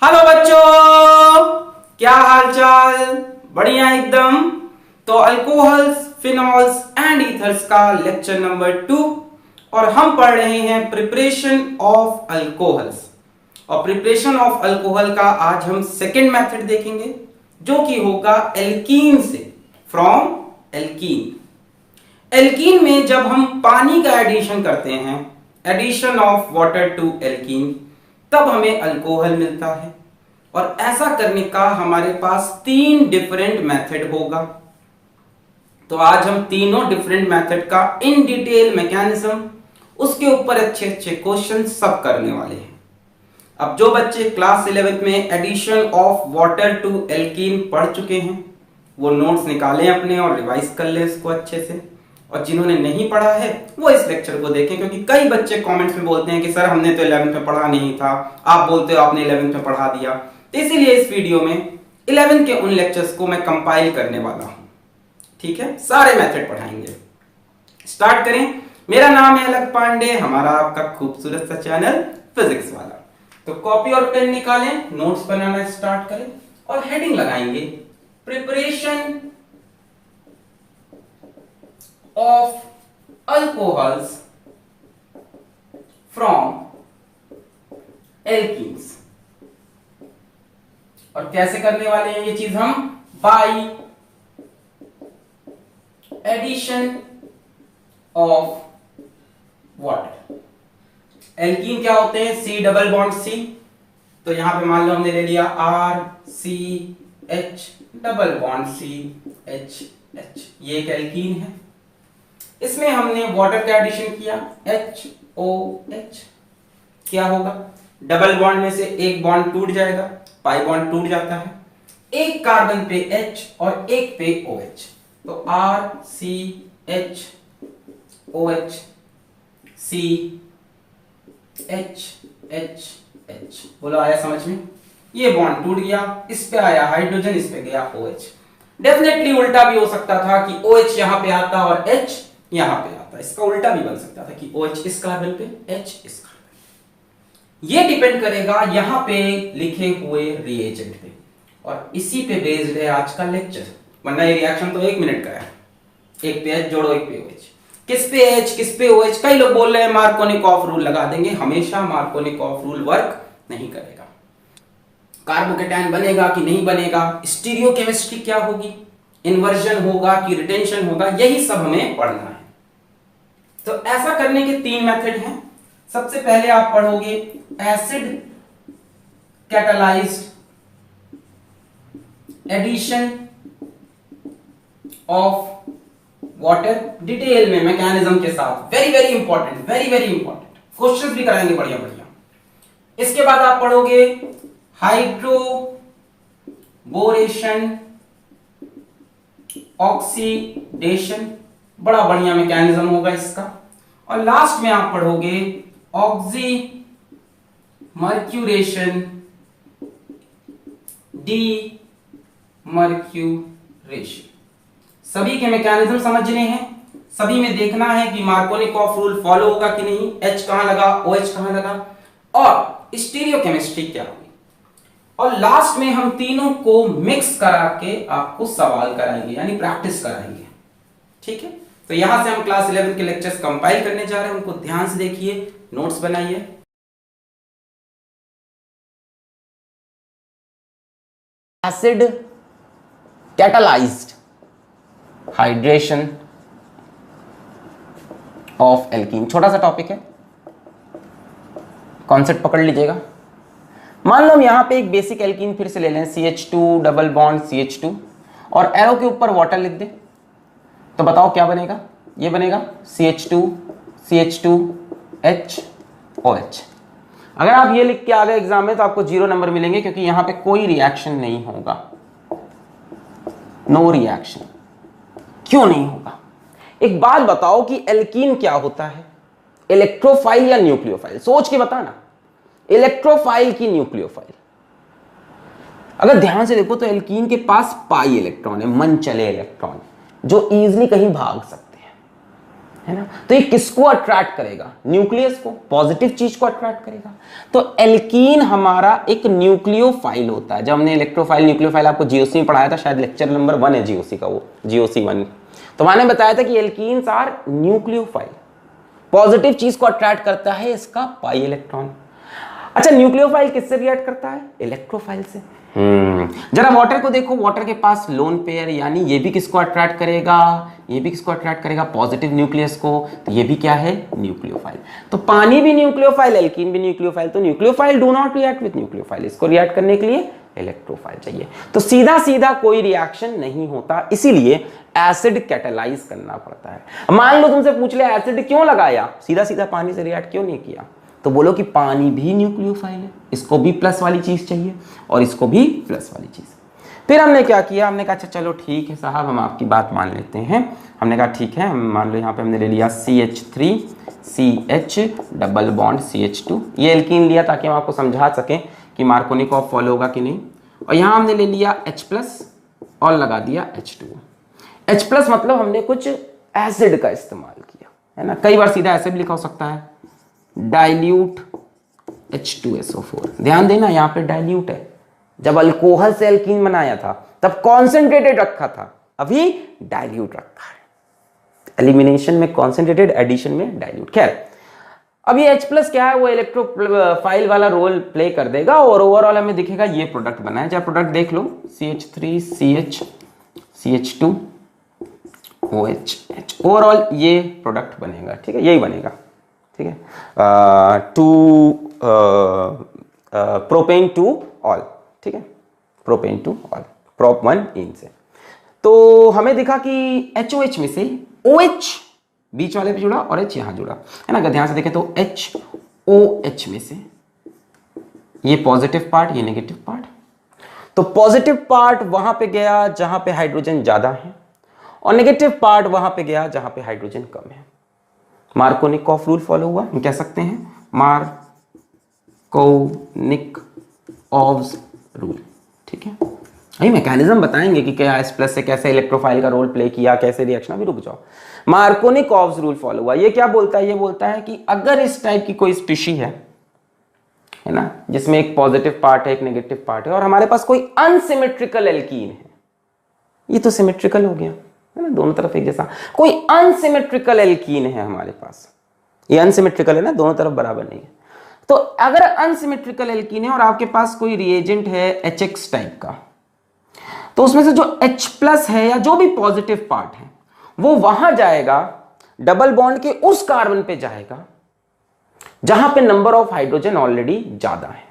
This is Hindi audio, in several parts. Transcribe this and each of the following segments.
हेलो बच्चों, क्या हाल चाल? बढ़िया एकदम। तो अल्कोहल्स, फिनॉल्स एंड ईथर्स का लेक्चर नंबर 2 और हम पढ़ रहे हैं प्रिपरेशन ऑफ अल्कोहल्स। और प्रिपरेशन ऑफ अल्कोहल का आज हम सेकेंड मेथड देखेंगे जो कि होगा एल्कीन से, फ्रॉम एल्कीन। एल्कीन में जब हम पानी का एडिशन करते हैं, addition of water to alkene, तब हमें अल्कोहल मिलता है। और ऐसा करने का हमारे पास 3 डिफरेंट मेथड होगा। तो आज हम तीनों डिफरेंट मेथड का इन डिटेल मैकेनिज्म, उसके ऊपर अच्छे अच्छे क्वेश्चन सब करने वाले हैं। अब जो बच्चे क्लास 11th में addition of water to alkene पढ़ चुके हैं वो नोट्स निकालें अपने और रिवाइज कर लें इसको अच्छे से। और जिन्होंने नहीं पढ़ा है वो इस लेक्चर को देखें, क्योंकि कई बच्चे कमेंट्स में बोलते हैं कि सर हमने तो 11th में पढ़ा नहीं था, आप बोलते हो आपने 11th में पढ़ा दिया। तो इसीलिए इस वीडियो में 11th के उन लेक्चर्स को मैं कंपाइल करने वाला हूं। ठीक है, सारे मेथड पढ़ाएंगे। स्टार्ट करें। मेरा नाम है अलग पांडे, हमारा आपका खूबसूरत सा चैनल फिजिक्स वाला। तो कॉपी और पेन निकालें, नोट्स बनाना स्टार्ट करें और हेडिंग लगाएंगे preparation of alcohols from alkenes. और कैसे करने वाले हैं ये चीज हम? By addition of water. Alkene क्या होते हैं? C double bond C. तो यहां पे मान लो हमने ले लिया R C H double bond C H H, ये एक एल्कीन है। इसमें हमने वाटर का एडिशन किया HOH। क्या होगा? डबल बॉन्ड में से एक बॉन्ड टूट जाएगा, पाई बॉन्ड टूट जाता है, एक कार्बन पे H और एक पे OH। तो R C H OH C H H H। बोलो आया समझ में? ये बॉन्ड टूट गया, इस पे आया हाइड्रोजन, इस पे गया OH। डेफिनेटली उल्टा भी हो सकता था कि OH यहां पे आता और H यहां पे आता। इसका उल्टा भी बन सकता था कि OH इस कार्बन पे, H इस कार्बन पे। ये डिपेंड करेगा यहां पे लिखे हुए रिएजेंट पे, और इसी पे बेस्ड है आज का लेक्चर। वरना ये रिएक्शन तो 1 मिनट का है। एक पे H जोड़ो, एक पे OH। किस पे H किस पे OH? कई लोग बोल रहे हैं मार्कोनिकॉफ रूल लगा देंगे। हमेशा मार्कोनिकॉफ रूल वर्क नहीं करेगा। कार्बोकेटायन बनेगा कि नहीं बनेगा, स्टीरियोकेमिस्ट्री क्या होगी, इन्वर्जन होगा कि रिटेंशन होगा, यही सब हमें पढ़ना है। तो ऐसा करने के 3 मेथड हैं। सबसे पहले आप पढ़ोगे acid catalysed addition of water, detail में मैकेनिज्म के साथ। Very very important, very very important. Questions भी कराएंगे बढ़िया बढ़िया। इसके बाद आप पढ़ोगे हाइड्रोबोरेशन ऑक्सीडेशन, बड़ा बढ़िया मैकेनिज्म होगा इसका। और लास्ट में आप पढ़ोगे ऑक्सीमर्क्यूरेशन डीमर्क्यूरेशन। सभी के मैकेनिज्म समझने हैं, सभी में देखना है कि मार्कोनिकॉफ रूल फॉलो होगा कि नहीं, H कहां लगा, OH कहां लगा, और स्टीरियोकेमिस्ट्री क्या हुई। और लास्ट में हम तीनों को मिक्स करा के आपको सवाल कराएंगे, यानी प्रैक्टिस कराएंगे। ठीक है, तो यहां से हम क्लास 11 के लेक्चर्स कंपाइल करने जा रहे हैं, उनको ध्यान से देखिए, नोट्स बनाइए। Acid catalysed hydration of alkene, छोटा सा टॉपिक है, कॉन्सेप्ट पकड़ लीजिएगा। मान लो हम यहां पे एक बेसिक एल्कीन फिर से ले लें, CH2 डबल बॉन्ड CH2, और एरो के ऊपर वाटर लिख दें। तो बताओ क्या बनेगा? ये बनेगा CH2 OH। अगर आप ये लिख के आ गए एग्जाम में तो आपको 0 नंबर मिलेंगे, क्योंकि यहां पे कोई रिएक्शन नहीं होगा, नो रिएक्शन। क्यों नहीं होगा? एक बात बताओ कि एल्कीन क्या होता है, इलेक्ट्रोफाइल या न्यूक्लियोफाइल? सोच के बताना, इलेक्ट्रोफाइल की न्यूक्लियोफाइल? अगर ध्यान से देखो तो एल्कीन के पास पाई इलेक्ट्रॉन है, मन चले इलेक्ट्रॉन, जो इजीली कहीं भाग सकते हैं। है ना। तो ये किसको अट्रैक्ट करेगा? न्यूक्लियस को, पॉजिटिव चीज को अट्रैक्ट करेगा। तो एल्कीन हमारा एक न्यूक्लियोफाइल होता है। जब हमने इलेक्ट्रोफाइल न्यूक्लियोफाइल आपको जीओसी में पढ़ाया था, शायद लेक्चर नंबर 1 है जीओसी का, वो जीओसी 1, तो मैंने बताया था कि एल्कीन्स आर न्यूक्लियोफाइल। पॉजिटिव चीज को अट्रैक्ट करता है इसका पाई इलेक्ट्रॉन। अच्छा, न्यूक्लियोफाइल किससे रिएक्ट करता है? इलेक्ट्रोफाइल से। जरा वाटर को देखो, वाटर के पास लोन पेयर, यानी ये भी किसको अट्रैक्ट करेगा? ये भी किसको अट्रैक्ट करेगा? पॉजिटिव न्यूक्लियस को। तो ये भी क्या है? न्यूक्लियोफाइल। तो पानी भी न्यूक्लियोफाइल, एल्कीन भी न्यूक्लियोफाइल। तो nucleophile do not react with nucleophile, इसको रिएक्ट करने के लिए इलेक्ट्रोफाइल चाहिए। तो सीधा सीधा कोई रिएक्शन नहीं होता, इसीलिए एसिड कैटालाइज करना पड़ता है। मान लो तुमसे पूछ ले एसिड क्यों लगाया, सीधा सीधा पानी से रिएक्ट क्यों नहीं किया, तो बोलो कि पानी भी न्यूक्लियोफाइल है, इसको भी प्लस वाली चीज चाहिए और इसको भी प्लस वाली चीज। फिर हमने क्या किया, हमने कहा अच्छा चलो ठीक है साहब, हम आपकी बात मान लेते हैं। हमने कहा ठीक है, हम मान लो यहाँ पे हमने ले लिया CH3 CH double bond CH2, ये एल्कीन लिया ताकि हम आपको समझा सकें कि मार्कोनिकॉफ फॉलो होगा कि नहीं। और यहाँ हमने ले लिया H+ और लगा दिया H2। H+ मतलब हमने कुछ एसिड का इस्तेमाल किया, है ना। कई बार सीधा ऐसे भी लिखा हो सकता है, डाइल्यूट H2SO4। ध्यान देना यहाँ पे डाइल्यूट है, जब अल्कोहल से एल्कीन बनाया था तब कॉन्सेंट्रेटेड रखा था, अभी डाइल्यूट रखा है। एलिमिनेशन में कॉन्सेंट्रेटेड, एडिशन में डाइल्यूट। खैर, अब ये H+ क्या है, वो इलेक्ट्रोफाइल वाला रोल प्ले कर देगा और ओवरऑल हमें दिखेगा ये प्रोडक्ट बना है। जब प्रोडक्ट देख लो, CH3 CH CH2 OH, overall ये प्रोडक्ट बनेगा, ठीक है, यही बनेगा, ठीक है। प्रोपेन टू ऑल, ठीक है, प्रोपेन टू ऑल, प्रोप 1 इन से। तो हमें दिखा कि HOH में से OH बीच वाले पे जुड़ा और H यहां जुड़ा, है ना। अगर ध्यान से देखें तो HOH में से ये पॉजिटिव पार्ट, ये नेगेटिव पार्ट। तो पॉजिटिव पार्ट वहां पे गया जहां पे हाइड्रोजन ज्यादा है और नेगेटिव पार्ट वहां पे गया जहां पे हाइड्रोजन कम है। मार्कोनिकॉफ रूल फॉलो हुआ, हम कह सकते हैं मार्कोनिकॉफ्स रूल, ठीक है। यही मैकेनिज्म बताएंगे कि क्या H+ से कैसे इलेक्ट्रोफाइल का रोल प्ले किया, कैसे रिएक्शन। अभी रुक जाओ। मार्कोनिकॉफ्स रूल फॉलो हुआ, ये क्या बोलता है? ये बोलता है कि अगर इस टाइप की कोई स्पीशी है ना, जिसमें एक पॉजिटिव पार्ट है एक नेगेटिव पार्ट है, और हमारे पास कोई अनसिमेट्रिकल एल्कीन है, ये तो सिमेट्रिकल हो गया है ना, दोनों तरफ एक जैसा। कोई अनसिमेट्रिकल एल्कीन है हमारे पास, ये अनसिमेट्रिकल है ना, दोनों तरफ बराबर नहीं है। तो अगर अनसिमेट्रिकल एल्कीन है और आपके पास कोई रिएजेंट है HX टाइप का, तो उसमें से जो H+ है या जो भी पॉजिटिव पार्ट है वो वहां जाएगा, डबल बॉन्ड के उस कार्बन पे जाएगा जहां पे नंबर ऑफ हाइड्रोजन ऑलरेडी ज्यादा है।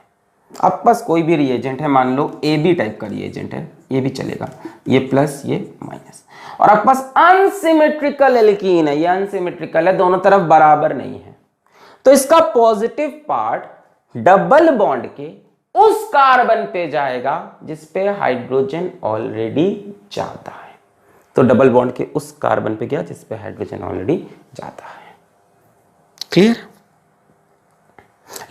अब पास कोई भी रिएजेंट है, मान लो AB टाइप का रिएजेंट है, ये भी चलेगा, ये प्लस ये माइनस, और आपके पास अनसिमेट्रिकल एल्कीन है, ये अनसिमेट्रिकल है, दोनों तरफ बराबर नहीं है, तो इसका पॉजिटिव पार्ट डबल बॉन्ड के उस कार्बन पे जाएगा जिस पे हाइड्रोजन ऑलरेडी ज्यादा है। तो डबल बॉन्ड के उस कार्बन पे गया जिस पे हाइड्रोजन ऑलरेडी ज्यादा है। क्लियर?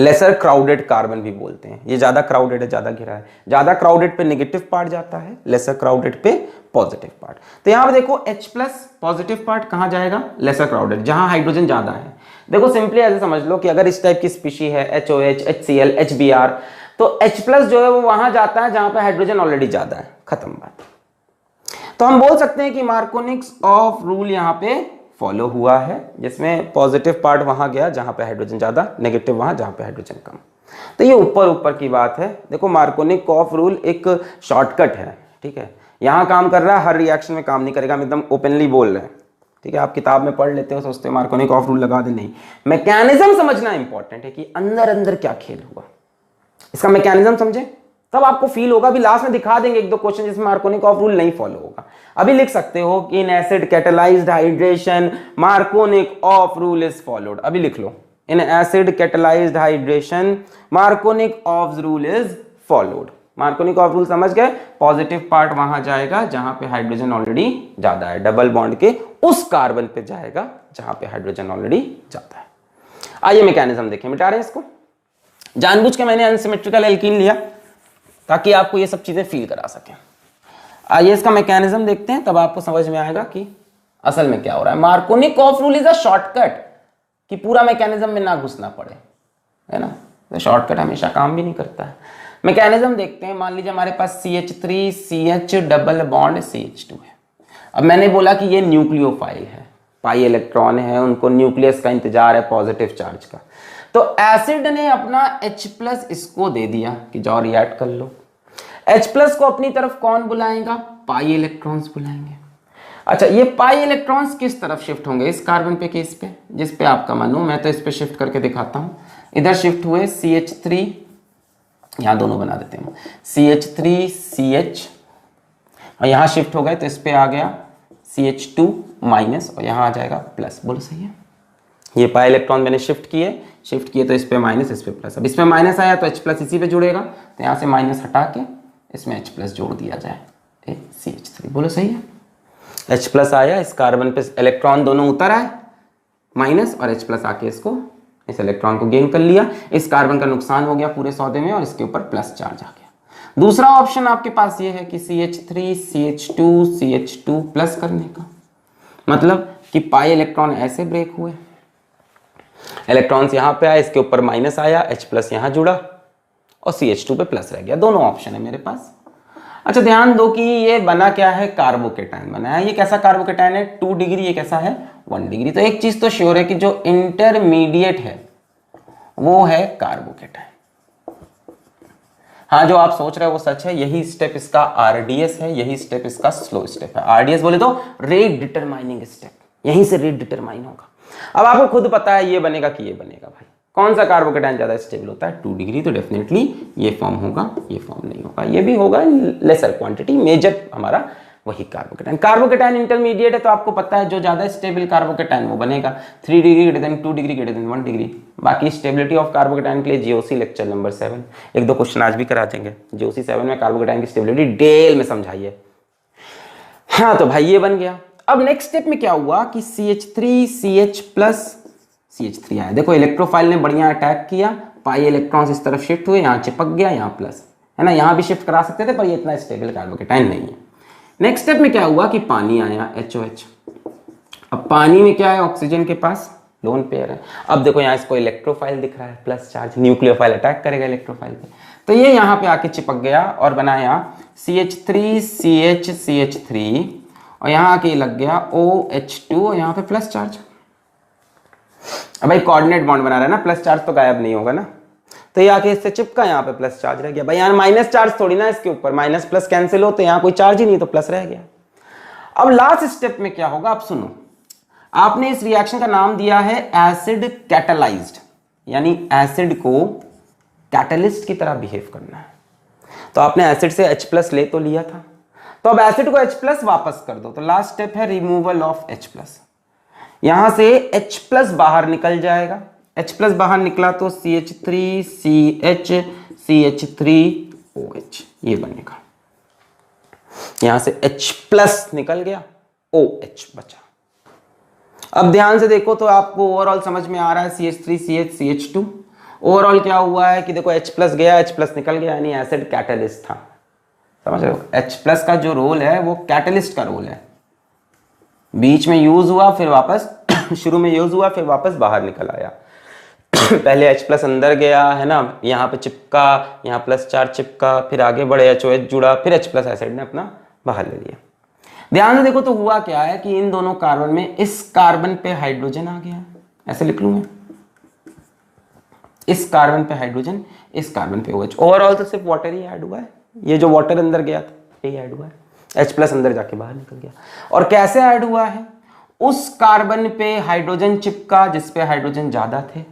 लेसर क्राउडेड कार्बन भी बोलते हैं, ये ज्यादा क्राउडेड है, ज्यादा घिरा है। ज्यादा क्राउडेड पे नेगेटिव पार्ट जाता है, लेसर क्राउडेड पे पॉजिटिव पार्ट। तो यहां पे देखो H+ पॉजिटिव पार्ट कहां जाएगा? लेसर क्राउडेड, जहां हाइड्रोजन ज्यादा है। देखो सिंपली ऐसे समझ लो कि अगर इस टाइप की स्पीशी है HOH HCl HBr, तो H+ जो है वो वहां जाता है जहां पे हाइड्रोजन ऑलरेडी ज्यादा है, खत्म बात। तो हम बोल सकते हैं कि मार्कोनिकॉफ रूल यहां पे फॉलो हुआ है, जिसमें पॉजिटिव पार्ट वहां गया जहां पे हाइड्रोजन ज्यादा, नेगेटिव वहां जहां पे हाइड्रोजन कम। तो ये ऊपर ऊपर की बात है। देखो मार्कोनिकॉफ रूल एक शॉर्टकट है, ठीक है, यहां काम कर रहा है, हर रिएक्शन में काम नहीं करेगा, हम एकदम ओपनली बोल रहे हैं, ठीक है। आप किताब में पढ़ लेते हो, सोचते हो मार्कोनिकॉफ रूल लगा दे, नहीं, मैकेनिज्म समझना इंपॉर्टेंट है कि अंदर अंदर क्या खेल हुआ, इसका मैकेनिज्म समझे तब आपको फील होगा। अभी लास्ट में दिखा देंगे एक दो क्वेश्चन जिसमें मार्कोनिकॉफ रूल नहीं फॉलो होगा। अभी लिख सकते हो कि in acid catalysed hydration Markovnikov rule is followed. अभी लिख लो, in acid catalysed hydration Markovnikov rule is followed. Markovnikov rule समझ गए? पॉजिटिव पार्ट वहां जाएगा जहां पे हाइड्रोजन ऑलरेडी ज्यादा है, डबल बॉन्ड के उस कार्बन पे जाएगा जहां पे हाइड्रोजन ऑलरेडी ज्यादा है। आइए मैकेनिज्म देखें, मिटा रहे हैं इसको। जानबूझ के मैंने अनसिमेट्रिकल एल्कीन लिया ताकि आपको ये सब चीजें फील करा सकें। आइए इसका मैकेनिज्म देखते हैं, तब आपको समझ में आएगा कि असल में क्या हो रहा है, Markovnikov rule is a shortcut कि पूरा मैकेनिज्म में ना घुसना पड़े, है ना। तो शॉर्टकट हमेशा काम भी नहीं करता है। मैकेनिज्म देखते हैं। मान लीजिए हमारे पास CH3 CH double bond CH2 है। अब मैंने बोला कि ये न्यूक्लियोफाइल है, पाई इलेक्ट्रॉन है, उनको न्यूक्लियस का इंतजार है पॉजिटिव चार्ज का। तो एसिड ने अपना H+ इसको दे दिया कि जाओ रिएक्ट कर लो। H+ को अपनी तरफ कौन बुलाएगा, पाई इलेक्ट्रॉन्स बुलाएंगे। अच्छा, ये पाई इलेक्ट्रॉन्स किस तरफ शिफ्ट होंगे, इस कार्बन पे कि इस पे, जिस पे आपका मन हो। मैं तो इस पे शिफ्ट करके दिखाता हूं। इधर शिफ्ट हुए CH3, यहां दोनों बना देते हैं, CH3 CH, और यहां शिफ्ट हो गए तो इस पे आ गया CH2 माइनस, और यहां आ जाएगा प्लस। बोलो सही है। ये पाई इलेक्ट्रॉन मैंने शिफ्ट किए तो इस पे माइनस, इस पे प्लस। अब इस पे माइनस आया तो H+ इसी पे जुड़ेगा, तो यहां से माइनस हटा के इसमें H+ जोड़ दिया जाए, CH3। बोलो सही है। H+ आया, इस कार्बन पे इलेक्ट्रॉन दोनों उतर आए माइनस, और H+ आके इसको, इस इलेक्ट्रॉन को गेन कर लिया। इस कार्बन का नुकसान हो गया पूरे सौदे में, और इसके ऊपर प्लस चार्ज आ गया। दूसरा ऑप्शन आपके पास ये है कि CH3 CH2 CH2 प्लस करने का, मतलब कि पाई इलेक्ट्रॉन ऐसे ब्रेक हुए, इलेक्ट्रॉन्स यहां पे आए, इसके ऊपर माइनस आया, H+ यहां जुड़ा और CH2 पे प्लस रह गया। दोनों ऑप्शन है मेरे पास। अच्छा, ध्यान दो कि ये बना क्या है, कार्बोकेटाइन बना है। ये कैसा कार्बोकेटाइन है, 2 डिग्री, ये कैसा है 1 डिग्री। तो एक चीज तो श्योर है कि जो इंटरमीडिएट है वो है कार्बोकेटाइन। हाँ, जो आप सोच रहे हो वो सच है। यही स्टेप इसका RDS है, यही स्टेप इसका स्लो स्टेप है। RDS बोले तो रेट डिटरमाइनिंग स्टेप, यहीं से रेट डिटरमाइन होगा। अब आपको खुद पता है ये बनेगा कि ये बनेगा। भाई कौन सा कार्बोकेटाइन ज्यादा स्टेबल होता है, 2 डिग्री। तो डेफिनेटली ये फॉर्म होगा, ये फॉर्म नहीं होगा। ये भी होगा लेसर क्वांटिटी, मेजर हमारा वही कार्बोकेटाइन। कार्बोकेटाइन इंटरमीडिएट है, तो आपको पता है जो ज्यादा स्टेबल कार्बोकेटाइन वो बनेगा 3 degree greater than 2 degree greater than 1 degree. बाकी स्टेबिलिटी ऑफ कार्बोकेटाइन के लिए GOC लेक्चर नंबर 7, 1-2 क्वेश्चन आज भी करा देंगे। GOC 7 में कार्बोकेटाइन की स्टेबिलिटी डिटेल में समझाइए। हाँ, तो भाई ये बन गया। अब नेक्स्ट स्टेप में क्या हुआ कि CH3 CH प्लस CH3 आया। देखो इलेक्ट्रोफाइल ने बढ़िया अटैक किया, पाई इलेक्ट्रॉन्स इस तरफ शिफ्ट हुए, यहाँ चिपक गया, यहाँ प्लस, है ना। यहाँ भी शिफ्ट करा सकते थे, पर ये इतना स्टेबल कार्बोकेटाइन नहीं है। नेक्स्ट स्टेप में क्या हुआ कि पानी आया, HOH। अब पानी में क्या है, ऑक्सीजन के पास लोन पेयर है। अब देखो यहाँ इसको इलेक्ट्रोफाइल दिख रहा है, प्लस चार्ज, न्यूक्लियोफाइल अटैक करेगा इलेक्ट्रोफाइल पे, तो ये यहाँ पे आके चिपक गया और बनाया CH3 CH CH3, और यहाँ आके लग गया OH2, और यहाँ पे प्लस चार्ज। अब भाई कोऑर्डिनेट बॉन्ड बना रहा है ना, प्लस चार्ज तो गायब नहीं होगा ना, तो ये आके इससे चिपका, यहाँ पे प्लस चार्ज रह गया। भाई यहाँ माइनस चार्ज थोड़ी ना, इसके ऊपर माइनस प्लस कैंसिल हो, तो यहाँ कोई चार्ज ही नहीं, तो प्लस रह गया। अब लास्ट स्टेप में क्या होगा, आप सुनो। आपने इस रिएक्शन का नाम दिया है एसिड कैटलाइज्ड, यानी एसिड को कैटलिस्ट की तरह बिहेव करना है। तो आपने एसिड से H+ ले तो लिया था, तो अब एसिड को H+ वापस कर दो। तो लास्ट स्टेप है रिमूवल ऑफ H+। यहां से H+ बाहर निकल जाएगा, H+ बाहर निकला तो CH3 CH CH3OH ये बनेगा। यहां से H+ निकल गया, OH बचा। अब ध्यान से देखो तो आपको ओवरऑल समझ में आ रहा है, CH3 CH CH2। ओवरऑल क्या हुआ है कि देखो H+ गया, H+ निकल गया, यानी एसिड कैटलिस्ट था। समझ रहे हो, H+ का जो रोल है वो कैटलिस्ट का रोल है। बीच में यूज हुआ, फिर वापस शुरू में यूज हुआ, फिर वापस बाहर निकल आया। पहले H+ अंदर गया, है ना, यहाँ पे चिपका, यहाँ प्लस चार्ज चिपका, फिर आगे बढ़े HOH जुड़ा, फिर H+ एसिड ने अपना बाहर ले लिया। ध्यान से देखो तो हुआ क्या है कि इन दोनों कार्बन में इस कार्बन पे हाइड्रोजन आ गया, ऐसे लिख लूं मैं, इस कार्बन पे हाइड्रोजन, इस कार्बन पे OH। ओवरऑल तो सिर्फ वाटर ही ऐड हुआ है, ये जो वाटर अंदर गया था यही ऐड हुआ है, H+ अंदर जाके बाहर निकल गया। और कैसे ऐड हुआ है, उस कार्बन पे हाइड्रोजन चिपका जिस पे हाइड्रोजन ज्यादा थे,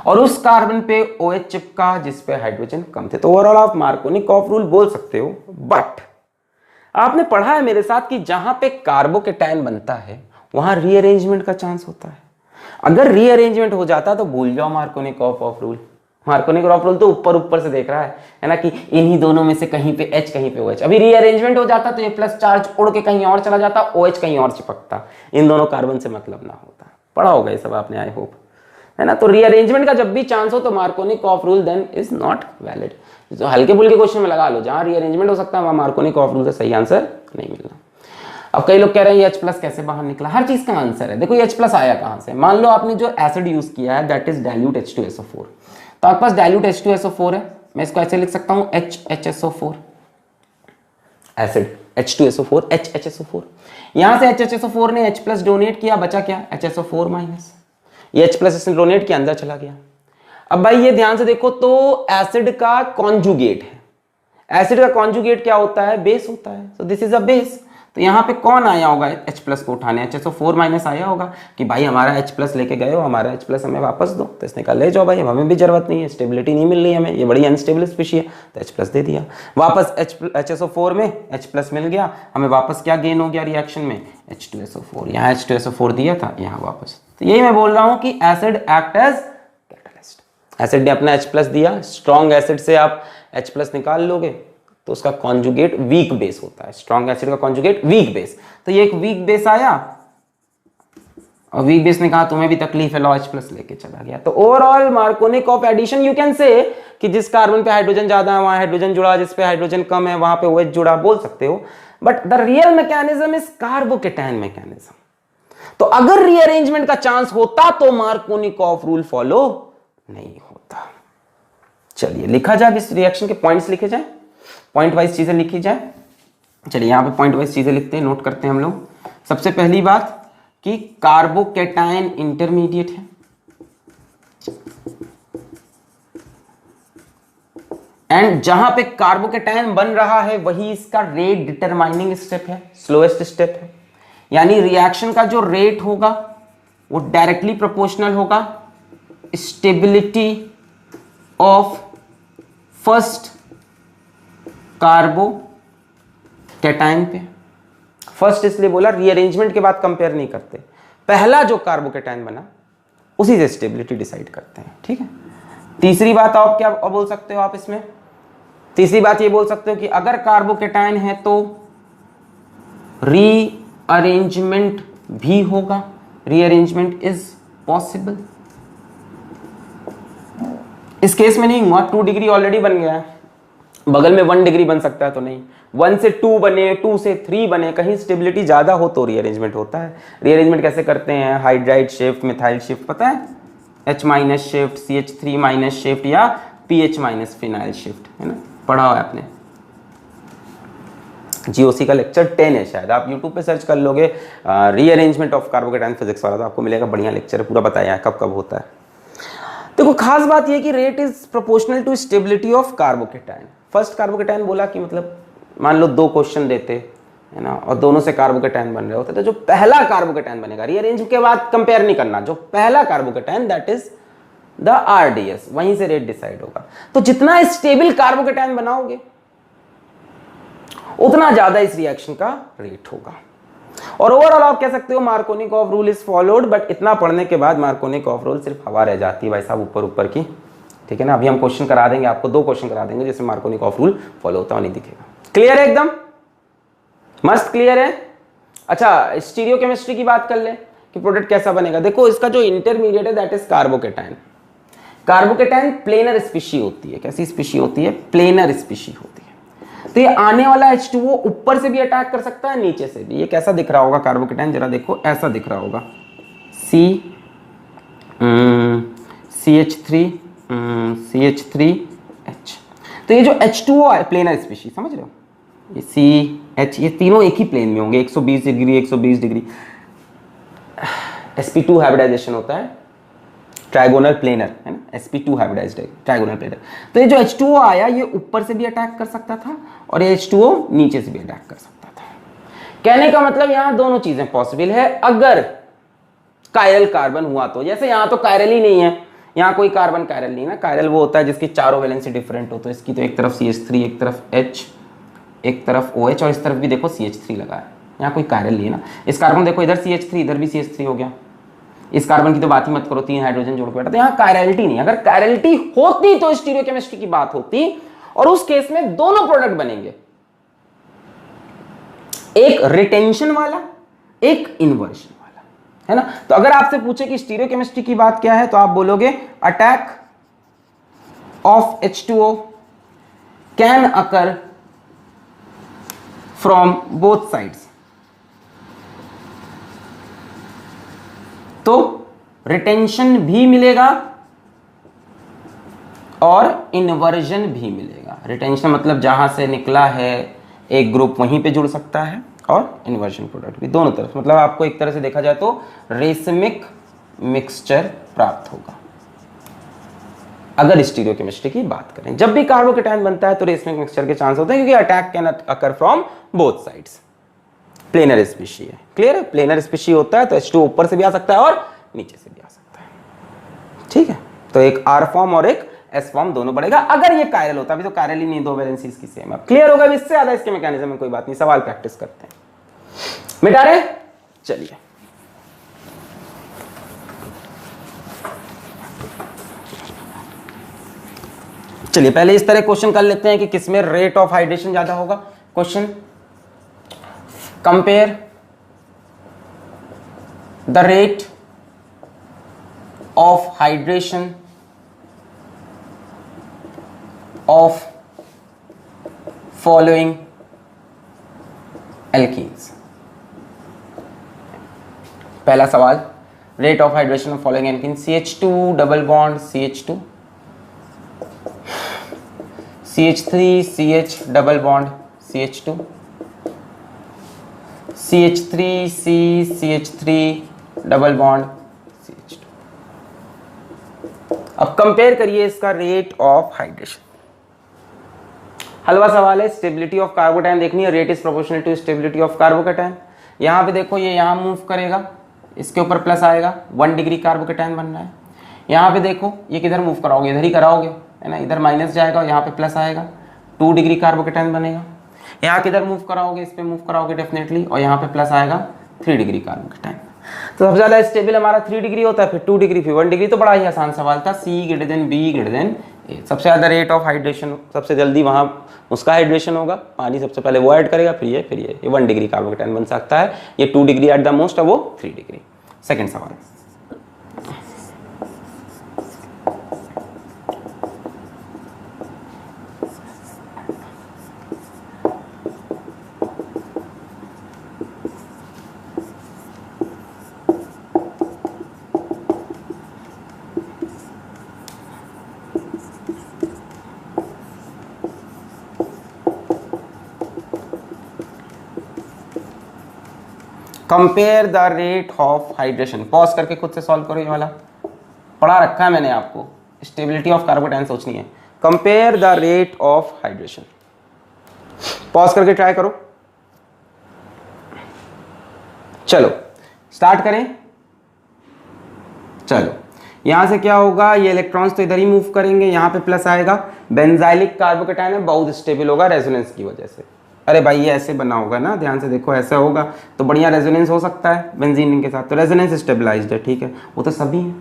और उस कार्बन पे OH चिपका जिस पे हाइड्रोजन कम थे। तो ओवरऑल आप मार्कोनिकॉफ रूल बोल सकते हो, बट आपने पढ़ा है मेरे साथ कि जहां पे कार्बोकेटाइन बनता है वहां रीअरेंजमेंट का चांस होता है। अगर रीअरेंजमेंट हो जाता तो भूल जाओ मार्कोनिकॉफ रूल। मार्कोनिकॉफ रूल तो ऊपर ऊपर से देख रहा है ना, कि इन्हीं दोनों में से कहीं पे H कहीं पे OH। अभी रीअरेंजमेंट हो जाता तो ये प्लस चार्ज उड़ के कहीं और चला जाता, OH कहीं और चिपकता, इन दोनों कार्बन से मतलब ना होता। पढ़ा होगा ये सब आपने, आई होप, है ना। तो रीअरेंजमेंट का जब भी चांस हो तो Markovnikov rule then is not valid. तो हल्के फुल्के क्वेश्चन में लगा लो, जहां रीअरेंजमेंट हो सकता है वहां मार्कोनिकॉफ रूल से सही आंसर नहीं मिलना। अब कई लोग कह रहे हैं ये H प्लस कैसे बाहर निकला, हर चीज का आंसर है। देखो ये H प्लस आया कहां से, मान लो आपने जो एसिड यूज किया है दैट इज डाइल्यूट H2SO4, तो आपके पास डाइल्यूट H2SO4 है, मैं इसको ऐसे लिख सकता हूं HHSO4, एसिड H2SO4 HHSO4, यहां से HHSO4 ने H प्लस डोनेट किया, बचा क्या HSO4 माइनस, ये H प्लस इसने डोनेट किया, अंदर चला गया। अब भाई ये ध्यान से देखो तो एसिड का कॉन्जुगेट है, एसिड का कॉन्जुगेट क्या होता है, बेस होता है, सो दिस इज अ बेस। तो यहाँ पे कौन आया होगा H प्लस को उठाने, HSO4 माइनस आया होगा कि भाई हमारा H प्लस लेके गए हो, हमारा H प्लस हमें वापस दो, तो इसने कहा ले जाओ भाई, हमें भी जरूरत नहीं है, स्टेबिलिटी नहीं मिल रही है हमें, ये बड़ी अनस्टेबल स्पीशी है, तो H प्लस दे दिया वापस, HSO4 में H प्लस मिल गया, हमें वापस क्या गेन हो गया रिएक्शन में, H2SO4, यहाँ H2SO4 दिया था, यहाँ वापस। तो यही मैं बोल रहा हूँ कि acid act as catalyst, acid ने अपना H प्लस दिया, स्ट्रॉन्ग एसिड से आप H प्लस निकाल लोगे तो उसका कॉन्जुगेट वीक बेस होता है, स्ट्रॉन्ग एसिड का कॉन्जुगेट वीक बेस, तो ये एक वीक बेस आया और वीक बेस ने कहा तुम्हें भी तकलीफ है, लो H प्लस लेके चला गया। तो overall Markovnikov of addition you can say कि जिस कार्बन पे हाइड्रोजन ज्यादा है वहां हाइड्रोजन जुड़ा, जिस पे हाइड्रोजन कम है वहां पे OH जुड़ा, बोल सकते हो, but the real mechanism is carbocation mechanism. तो अगर रीअरेंजमेंट का चांस होता तो मार्कोनिक ऑफ रूल फॉलो नहीं होता। चलिए लिखा जाए, इस रिएक्शन के पॉइंट्स लिखे जाए, पॉइंट वाइज चीजें लिखी जाए। चलिए यहां पे पॉइंट वाइज चीजें लिखते हैं, नोट करते हैं हम लोग। सबसे पहली बात कि कार्बोकेटायन इंटरमीडिएट है, एंड जहां पे कार्बोकेटायन बन रहा है वही इसका रेट डिटरमाइनिंग स्टेप है, स्लोएस्ट स्टेप है, यानी रिएक्शन का जो रेट होगा वो डायरेक्टली प्रोपोर्शनल होगा स्टेबिलिटी ऑफ फर्स्ट कार्बोकेटायन पे। फर्स्ट इसलिए बोला रीअरेंजमेंट के बाद कंपेयर नहीं करते, पहला जो कार्बोकेटायन बना उसी से स्टेबिलिटी डिसाइड करते हैं, ठीक है। तीसरी बात आप क्या बोल सकते हो, आप इसमें तीसरी बात ये बोल सकते हो कि अगर कार्बोकेटायन है तो रीअरेंजमेंट भी होगा, रीअरेंजमेंट इज पॉसिबल। इस केस में नहीं हुआ, 2 डिग्री ऑलरेडी बन गया है, बगल में 1 डिग्री बन सकता है तो नहीं, 1 से 2 बने, 2 से 3 बने, कहीं स्टेबिलिटी ज्यादा हो तो रीअरेंजमेंट होता है। रीअरेंजमेंट कैसे करते हैं, हाइड्राइड शिफ्ट, मिथाइल शिफ्ट, पता है, H minus shift, CH3 minus shift या PH माइनस फिनाइल शिफ्ट, है ना, पढ़ा हुआ है आपने। GOC का लेक्चर 10 है शायद, आप YouTube पे सर्च कर लोगे रीअरेंजमेंट ऑफ कार्बोकेटायन फिजिक्स वाला, तो आपको मिलेगा, बढ़िया लेक्चर है, पूरा बताया है कब कब होता है। देखो खास बात यह कि rate is proportional to stability of carbocation. First carbocation बोला कि मतलब मान लो 2 क्वेश्चन देते है ना, और दोनों से कार्बोकेटायन बन रहे होते, तो जो पहला कार्बोकेटायन बनेगा, रीअरेंज के बाद कंपेयर नहीं करना, जो पहला carbocation that is the RDS, वहीं से रेट डिसाइड होगा। तो जितना स्टेबल कार्बोकेटायन बनाओगे उतना ज्यादा इस रिएक्शन का रेट होगा। और ओवरऑल आप कह सकते हो मार्कोनिक of rule is followed, but इतना पढ़ने के बाद मार्कोनिक ऑफ रूल सिर्फ हवा रह जाती है भाई साहब, ऊपर ऊपर की, ठीक है ना। अभी हम क्वेश्चन करा देंगे आपको, 2 क्वेश्चन करा देंगे जिसमें मार्कोनिक ऑफ रूल फॉलो होता हुआ नहीं दिखेगा। क्लियर है, एकदम मस्त क्लियर है। अच्छा स्टीरियोकेमिस्ट्री की बात कर ले कि प्रोडक्ट कैसा बनेगा। देखो इसका जो इंटरमीडिएट है that is carbocation. Carbocation planar species होती है, कैसी स्पीशी होती है, प्लेनर स्पीशी होती है। तो ये आने वाला H2O ऊपर से भी अटैक कर सकता है, नीचे से भी। ये कैसा दिख रहा होगा कार्बोकेटायन, जरा देखो, ऐसा दिख रहा होगा, CH3H। तो ये जो H2O है प्लेनर स्पीशी, समझ रहे हो, ये CH, ये तीनों एक ही प्लेन में होंगे, 120 डिग्री 120 डिग्री। sp2 हाइब्रिडाइजेशन होता है, ट्राइगोनल प्लेनर, है ना, sp2 हाइब्रिडाइज्ड है, ट्राइगोनल प्लेनर। तो ये जो H2O आया ये ऊपर से भी अटैक कर सकता था और ये H2O नीचे से भी अटैक कर सकता था। कहने का मतलब यहां दोनों चीजें पॉसिबल है अगर कायरल कार्बन हुआ तो। जैसे यहां तो कायरल ही नहीं है, यहां कोई कार्बन कायरल नहीं है ना, कायरल वो होता है जिसकी चारों वैलेंसी डिफरेंट हो। तो इसकी तो एक तरफ CH3, एक तरफ H, एक तरफ OH और इस तरफ भी देखो CH3 लगा है, यहाँ कोई कायरल नहीं है ना। इस कार्बन देखो इधर CH3 इधर भी CH3 हो गया, इस कार्बन की तो बात ही मत करो, 3 हाइड्रोजन जोड़ के बैठा। तो यहाँ कायरलिटी नहीं, अगर कायरलिटी होती तो स्टीरियोकेमिस्ट्री की बात होती और उस केस में दोनों प्रोडक्ट बनेंगे, एक रिटेंशन वाला एक इन्वर्जन वाला, है ना। तो अगर आपसे पूछे कि स्टीरियोकेमिस्ट्री की बात क्या है तो आप बोलोगे attack of H2O can occur from both sides, तो रिटेंशन भी मिलेगा और इन्वर्जन भी मिलेगा। रिटेंशन मतलब जहां से निकला है एक ग्रुप वहीं पे जुड़ सकता है, और इन्वर्जन प्रोडक्ट भी, दोनों तरफ। मतलब आपको एक तरह से देखा जाए तो रेसमिक मिक्सचर प्राप्त होगा अगर स्टीरियोकेमिस्ट्री की बात करें। जब भी कार्बोकेटायन बनता है तो रेसमिक मिक्सचर के चांस होते हैं, क्योंकि attack can occur from both sides. Planar species है, क्लियर है? प्लेनर स्पीशी होता है तो H2 ऊपर से भी आ सकता है और नीचे से भी आ सकता है, ठीक है? तो एक R फॉर्म और एक S फॉर्म दोनों बढ़ेगा। अगर ये कायरल होता, अभी तो कायरल ही नहीं, दो वैलेंसीज की सेम है। क्लियर होगा? इससे ज्यादा इसके मैकेनिज्म में कोई बात नहीं, सवाल प्रैक्टिस करते हैं। मिटा रहे? चलिए, पहले इस तरह क्वेश्चन कर लेते हैं कि किसमें रेट ऑफ हाइड्रेशन ज्यादा होगा। Question, compare the rate of hydration of following alkenes. पहला सवाल, rate of hydration of following alkene, CH2 double bond CH2, CH3 CH double bond CH2, CH3 C CH3 double bond CH2। अब कंपेयर करिए इसका रेट ऑफ हाइड्रेशन। हलवा सवाल है, स्टेबिलिटी ऑफ कार्बोकैटायन देखनी है, rate is proportional to stability of carbocation. यहां पे देखो, ये यहां मूव करेगा, इसके ऊपर प्लस आएगा, 1 डिग्री कार्बोकैटायन बन रहा है। यहां पे देखो, ये किधर मूव कराओगे, इधर ही कराओगे, है ना? इधर माइनस जाएगा और यहाँ पे प्लस आएगा, 2 डिग्री कार्बोकैटायन बनेगा। यहाँ किधर मूव कराओगे, इस पे मूव कराओगे डेफिनेटली, और यहाँ पे प्लस आएगा, 3 डिग्री कार्बोकैटायन। तो सबसे ज्यादा स्टेबल हमारा 3 डिग्री होता है, फिर 2 डिग्री, फिर 1 डिग्री। तो बड़ा ही आसान सवाल था, C > B > A। सबसे ज्यादा रेट ऑफ हाइड्रेशन, सबसे जल्दी वहाँ उसका हाइड्रेशन होगा, पानी सबसे पहले वो ऐड करेगा, फिर ये 1 डिग्री कार्बोकैटायन बन सकता है। ये 2 डिग्री एट द मोस्ट है, वो 3 डिग्री। सेकेंड सवाल, compare the rate of hydration. Pause करके खुद से सॉल्व करो, ये वाला पढ़ा रखा है मैंने आपको, स्टेबिलिटी ऑफ कार्बोकैटायन सोचनी है। Compare the rate of hydration, pause करके ट्राई करो। चलो स्टार्ट करें। चलो, यहां से क्या होगा, ये इलेक्ट्रॉन्स तो इधर ही मूव करेंगे, यहां पे प्लस आएगा। बेंजाइलिक कार्बोकैटायन है, बहुत स्टेबल होगा रेजोनेंस की वजह से। अरे भाई, ये ऐसे बना होगा ना, ध्यान से देखो, ऐसा होगा तो बढ़िया रेजोनेंस हो सकता है बेंजीन के साथ, तो रेजोनेंस स्टेबलाइज्ड है, ठीक है? वो तो सभी है,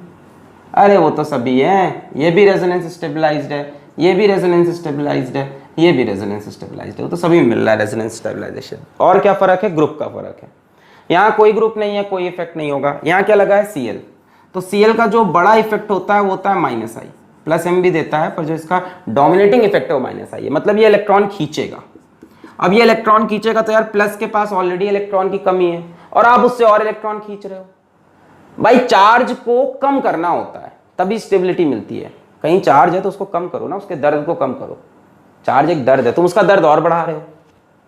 अरे वो तो सभी है, ये भी रेजोनेंस स्टेबलाइज्ड है, ये भी रेजोनेंस स्टेबलाइज्ड है, ये भी रेजोनेंस स्टेबलाइज्ड है, वो तो सभी मिल रहा है रेजोनेंस स्टेबलाइजेशन। और क्या फर्क है, ग्रुप का फर्क है। यहाँ कोई ग्रुप नहीं है, कोई इफेक्ट नहीं होगा। यहाँ क्या लगा है, Cl, तो Cl का जो बड़ा इफेक्ट होता है वो होता है -I, प्लस M भी देता है, पर जो इसका डोमिनेटिंग इफेक्ट है वो -I है, मतलब ये इलेक्ट्रॉन खींचेगा। अब ये इलेक्ट्रॉन खींचेगा तो यार प्लस के पास ऑलरेडी इलेक्ट्रॉन की कमी है और आप उससे और इलेक्ट्रॉन खींच रहे हो। भाई, चार्ज को कम करना होता है तभी स्टेबिलिटी मिलती है। कहीं चार्ज है तो उसको कम करो ना, उसके दर्द को कम करो। चार्ज एक दर्द है, तुम उसका दर्द और बढ़ा रहे हो,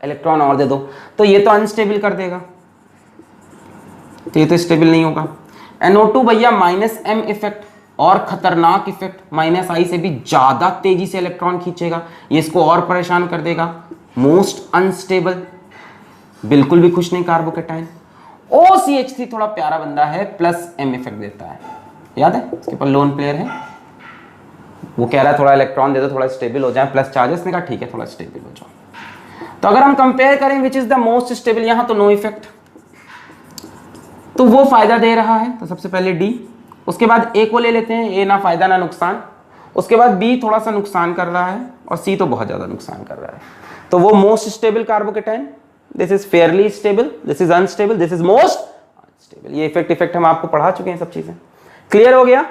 इलेक्ट्रॉन और दे दो, तो ये तो अनस्टेबल कर देगा, तो ये तो स्टेबल नहीं होगा। NO2 भैया -M इफेक्ट, और खतरनाक इफेक्ट, -I से भी ज्यादा तेजी से इलेक्ट्रॉन खींचेगा, ये इसको और परेशान कर देगा। मोस्ट अनस्टेबल, बिल्कुल भी खुश नहीं कार्बोकैटायन। OCH3 थोड़ा प्यारा बंदा है, +M इफेक्ट देता है, याद है? इसके ऊपर लोन प्लेयर है, वो कह रहा है थोड़ा इलेक्ट्रॉन दे दो, थोड़ा स्टेबल हो जाए, प्लस चार्जेस ने कहा ठीक है थोड़ा स्टेबल हो जाओ। तो अगर हम कंपेयर करें which is the most stable, यहां तो नो इफेक्ट, तो वो फायदा दे रहा है, तो सबसे पहले D, उसके बाद A को ले लेते हैं, A ना फायदा ना नुकसान, उसके बाद B थोड़ा सा नुकसान कर रहा है, और C तो बहुत ज्यादा नुकसान कर रहा है। तो वो most stable carbocation, this is fairly stable, this is unstable, this is most unstable. ये इफेक्ट हम आपको पढ़ा चुके हैं, सब चीजें क्लियर हो गया।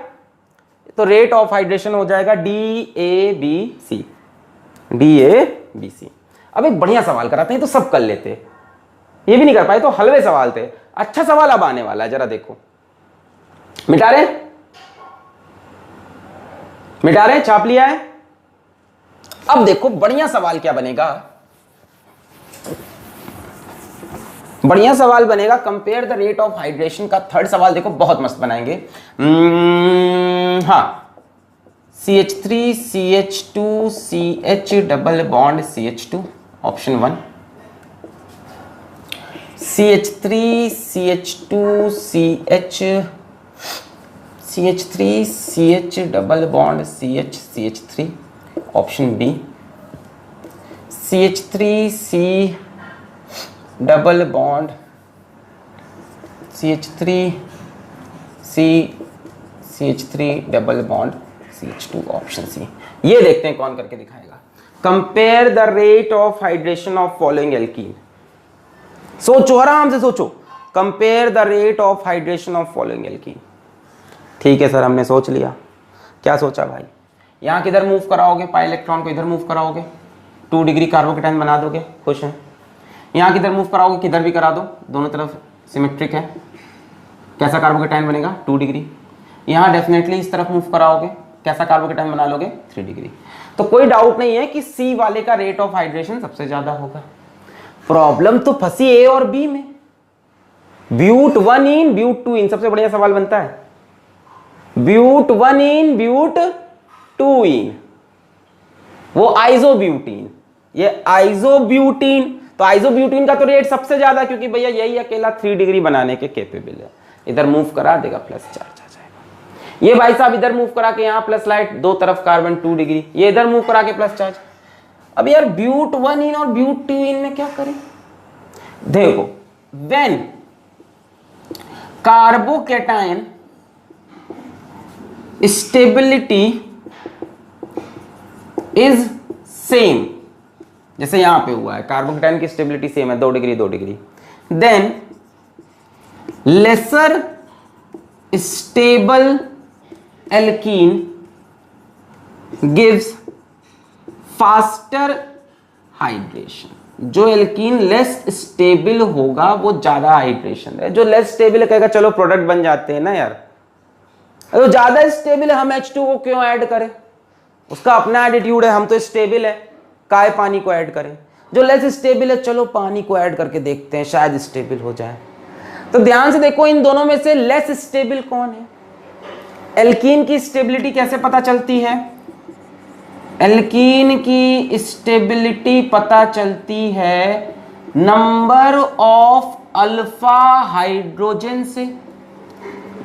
तो रेट ऑफ हाइड्रेशन हो जाएगा DABC, DABC। अब एक बढ़िया सवाल कराते हैं, तो सब कर लेते, ये भी नहीं कर पाए तो हलवे सवाल थे। अच्छा सवाल अब आने वाला है, जरा देखो। मिटा रहे, छाप लिया है। अब देखो बढ़िया सवाल क्या बनेगा, बढ़िया सवाल बनेगा, compare the rate of hydration का थर्ड सवाल देखो बहुत मस्त बनाएंगे। हाँ, CH3 CH2 CH double bond CH2 option 1, CH3 CH2 CH3 CH double bond CH3 option B, CH3 C double bond CH3 CH3 double bond CH2 option C. ये देखते हैं कौन करके दिखाएगा। Compare the rate of hydration of following alkene. सोचो, आराम से सोचो, compare the rate of hydration of following alkene. ठीक है सर, हमने सोच लिया। क्या सोचा भाई? यहां किधर मूव कराओगे? पाई इलेक्ट्रॉन को इधर मूव कराओगे, 2 डिग्री कार्बोकेटाइन बना दोगे, खुश हैं। यहां किधर मूव कराओगे? किधर भी करा दो, दोनों तरफ सिमेट्रिक है। कैसा कार्बोकेटाइन बनेगा? 2 डिग्री। यहां डेफिनेटली इस तरफ मूव कराओगे, कैसा कार्बोकेटाइन बना लोगे? 3 डिग्री। तो कोई डाउट नहीं है कि सी वाले का रेट ऑफ हाइड्रेशन सबसे ज्यादा होगा। प्रॉब्लम तो फंसी ए और बी में। ब्यूट 1 इन ब्यूट 2 इन, सबसे बढ़िया सवाल बनता है। ब्यूट 1 इन ब्यूट 2 इन, वो आइसोब्यूटीन, ये आइसोब्यूटीन। तो आइसोब्यूटीन का तो रेट सबसे ज्यादा, क्योंकि भैया यही अकेला 3 डिग्री बनाने के कैपेबल है। इधर मूव करा देगा प्लस चार्ज आ जाएगा। ये भाई साहब इधर मूव करा के यहाँ प्लस लाइट, दो तरफ कार्बन 2 डिग्री, ये इधर मूव करा के प्लस चार्ज। अब यार ब्यूट 1 इन और ब्यूट 2 इन में क्या करें? देखो, when carbocation stability is same, जैसे यहां पे हुआ है, कार्बोकेटाइन की स्टेबिलिटी सेम है, 2 degree 2 degree, then lesser stable alkene gives faster hydration. जो एल्कीन लेस स्टेबल होगा वो ज्यादा हाइड्रेशन है। जो लेस स्टेबल है कहेगा चलो प्रोडक्ट बन जाते हैं ना यार, तो ज्यादा स्टेबल है, हम H2O क्यों ऐड करें? उसका अपना एटीट्यूड है, हम तो स्टेबल है, काय पानी को ऐड करें। जो लेस स्टेबल है, चलो पानी को ऐड करके देखते हैं शायद स्टेबल हो जाए। तो ध्यान से देखो, इन दोनों में से लेस स्टेबल कौन है? एल्कीन की स्टेबिलिटी कैसे पता चलती है? एल्कीन की स्टेबिलिटी पता चलती है नंबर ऑफ अल्फा हाइड्रोजन से,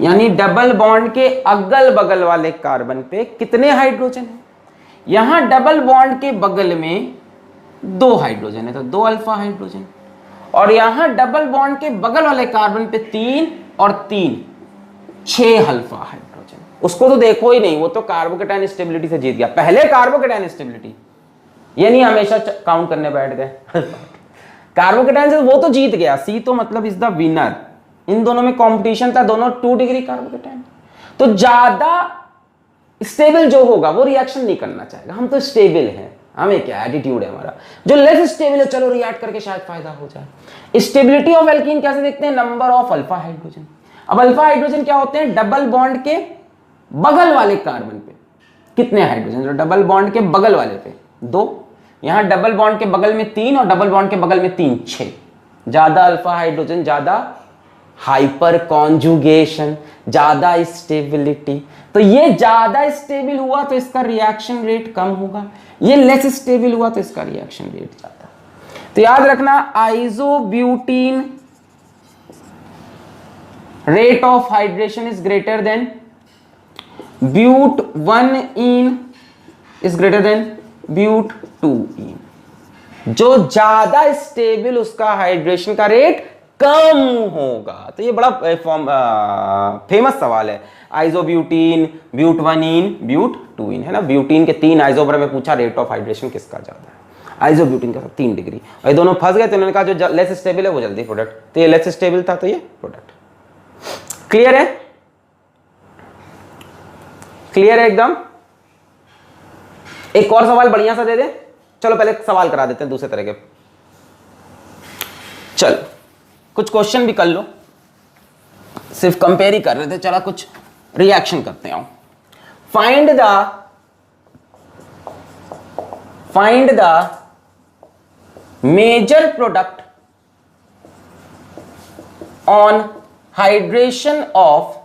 यानी डबल बॉन्ड के अगल बगल वाले कार्बन पे कितने हाइड्रोजन है। यहां डबल बॉन्ड के बगल में 2 हाइड्रोजन है, तो 2 अल्फा हाइड्रोजन, और यहां डबल बॉन्ड के बगल वाले कार्बन पे 3 और 3 6 अल्फा हाइड्रोजन। उसको तो देखो ही नहीं, वो तो कार्बोकेटाइन स्टेबिलिटी से जीत गया। पहले कार्बोकेटाइन स्टेबिलिटी, ये नहीं हमेशा काउंट करने बैठ गए कार्बोकेटाइन से वो तो जीत गया। सी तो मतलब इज द विनर। इन दोनों में कंपटीशन था, दोनों 2 डिग्री कार्बोकेटाइन। तो ज्यादा स्टेबल जो होगा वो रिएक्शन नहीं करना चाहेगा, हम तो स्टेबल हैं, हमें क्या एटीट्यूड है हमारा। जो लेस स्टेबल है, चलो रिएक्ट करके शायद फायदा हो जाए। स्टेबिलिटी ऑफ एल्कीन कैसे देखते हैं? Number of alpha hydrogen. अब अल्फा हाइड्रोजन क्या होते हैं? डबल बॉन्ड के बगल वाले कार्बन पे कितने हाइड्रोजन? जो डबल बॉन्ड के बगल वाले पे 2, यहां डबल बॉन्ड के बगल में 3 और डबल बॉन्ड के बगल में 3 6। ज्यादा अल्फा हाइड्रोजन, ज्यादा हाइपर कॉन्जुगेशन, ज्यादा स्टेबिलिटी। तो ये ज्यादा स्टेबल हुआ तो इसका रिएक्शन रेट कम होगा, ये लेस स्टेबल हुआ तो इसका रिएक्शन रेट ज्यादा। तो याद रखना, isobutene rate of hydration is greater than but 1 ene is greater than but 2 ene. जो ज्यादा स्टेबल उसका हाइड्रेशन का रेट कम होगा। तो ये बड़ा फेमस सवाल है, आइसोब्यूटीन ब्यूट 1 इन ब्यूट 2 इन, है ना। ब्यूटीन के 3 आइसोबर में पूछा रेट ऑफ हाइड्रेशन किसका ज्यादा है, आइसोब्यूटीन का 3 डिग्री। और ये दोनों फंस गए तो उन्होंने कहा जो लेस स्टेबल है वो जल्दी प्रोडक्ट, तो ये लेस स्टेबल था तो ये प्रोडक्ट। क्लियर है? क्लियर है एकदम? एक और सवाल बढ़िया सा दे दे। चलो पहले सवाल करा देते हैं दूसरे तरह के। चल कुछ क्वेश्चन भी कर लो, सिर्फ कंपेयर ही कर रहे थे, चला कुछ रिएक्शन करते हैं। Find the major product on hydration of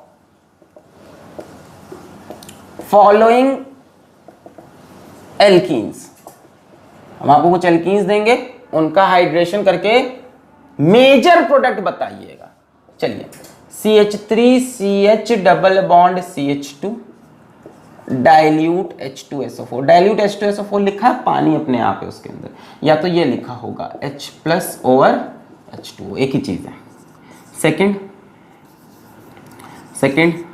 following alkenes. हम आपको कुछ एल्कीन्स देंगे, उनका हाइड्रेशन करके मेजर प्रोडक्ट बताइएगा। चलिए, CH3CH double bond CH2 dilute H2SO4। Dilute H2SO4 लिखा है, पानी अपने आप है उसके अंदर, या तो ये लिखा होगा H प्लस ओवर H2O, एक ही चीज है। Second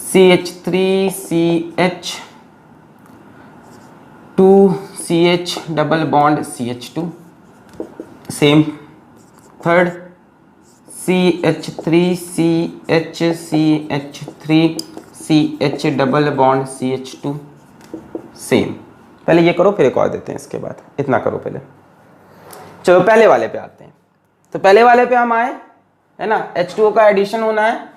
CH3CH2CH double bond CH2 same. Third CH3CH double bond CH2 same. पहले ये करो फिर एक और देते हैं, इसके बाद इतना करो पहले। चलो पहले वाले पे आते हैं। तो पहले वाले पे हम आए, है ना, H2O का एडिशन होना है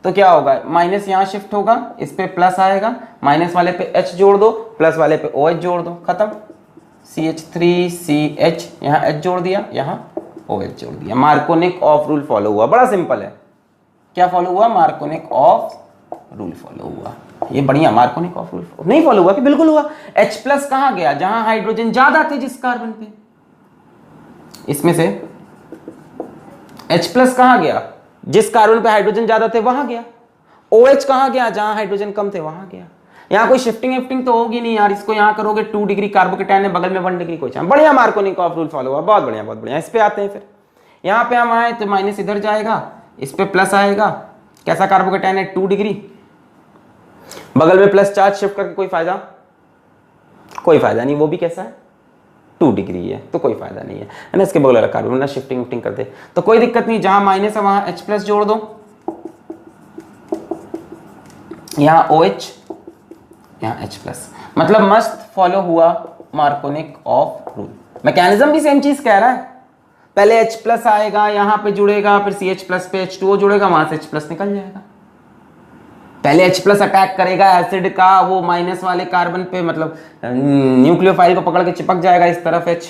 तो क्या होगा, माइनस यहाँ शिफ्ट होगा, इस पे प्लस आएगा, माइनस वाले पे H जोड़ दो, प्लस वाले पे OH जोड़ दो, खत्म। CH3CH, यहाँ H जोड़ दिया, यहाँ OH जोड़ दिया। मार्कोनिक ऑफ रूल फॉलो हुआ, बड़ा सिंपल है। क्या फॉलो हुआ? मार्कोनिक ऑफ रूल फॉलो हुआ। ये बढ़िया, मार्कोनिक ऑफ रूल नहीं फॉलो हुआ कि बिल्कुल हुआ। H प्लस कहाँ गया? जहां हाइड्रोजन ज्यादा थे जिस कार्बन पे, इसमें से H प्लस कहाँ गया? जिस कार्बन पे हाइड्रोजन ज्यादा थे वहां गया। OH कहाँ गया? जहां हाइड्रोजन कम थे वहां गया। यहाँ कोई शिफ्टिंग तो होगी नहीं यार, इसको यहाँ करोगे 2 डिग्री कार्बोकेटाइन है, बगल में 1 डिग्री कोई चांस। बढ़िया, मार्कोनिक ऑफ रूल फॉलो हुआ, बहुत बढ़िया बहुत बढ़िया। इस पे आते हैं फिर। यहाँ पे हम आए तो माइनस इधर जाएगा, इस पे प्लस आएगा। कैसा कार्बोकेटाइन है? 2 डिग्री, बगल में प्लस चार्ज शिफ्ट करके कोई फायदा? कोई फायदा नहीं। वो भी कैसा है? 2 डिग्री है, तो कोई फायदा नहीं है ना। इसके बगल वाला कार्बन ना शिफ्टिंग कर दे तो कोई दिक्कत नहीं। जहां माइनस है वहां H प्लस जोड़ दो, यहां OH, यहां H प्लस। मतलब मस्त फॉलो हुआ मार्कोनिक ऑफ रूल। मैकेनिज्म भी सेम चीज कह रहा है। पहले H प्लस आएगा, यहां पे जुड़ेगा, फिर CH प्लस पे H2O जुड़ेगा, वहां से H प्लस निकल जाएगा। पहले H प्लस अटैक करेगा एसिड का वो माइनस वाले कार्बन पे, मतलब न्यूक्लियोफाइल को पकड़ के चिपक जाएगा इस तरफ H,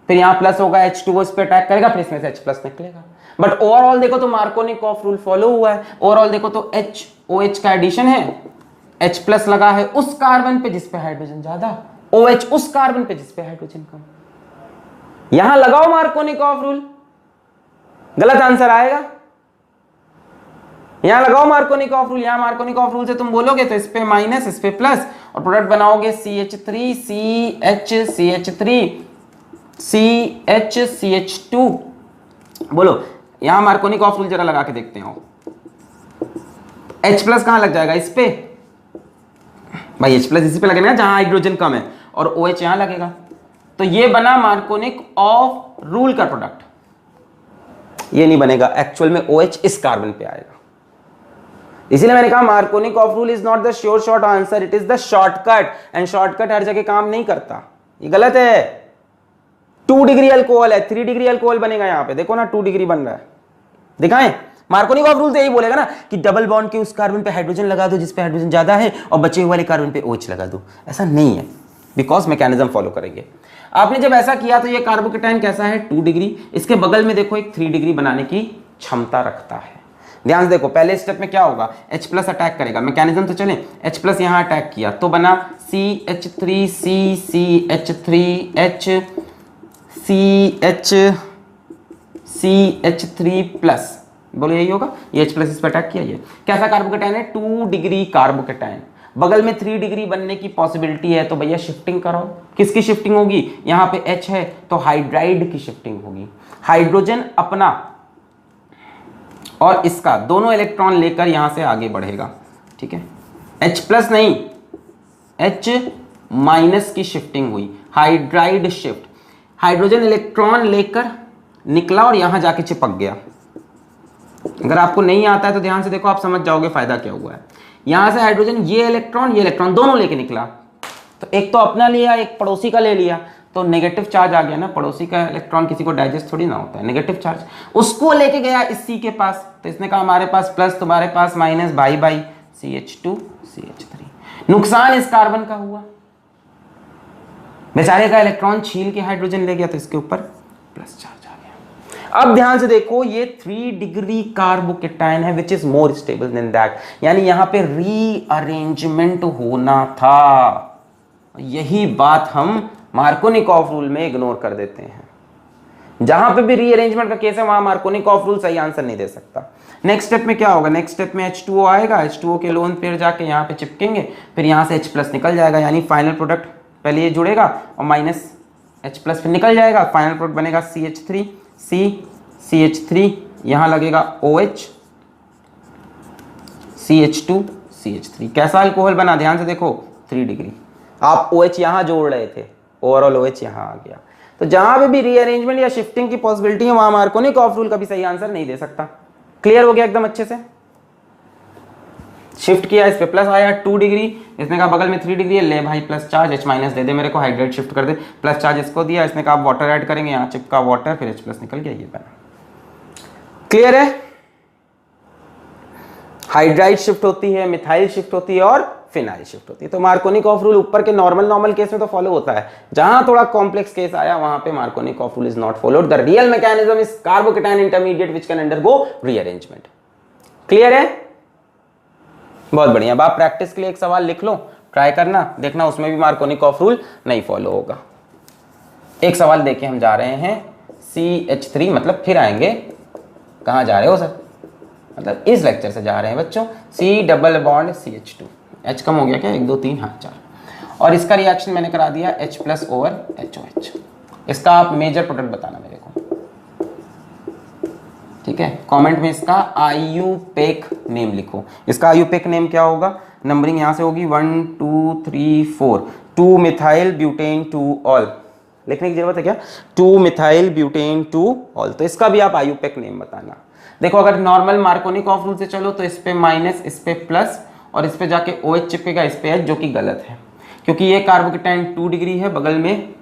फिर यहाँ प्लस होगा, H2O इस पे अटैक करेगा, फिर इसमें से H प्लस निकलेगा। बट ओवरऑल देखो तो मार्कोनिक ऑफ रूल फॉलो हुआ है। ओवरऑल देखो तो HOH का एडिशन है, H प्लस लगा है उस कार्बन पे जिस पे हाइड्रोजन ज्यादा, OH उस कार्बन पे जिस पे हाइड्रोजन कम। यहां लगाओ मार्कोनिक ऑफ रूल, गलत आंसर आएगा। यहां लगाओ मार्कोनिक ऑफ रूल। यहां मार्कोनिक ऑफ रूल से तुम बोलोगे तो इस पे माइनस, इस पे प्लस, और प्रोडक्ट बनाओगे CH3CH CH2। बोलो, यहां मार्कोनिक ऑफ रूल जरा लगा के देखते हो। H प्लस कहां लग जाएगा? इस पे भाई, H प्लस इसी पे लगेगा जहां हाइड्रोजन कम है, और OH यहां लगेगा। तो ये बना मार्कोनिक ऑफ रूल का प्रोडक्ट। ये नहीं बनेगा, एक्चुअल में OH इस कार्बन पे आएगा। इसीलिए मैंने कहा मार्कोनिक of rule is not the sure short answer, it is the shortcut, and shortcut हर जगह काम नहीं करता। ये गलत है। 2 डिग्री अल्कोहल है, 3 डिग्री अल्कोहल बनेगा। यहां पे देखो ना 2 डिग्री बन रहा है, दिखाएं। मार्कोनिक ऑफ रूल तो यही बोलेगा ना कि डबल बॉन्ड के उस कार्बन पे हाइड्रोजन लगा दो जिस पे हाइड्रोजन ज्यादा है, और बचे हुए वाले कार्बन पे OH लगा दो। ऐसा नहीं है, बिकॉज मैकेनिज्म फॉलो करेंगे। आपने जब ऐसा किया तो ये कार्बोकेटाइन कैसा है? 2 डिग्री। इसके बगल में देखो एक 3 डिग्री बनाने की क्षमता रखता है। ध्यान से देखो, पहले स्टेप में क्या होगा? H प्लस अटैक करेगा। मैकेनिज्म तो चले, H प्लस यहां अटैक किया तो बना CH3CCH3CH3 प्लस। बोलो यही होगा, ये H प्लस इस पर अटैक किया। ये कैसा कार्बोकेटाइन है? 2 डिग्री कार्बोकेटाइन। बगल में 3 डिग्री बनने की पॉसिबिलिटी है तो भैया शिफ्टिंग करो। किसकी शिफ्टिंग होगी? यहाँ पे H है तो हाइड्राइड की शिफ्टिंग होगी। हाइड्रोजन अपना और इसका दोनों इलेक्ट्रॉन लेकर यहां से आगे बढ़ेगा, ठीक है। H प्लस नहीं, H माइनस की शिफ्टिंग हुई, हाइड्राइड शिफ्ट। हाइड्रोजन इलेक्ट्रॉन लेकर निकला और यहां जाके चिपक गया। अगर आपको नहीं आता है तो ध्यान से देखो, आप समझ जाओगे फायदा क्या हुआ है। यहां से हाइड्रोजन ये इलेक्ट्रॉन दोनों लेके निकला, तो एक तो अपना लिया, एक पड़ोसी का ले लिया, तो नेगेटिव चार्ज आ गया ना, पड़ोसी का इलेक्ट्रॉन किसी को डाइजेस्ट थोड़ी ना होता है, नेगेटिव चार्ज उसको लेके गया इस C के पास, तो इसने कहा हमारे पास प्लस तुम्हारे पास minus, by by CH2 CH3। नुकसान इस कार्बन का हुआ, बेचारे का इलेक्ट्रॉन छील के हाइड्रोजन ले गया तो इसके ऊपर प्लस चार्ज आ गया। अब ध्यान से देखो, ये 3 डिग्री कार्बोकेटायन है which is more stable then that, यानी यहां पे रीअरेंजमेंट होना था। यही बात हम मार्कोनिकॉफ रूल में इग्नोर कर देते हैं। जहां पे भी रीअरेंजमेंट का केस है वहां मार्कोनिकॉफ रूल सही आंसर नहीं दे सकता। नेक्स्ट स्टेप में क्या होगा, नेक्स्ट स्टेप में H2O आएगा, H2O के लोन पेयर जाके यहाँ पे चिपकेंगे, फिर यहाँ से H+ निकल जाएगा, यानी फाइनल प्रोडक्ट पहले ये जुड़ेगा और माइनस H+ फिर निकल जाएगा, फाइनल प्रोडक्ट बनेगा CH3 CH3, यहाँ लगेगा OH CH2 CH3। कैसा अल्कोहल बना, ध्यान से देखो 3 डिग्री। आप OH यहाँ जोड़ रहे थे, ओवरऑल OH यहाँ आ गया। तो जहां पे भी रीअरेंजमेंट या शिफ्टिंग की पॉसिबिलिटी है वहां मार्कोनिकॉफ रूल का भी सही आंसर नहीं दे सकता। क्लियर हो गया एकदम अच्छे से। शिफ्ट किया, इस पे प्लस आया 2 डिग्री, इसने कहा बगल में 3 डिग्री है, ले भाई प्लस चार्ज, H- दे दे मेरे को, हाइड्रेट शिफ्ट कर दे, प्लस चार्ज इसको दिया, इसने कहा वाटर ऐड करेंगे, यहाँ चिपका वाटर, फिर H+ निकल गया, ये बना। क्लियर है। हाइड्राइड शिफ्ट होती है, मिथाइल शिफ्ट होती है और फिनाइल शिफ्ट होती है। तो मार्कोनिकॉफ रूल ऊपर के नॉर्मल केस में तो फॉलो होता है, जहां थोड़ा कॉम्प्लेक्स केस आया वहां पे Markovnikov rule is not followed. The real mechanism is carbocation intermediate which can undergo rearrangement. Clear है, बहुत बढ़िया। अब आप प्रैक्टिस के लिए एक सवाल लिख लो, ट्राई करना, देखना उसमें भी मार्कोनिकॉफ रूल नहीं फॉलो होगा। एक सवाल देके हम जा रहे हैं CH3, मतलब फिर आएंगे, कहां जा रहे हो सर, मतलब इस लेक्चर से जा रहे हैं बच्चों, C+CH2, H कम हो गया क्या, 1 2 3 हाँ 4, और इसका रिएक्शन मैंने करा दिया H+ ओवर HOH। इसका आप मेजर प्रोडक्ट बताना मेरे को, ठीक है। कमेंट में इसका आयुपेक नेम लिखो। इसका आयुपेक नेम क्या होगा, नंबरिंग यहां से होगी 1 2 3 4, 2 मिथाइल ब्यूटेन 2 ऑल, लिखने की जरूरत है क्या, 2 मिथाइल ब्यूटेन 2 ऑल। तो इसका भी आप आयुपेक नेम बताना। देखो अगर नॉर्मल मार्कोनिकॉफ रूल से चलो तो इस पे माइनस, इस पे प्लस, और इस पे जाके OH चिपकेगा, इस पे H, जो कि गलत है क्योंकि ये कार्बोकेटायन 2 डिग्री है, बगल में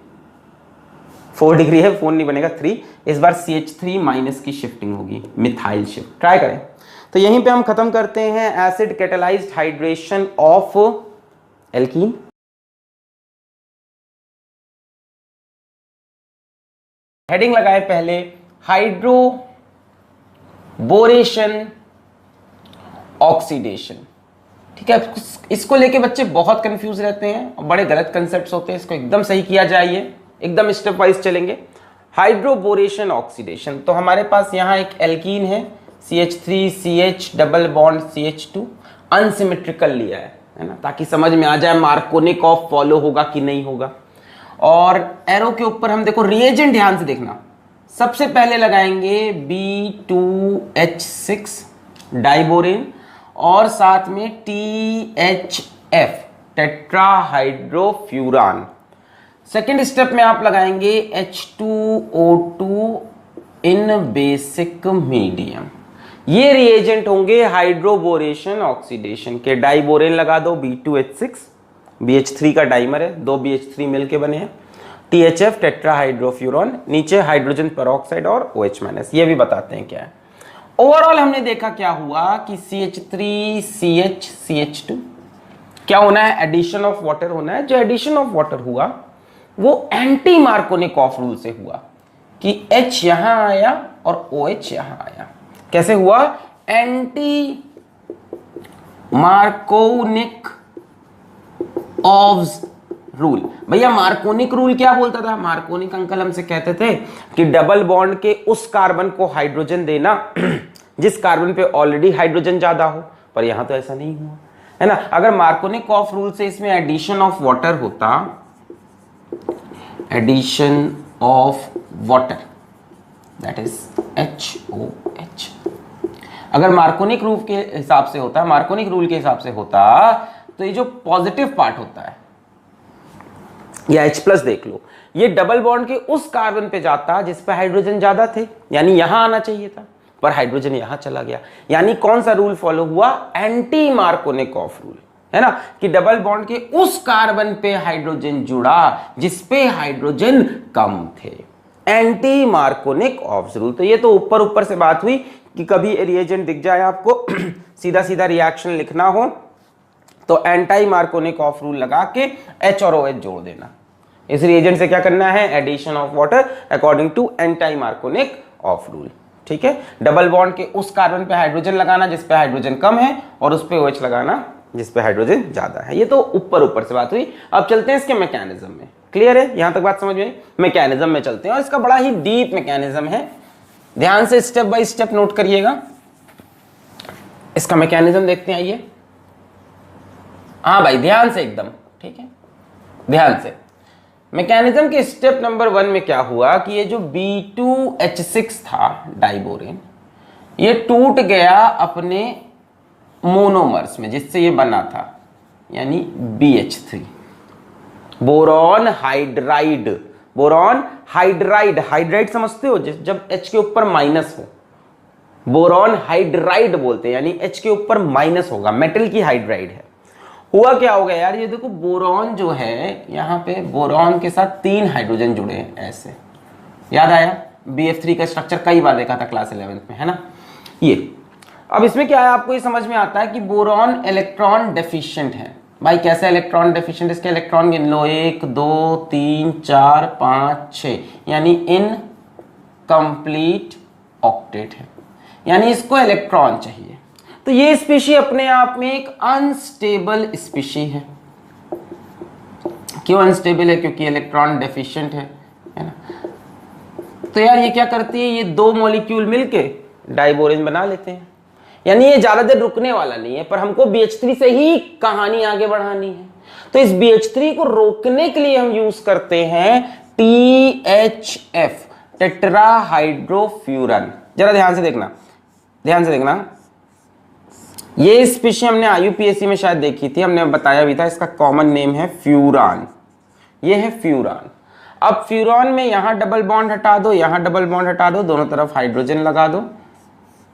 4 डिग्री है, 4 नहीं बनेगा 3। इस बार CH3 माइनस की शिफ्टिंग होगी, मिथाइल शिफ्ट। ट्राई करें। तो यहीं पे हम खत्म करते हैं acid catalysed hydration of alkene. Heading लगाए पहले, हाइड्रोबोरेशन ऑक्सीडेशन, ठीक है। इसको लेके बच्चे बहुत कंफ्यूज रहते हैं और बड़े गलत कंसेप्ट्स होते हैं, इसको एकदम सही किया जाए, एकदम स्टेप वाइज चलेंगे। हाइड्रोबोरेशन ऑक्सीडेशन, तो हमारे पास यहाँ एक एल्कीन है CH3 CH double bond CH2, unsymmetrical लिया है ना, ताकि समझ में आ जाए मार्कोनिकॉफ फॉलो होगा कि नहीं होगा। और एरो के ऊपर हम देखो रिएजेंट, ध्यान से देखना, सबसे पहले लगाएंगे B2H6 डाइबोरेन और साथ में THF टेट्राहाइड्रोफ्यूरान। सेकेंड स्टेप में आप लगाएंगे H2O2 इन बेसिक मीडियम। ये रिएजेंट होंगे हाइड्रोबोरेशन ऑक्सीडेशन के। डाइबोरेन लगा दो B2H6, BH3 का डाइमर है, 2 BH3 मिलके बने हैं, THF टेट्राहाइड्रोफ्यूरान, नीचे हाइड्रोजन पेरोक्साइड और OH-, ये भी बताते हैं क्या है। ओवरऑल हमने देखा क्या हुआ कि CH3 CH CH2 क्या होना है, एडिशन ऑफ वाटर होना है। जो एडिशन ऑफ वाटर हुआ वो एंटी मार्कोनिकॉफ रूल से हुआ कि H यहां आया और OH यहां आया। कैसे हुआ, एंटी मार्कोनिक ऑफ रूल। भैया मार्कोनिक रूल क्या बोलता था, मार्कोनिक अंकल हमसे कहते थे कि डबल बॉन्ड के उस कार्बन को हाइड्रोजन देना जिस कार्बन पे ऑलरेडी हाइड्रोजन ज्यादा हो, पर यहां तो ऐसा नहीं हुआ है ना। अगर मार्कोनिक ऑफ रूल से इसमें एडिशन ऑफ वाटर होता, addition of water that is HOH, अगर मार्कोनिक रूल के हिसाब से होता, मार्कोनिक रूल के हिसाब से होता, तो ये जो पॉजिटिव पार्ट होता है या H+ देख लो, ये डबल बॉन्ड के उस कार्बन पे जाता जिस पे हाइड्रोजन ज्यादा थे, यानी यहां आना चाहिए था, पर हाइड्रोजन यहां चला गया। यानी कौन सा रूल फॉलो हुआ, एंटी मार्कोनिक ऑफ रूल, है ना, कि डबल बॉन्ड के उस कार्बन पे हाइड्रोजन जुड़ा जिस पे हाइड्रोजन कम थे, एंटी मार्कोनिक ऑफ्स रूल। तो ये तो ऊपर ऊपर से बात हुई कि कभी रिएजेंट दिख जाए आपको सीधा सीधा रिएक्शन लिखना हो तो एंटी मार्कोनिक ऑफ रूल लगा के H और OH जोड़ देना। इस रिएजेंट से क्या करना है, addition of water according to anti Markovnikov of rule. ठीक है, डबल बॉन्ड के उस कार्बन पे हाइड्रोजन लगाना जिस पे हाइड्रोजन कम है और उस पे OH लगाना जिस पे हाइड्रोजन ज्यादा है। ये तो ऊपर ऊपर से बात हुई। अब चलते हैं इसके मैकेनिज्म में। क्लियर है, यहां तक बात समझ में? मैकेनिज्म में चलते हैं और इसका बड़ा ही डीप मैकेनिज्म है, ध्यान से स्टेप बाय स्टेप नोट करिएगा। इसका मैकेनिज्म देखते हैं, आइए। हाँ भाई, ध्यान से एकदम, ठीक है, ध्यान से। मैकेनिज्म के स्टेप नंबर 1 में क्या हुआ कि ये जो B2H6 था डाइबोरेन, ये टूट गया अपने मोनोमर्स में जिससे ये बना था, यानी BH3, boron hydride. Boron hydride, hydride समझते हो, जब H के ऊपर माइनस हो, बोरॉन हाइड्राइड बोलते हैं, यानी H के ऊपर माइनस होगा, मेटल की हाइड्राइड है। हुआ क्या हो गया यार, ये देखो बोरॉन जो है यहाँ पे बोरॉन के साथ 3 हाइड्रोजन जुड़े हैं ऐसे, याद आया? BF3 का स्ट्रक्चर कई बार देखा था क्लास 11th में, है ना। ये अब इसमें क्या है, आपको ये समझ में आता है कि बोरॉन इलेक्ट्रॉन डेफिशिएंट है। भाई कैसे इलेक्ट्रॉन डेफिशिएंट, इसके इलेक्ट्रॉन गिन लो, 1 2 3 4 5 6, यानी इनकम्प्लीट ऑक्टेट है, यानी इसको इलेक्ट्रॉन चाहिए। तो ये स्पीशी अपने आप में एक अनस्टेबल स्पीशी है। क्यों अनस्टेबल है? क्योंकि इलेक्ट्रॉन डेफिशिएंट है ना। तो यार ये क्या करती है, ये 2 मॉलिक्यूल मिलके डाइबोरेन बना लेते हैं, यानी ये ज्यादा देर रुकने वाला नहीं है, पर हमको BH3 से ही कहानी आगे बढ़ानी है। तो इस BH3 को रोकने के लिए हम यूज करते हैं THF, टेट्राहाइड्रोफ्यूरन। जरा ध्यान से देखना, ध्यान से देखना। ये स्पीशी हमने IUPAC में शायद देखी थी, हमने बताया भी था, इसका कॉमन नेम है फ्यूरान। ये है फ्यूरान। अब फ्यूरान में यहां डबल बॉन्ड हटा दो, यहां डबल बॉन्ड हटा दो, दोनों तरफ हाइड्रोजन लगा दो,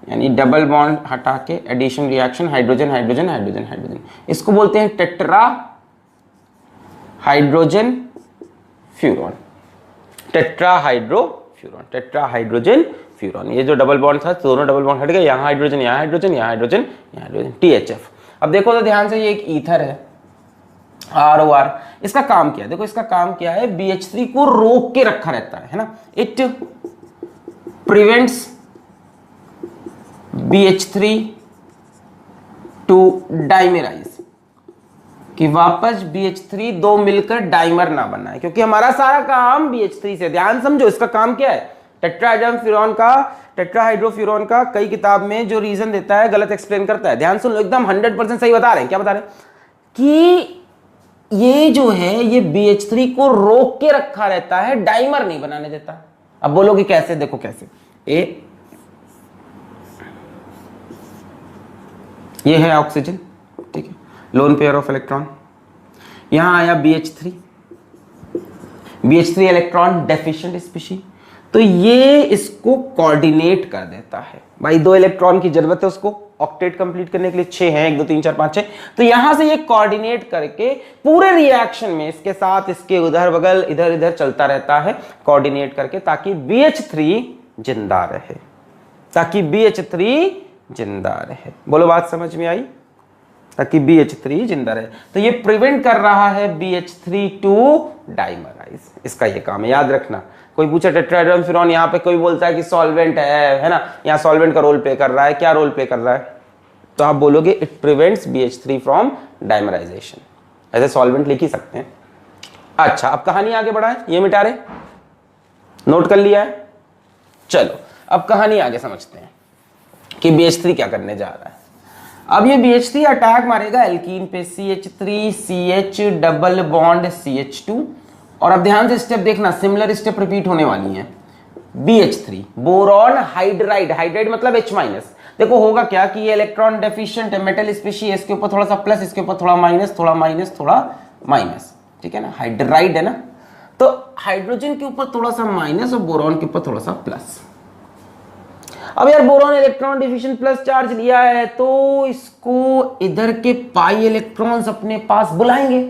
यानी डबल बॉन्ड हटा के addition reaction, hydrogen hydrogen hydrogen hydrogen, इसको बोलते हैं tetra hydrogen furan, tetra hydrofuran, tetra hydrogen furan. ये जो डबल बॉन्ड था, दोनों डबल बॉन्ड हट गए, यहाँ हाइड्रोजन, यहाँ हाइड्रोजन, यहाँ हाइड्रोजन, यहाँ हाइड्रोजन, THF। अब देखो तो ध्यान से, ये एक ईथर है ROR। इसका काम क्या है, देखो इसका काम क्या है, BH3 को रोक के रखा रहता है ना। इट प्रिवेंट्स BH3 टू डाइमेराइज, कि वापस BH3 दो मिलकर डाइमर ना बनाए, क्योंकि हमारा सारा काम BH3 से। ध्यान समझो, इसका काम क्या है, टेट्राहाइड्रोफ्यूरॉन का कई किताब में जो रीजन देता है गलत एक्सप्लेन करता है। ध्यान सुन लो, एकदम 100% सही बता रहे हैं। क्या बता रहे हैं कि ये जो है ये BH3 को रोक के रखा रहता है, डाइमर नहीं बनाने देता। अब बोलोगे कैसे, देखो कैसे। ये है ऑक्सीजन, ठीक है, लोन पेयर ऑफ इलेक्ट्रॉन, यहां आया BH3 इलेक्ट्रॉन डेफिशिएंट स्पीशी, तो ये इसको कोऑर्डिनेट कर देता है। भाई 2 इलेक्ट्रॉन की जरूरत है उसको ऑक्टेट कंप्लीट करने के लिए, 6 हैं, 1 2 3 4 5 6, तो यहां से ये कोऑर्डिनेट करके पूरे रिएक्शन में इसके साथ इसके उधर बगल इधर इधर चलता रहता है, कोऑर्डिनेट करके, ताकि BH3 जिंदा रहे, ताकि BH3 जिंदा रहे। बोलो बात समझ में आई? ताकि BH3 जिंदा रहे। तो ये प्रिवेंट कर रहा है BH3 टू डाइमराइज, इसका ये काम है, याद रखना। कोई पूछे टेट्राहाइड्रोफ्यूरॉन, यहाँ पे कोई बोलता है कि सॉल्वेंट है ना, यहाँ सॉल्वेंट का रोल प्ले कर रहा है, क्या रोल प्ले कर रहा है? तो आप बोलोगे it prevents BH3 from dimerisation, ऐसे सॉल्वेंट लिख ही सकते हैं। अच्छा, अब कहानी आगे बढ़ाएं, ये मिटा रहे, नोट कर लिया है। चलो अब कहानी आगे समझते हैं कि BH3 क्या करने जा रहा है। अब ये BH3 अटैक मारेगा एल्कीन पे, CH3 CH double bond CH2, और अब ध्यान से स्टेप देखना, सिमिलर स्टेप रिपीट होने वाली हैं। BH3 बोरॉन हाइड्राइड, हाइड्राइड मतलब H-। देखो होगा क्या कि ये इलेक्ट्रॉन डेफिशिएंट है, मेटल स्पीशी है, इसके ऊपर थोड़ा सा प्लस, इसके ऊपर थोड़ा माइनस, थोड़ा माइनस, थोड़ा माइनस, ठीक है ना, हाइड्राइड है ना। तो हाइड्रोजन के ऊपर थोड़ा सा माइनस और बोरॉन के ऊपर थोड़ा सा प्लस। अब यार boron electron deficient plus charge लिया है तो इसको इधर के पाई इलेक्ट्रॉन्स अपने पास बुलाएंगे।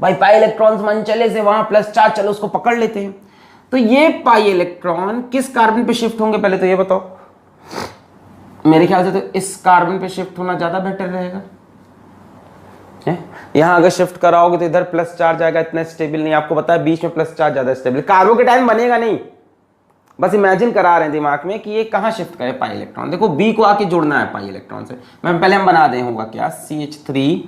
भाई पाई इलेक्ट्रॉन्स मन चले से वहां प्लस चार्ज, चलो उसको पकड़ लेते हैं। तो ये पाई इलेक्ट्रॉन किस कार्बन पे शिफ्ट होंगे पहले तो ये बताओ। मेरे ख्याल से तो इस कार्बन पे शिफ्ट होना ज्यादा बेटर रहेगा। यहां अगर शिफ्ट कराओगे तो इधर प्लस चार्ज आएगा, इतना स्टेबल नहीं। आपको पता है बीच में प्लस चार्ज ज्यादा स्टेबल, कार्बोकेटायन बनेगा नहीं। बस इमेजिन करा रहे हैं दिमाग में कि ये कहां शिफ्ट करे पाई इलेक्ट्रॉन। देखो बी को आके जुड़ना है पाई इलेक्ट्रॉन से। मैं पहले हम बना दें, होगा क्या, CH3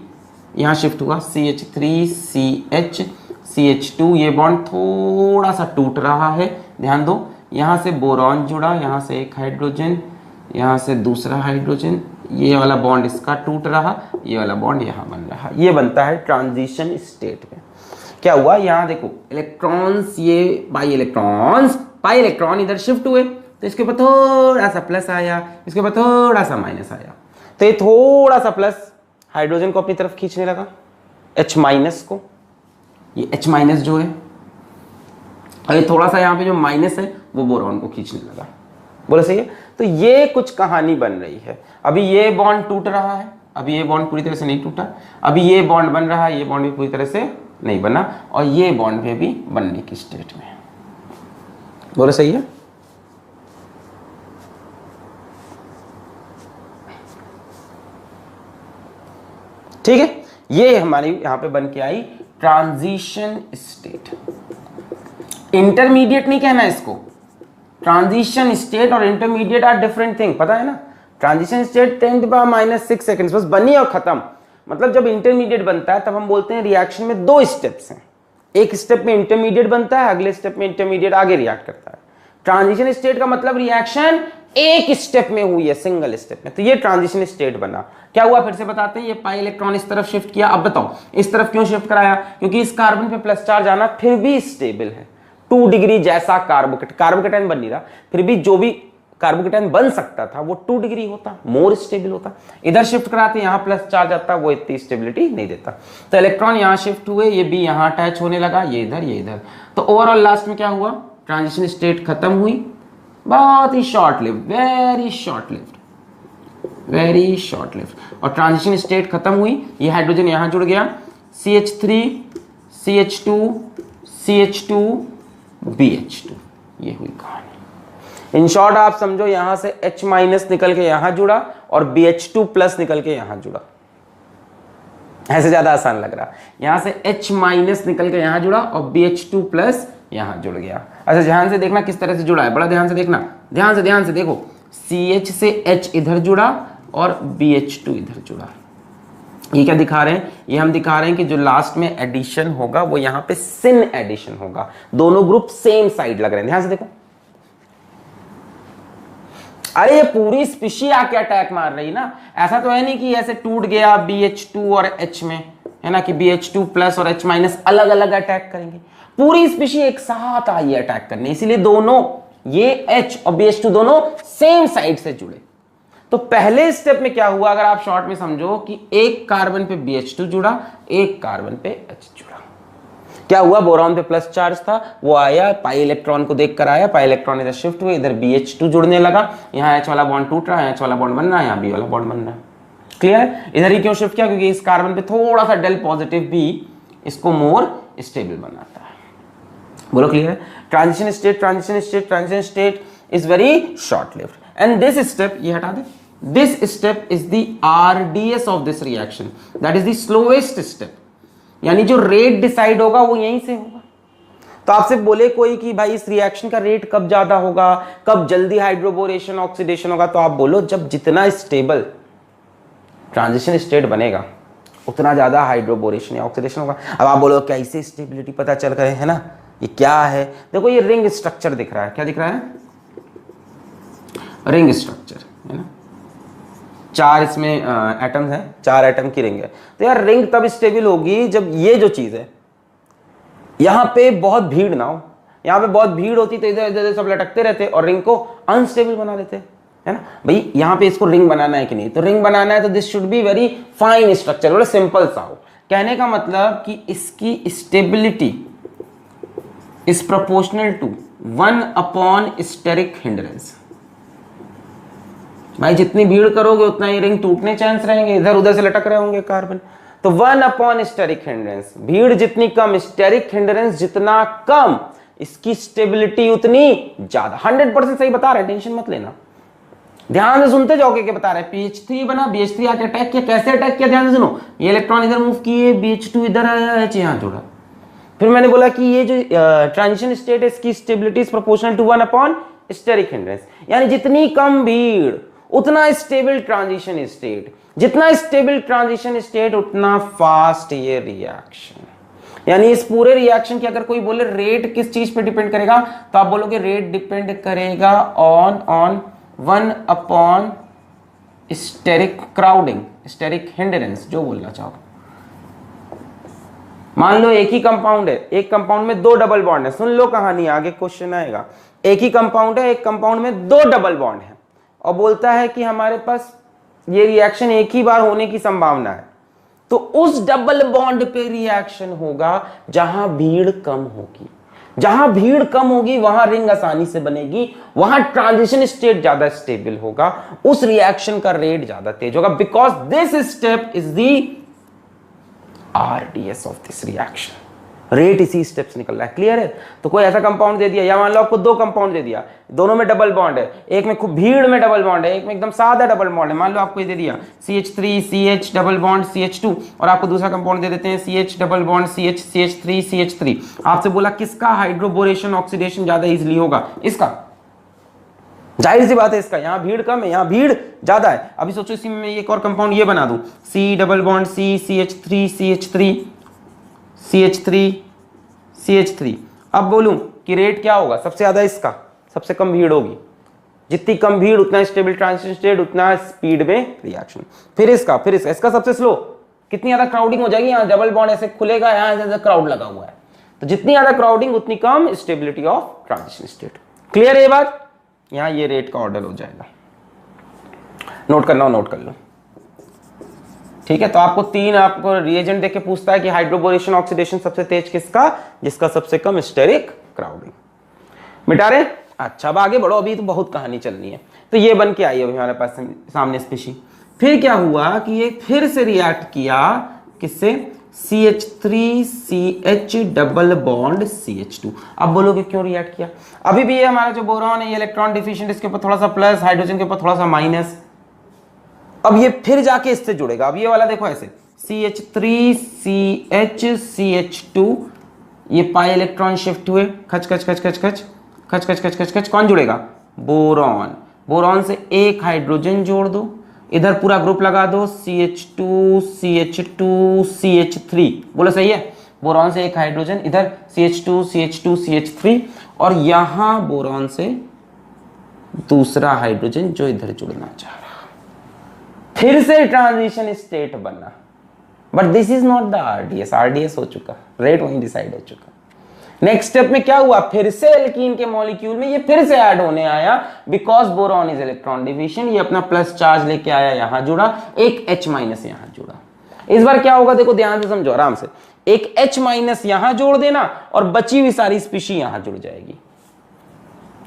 यहां शिफ्ट हुआ, CH3 CH CH2, ये बॉन्ड थोड़ा सा टूट रहा है, ध्यान दो। यहां से बोरॉन जुड़ा, यहां से एक हाइड्रोजन, यहां से दूसरा हाइड्रोजन, ये वाला बॉन्ड इसका टूट रहा, ये वाला बॉन्ड यहां बन रहा, ये बनता है ट्रांजिशन स्टेट में। क्या हुआ यहां देखो इलेक्ट्रॉन्स, ये पाई इलेक्ट्रॉन इधर शिफ्ट हुए तो इसके ऊपर थोड़ा सा प्लस आया, इसके ऊपर थोड़ा सा माइनस आया। तो ये थोड़ा सा प्लस हाइड्रोजन को अपनी तरफ खींचने लगा, H माइनस को, ये H माइनस जो है, और ये थोड़ा सा यहाँ पे जो माइनस है वो बोरॉन को खींचने लगा। बोलो सही है। तो ये कुछ कहानी बन रही है। अभी ये बॉन्ड टूट रहा है, अभी ये बॉन्ड पूरी तरह से नहीं टूटा, अभी ये बॉन्ड बन रहा है, ये बॉन्ड भी पूरी तरह से नहीं बना, और ये बॉन्ड में भी बनने की स्टेट में। बोलो सही है। ठीक है, ये हमारी यहां पे बन के आई ट्रांजिशन स्टेट। इंटरमीडिएट नहीं कहना इसको, ट्रांजिशन स्टेट और इंटरमीडिएट आर डिफरेंट थिंग, पता है ना। ट्रांजिशन स्टेट 10⁻⁻⁶ सेकंड्स, बस बनी और खत्म। मतलब जब इंटरमीडिएट बनता है तब हम बोलते हैं रिएक्शन में 2 स्टेप्स हैं, एक स्टेप में इंटरमीडिएट बनता है, अगले स्टेप में इंटरमीडिएट आगे रिएक्ट करता है। ट्रांजिशन स्टेट का मतलब रिएक्शन एक स्टेप में हुई है, सिंगल स्टेप में, तो ये ट्रांजिशन स्टेट बना। क्या हुआ फिर से बताते हैं। ये पाई इलेक्ट्रॉन इस तरफ शिफ्ट किया। अब बताओ इस तरफ क्यों शिफ्ट कराया, क्योंकि इस कार्बन पे प्लस चार्ज आना फिर भी स्टेबल है। 2 डिग्री जैसा कार्बोकेटायन बन नहीं रहा, फिर भी जो भी कार्बोकेटायन बन सकता था वो 2 डिग्री होता, मोर स्टेबल होता। इधर शिफ्ट कराते यहां प्लस चार्ज आता, वो इतनी स्टेबिलिटी नहीं देता। तो इलेक्ट्रॉन यहां शिफ्ट हुए, ये भी यहां अटैच होने लगा, ये इधर। तो ओवरऑल लास्ट में क्या हुआ, ट्रांजिशन स्टेट खत्म हुई, बहुत ही short lived, very short lived. और ट्रांजिशन स्टेट खत्म हुई, ये हाइड्रोजन यहां जुड़ गया, CH3 CH2 CH2 BH2, ये हुई कहानी। इन शॉर्ट आप समझो यहां से H माइनस निकल के यहां जुड़ा और BH2 प्लस निकल के यहां जुड़ा। ऐसे ज्यादा आसान लग रहा, यहां से H माइनस निकल के यहां जुड़ा और BH2 प्लस यहां जुड़ गया। अच्छा ध्यान से देखना किस तरह से जुड़ा है, बड़ा ध्यान से देखना, ध्यान से देखो। CH से H इधर जुड़ा और BH2 इधर जुड़ा। ये क्या दिखा रहे हैं, ये हम दिखा रहे हैं कि जो लास्ट में एडिशन होगा वो यहां पे सिन एडिशन होगा। दोनों ग्रुप सेम साइड लग रहे हैं, ध्यान से देखो। अरे ये पूरी स्पीशी आके अटैक मार रही ना, ऐसा तो है नहीं कि ऐसे टूट गया BH2 और H में, है ना, कि BH2 प्लस और H माइनस अलग अलग अटैक करेंगे। पूरी स्पीशी एक साथ आई है अटैक करने, इसीलिए दोनों ये H और BH2 दोनों सेम साइड से जुड़े। तो पहले स्टेप में क्या हुआ, अगर आप शॉर्ट में समझो कि एक कार्बन पे BH2 जुड़ा, एक कार्बन पे H जुड़ा। क्या हुआ, बोरॉन पे प्लस चार्ज था, वो आया पाई इलेक्ट्रॉन को देखकर आया, पाई इलेक्ट्रॉन इधर शिफ्ट हुए, इधर BH2 जुड़ने लगा, यहाँ H वाला बॉन्ड टूट रहा है, H वाला बॉन्ड बन रहा है, यहाँ B वाला बॉन्ड बन रहा है। क्लियर है। इधर ही क्यों शिफ्ट किया, क्योंकि इस कार्बन पे थोड़ा सा डेल पॉजिटिव भी इसको मोर स्टेबल बनाता है। बोलो क्लियर है। Transition state is very short lived and this step, ये हटा दे, this step is the RDS of this reaction, that is the slowest step, यानी जो रेट डिसाइड होगा वो यहीं से होगा। तो आपसे बोले कोई कि भाई इस रिएक्शन का रेट कब ज्यादा होगा, कब जल्दी हाइड्रोबोरेशन ऑक्सीडेशन होगा, तो आप बोलो जब जितना स्टेबल ट्रांजिशन स्टेट बनेगा उतना ज्यादा हाइड्रोबोरेशन या ऑक्सीडेशन होगा। अब आप बोलो कैसे स्टेबिलिटी पता चल रहे है ना, ये क्या है, देखो ये रिंग स्ट्रक्चर दिख रहा है, क्या दिख रहा है, रिंग स्ट्रक्चर है ना, 4 इसमें एटम्स हैं, 4 एटम की रिंग है। तो यार रिंग तब स्टेबल होगी जब ये जो चीज है यहां पे बहुत भीड़ ना हो, यहां पे बहुत भीड़ होती तो इधर इधर सब लटकते रहते और रिंग को अनस्टेबल बना देते, है ना। भाई यहां पे इसको रिंग बनाना है कि नहीं, तो रिंग बनाना है तो this should be very fine structure, बड़ा सिंपल सा हो। कहने का मतलब कि इसकी stability is proportional to 1 upon steric hindrance. भाई जितनी भीड़ करोगे उतना ही रिंग टूटने चांस रहेंगे, इधर उधर से लटक रहे होंगे कार्बन। तो 1 अपॉन स्टेरिक हिंड्रेंस, भीड़ जितनी कम, स्टेरिक हिंड्रेंस जितना कम, इसकी स्टेबिलिटी उतनी ज्यादा। 100% सही बता रहे हैं, टेंशन मत लेना, ध्यान से सुनते जाओगे क्या बता रहे हैं। PH3 बना, BH3 आके अटैक किया, कैसे अटैक किया ध्यान से सुनो। ये इलेक्ट्रॉन इधर मूव किए, BH2 इधर आया, H यहां जुड़ा। फिर मैंने बोला कि ये जो ट्रांजिशन स्टेट है इसकी stability is proportional to 1 upon steric hindrance, यानी जितनी कम भीड़ उतना स्टेबल ट्रांजिशन स्टेट, जितना स्टेबल ट्रांजिशन स्टेट उतना फास्ट ये रिएक्शन। यानी इस पूरे रिएक्शन की अगर कोई बोले रेट किस चीज पे डिपेंड करेगा, तो आप बोलोगे रेट डिपेंड करेगा on 1 upon steric crowding, steric hindrance, जो बोलना चाहो। मान लो एक ही कंपाउंड है, एक कंपाउंड में 2 डबल बॉन्ड है, सुन लो कहानी, आगे क्वेश्चन आएगा। एक ही कंपाउंड है, एक कंपाउंड में 2 डबल बॉन्ड है, और बोलता है कि हमारे पास ये रिएक्शन एक ही बार होने की संभावना है, तो उस डबल बॉन्ड पे रिएक्शन होगा जहां भीड़ कम होगी। जहां भीड़ कम होगी वहां रिंग आसानी से बनेगी, वहां ट्रांजिशन स्टेट ज्यादा स्टेबल होगा, उस रिएक्शन का रेट ज्यादा तेज होगा, because this step is the RDS of this reaction. Rate इसी स्टेप से निकल रहा है, क्लियर है। तो कोई ऐसा कंपाउंड दे दिया, या मान लो आपको 2 कंपाउंड दे दिया, दोनों में डबल बॉन्ड है, एक में खूब भीड़ में डबल बॉन्ड है, एक में एकदम सादा डबल बॉन्ड है। मान लो आपको ये दे दिया CH3 CH double bond CH2, और आपको दूसरा कंपाउंड दे देते हैं CH double bond CH CH3 CH3। आपसे बोला किसका हाइड्रोबोरेशन ऑक्सीडेशन ज्यादा इजिली होगा, इसका। जाहिर सी बात है इसका, यहाँ भीड़ कम है, यहाँ भीड़ ज्यादा है। अभी सोचो इसी में एक और कंपाउंड ये बना दूं, C double bond C CH3 CH3 CH3 CH3। अब बोलूं कि रेट क्या होगा, सबसे ज्यादा इसका, सबसे कम भीड़ होगी। जितनी कम भीड़ उतना स्टेबल ट्रांजिशन स्टेट, उतना स्पीड में रिएक्शन। फिर इसका, फिर इसका सबसे स्लो, कितनी ज्यादा क्राउडिंग हो जाएगी, यहाँ डबल बॉन्ड ऐसे खुलेगा, यहाँ ज्यादा क्राउड लगा हुआ है, तो जितनी ज्यादा क्राउडिंग उतनी कम stability of transition state. Clear है ये बात। यहाँ ये रेट का ऑर्डर हो जाएगा, नोट करना हो नोट कर लो, ठीक है। तो आपको 3 आपको रिएजेंट देके पूछता है कि हाइड्रोबोरेशन ऑक्सीडेशन सबसे तेज किसका, जिसका सबसे कम स्टेरिक क्राउडिंग। मिटा रहे। अच्छा अब आगे बढ़ो, अभी तो बहुत कहानी चलनी है। तो ये बन के आई अभी हमारे पास सामने स्पीशी। फिर क्या हुआ कि ये फिर से रिएक्ट किया किससे, CH3CH डबल बॉन्ड CH2। अब बोलोगे क्यों रिएक्ट किया। अभी भी ये हमारा जो बोरॉन है ये इलेक्ट्रॉन डिफिशिएंट, इसके ऊपर थोड़ा सा प्लस, हाइड्रोजन के ऊपर थोड़ा सा माइनस। अब ये फिर जाके इससे जुड़ेगा। अब ये वाला देखो ऐसे CH3CH CH2, ये पाई इलेक्ट्रॉन शिफ्ट हुए, खच खच खच खच खच खच खच खच खच खच, कौन जुड़ेगा, बोरॉन। बोरॉन से एक हाइड्रोजन जोड़ दो, इधर पूरा ग्रुप लगा दो CH2 CH2 CH3, बोलो सही है। बोरॉन से एक हाइड्रोजन, इधर CH2 CH2 CH3, और यहां बोरॉन से दूसरा हाइड्रोजन जो इधर जुड़ना चाह रहा। फिर से ट्रांजिशन स्टेट बना, but this is not the RDS। RDS हो चुका, रेट वहीं डिसाइड हो चुका। नेक्स्ट स्टेप में क्या हुआ, फिर से एल्कीन के मॉलिक्यूल में ये फिर से ऐड होने आया, because boron is electron deficient. ये अपना प्लस चार्ज लेके आया, यहां जुड़ा, एक H माइनस यहां जुड़ा। इस बार क्या होगा देखो, ध्यान से समझो आराम से। एक H माइनस यहां जोड़ देना और बची हुई सारी स्पीशी यहां जुड़ जाएगी।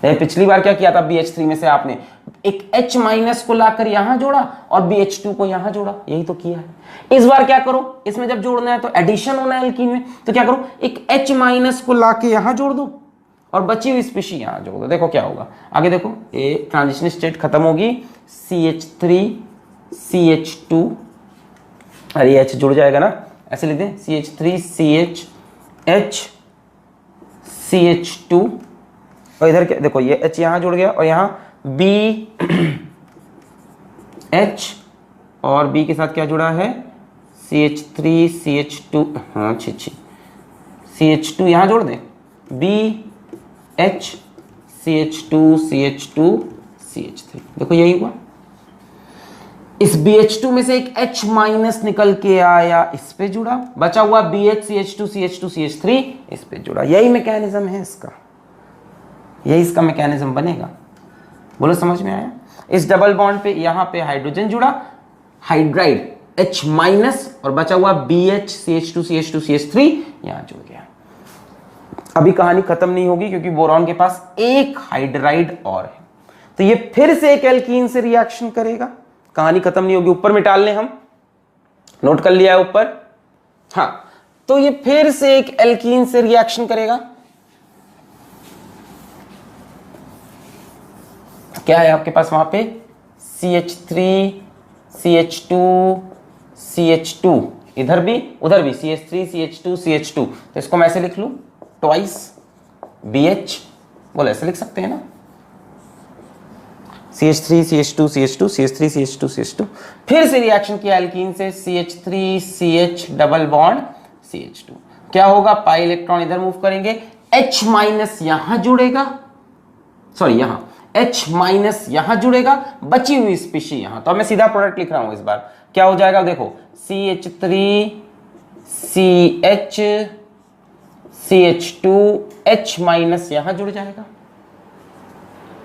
पिछली बार क्या किया था, BH3 में से आपने एक H माइनस को लाकर यहां जोड़ा और BH2 को यहां जोड़ा, यही तो किया है। इस बार क्या करो, इसमें जब जोड़ना है तो एडिशन होना है एल्कीन में, तो क्या करो, एक H माइनस को लाके यहां जोड़ दो और बची हुई स्पीशी यहां जोड़ दो। देखो क्या होगा आगे, देखो ये ट्रांजिशन स्टेट खत्म होगी, CH3 CH2, अरे H जुड़ जाएगा ना, ऐसे लिख दें CH3 CH CH2, और इधर क्या देखो, ये H यहां जुड़ गया और यहां BH, और B के साथ क्या जुड़ा है, CH3 CH2, हाँ छी CH2 यहां जोड़ दें, BH CH2 CH2 CH3। देखो यही हुआ, इस BH2 में से एक H माइनस निकल के आया, इस पे जुड़ा, बचा हुआ BH CH2 CH2 CH3 इस पे जुड़ा। यही मैकेनिज्म है इसका, यही इसका मैकेनिज्म बनेगा। बोलो समझ में आया। इस डबल बॉन्ड पे यहां पे हाइड्रोजन जुड़ा, हाइड्राइड H माइनस, और बचा हुआ BH CH2 CH2 CH3 यहां जुड़ गया। अभी कहानी खत्म नहीं होगी क्योंकि बोरॉन के पास एक हाइड्राइड और है। तो ये फिर से एक एल्कीन से रिएक्शन करेगा, कहानी खत्म नहीं होगी। ऊपर मिटा लें, हम नोट कर लिया है ऊपर। हाँ, तो ये फिर से एक एल्कीन से रिएक्शन करेगा। क्या है आपके पास वहां पे? CH3 CH2 CH2, इधर भी उधर भी CH3 CH2 CH2। तो इसको मैं ऐसे लिख लूं, ट्वाइस BH, बोले ऐसे लिख सकते हैं ना, CH3 CH2 CH2 CH3 CH2 CH2। फिर से रिएक्शन किया एल्कीन से, CH3 CH double bond CH2। क्या होगा? पाई इलेक्ट्रॉन इधर मूव करेंगे, H माइनस यहां जुड़ेगा, सॉरी यहां H माइनस यहां जुड़ेगा, बची हुई स्पीशी यहां। तो अब मैं सीधा प्रोडक्ट लिख रहा हूं इस बार। क्या हो जाएगा? देखो, CH3 CH CH2 H minus यहां जुड़ जाएगा।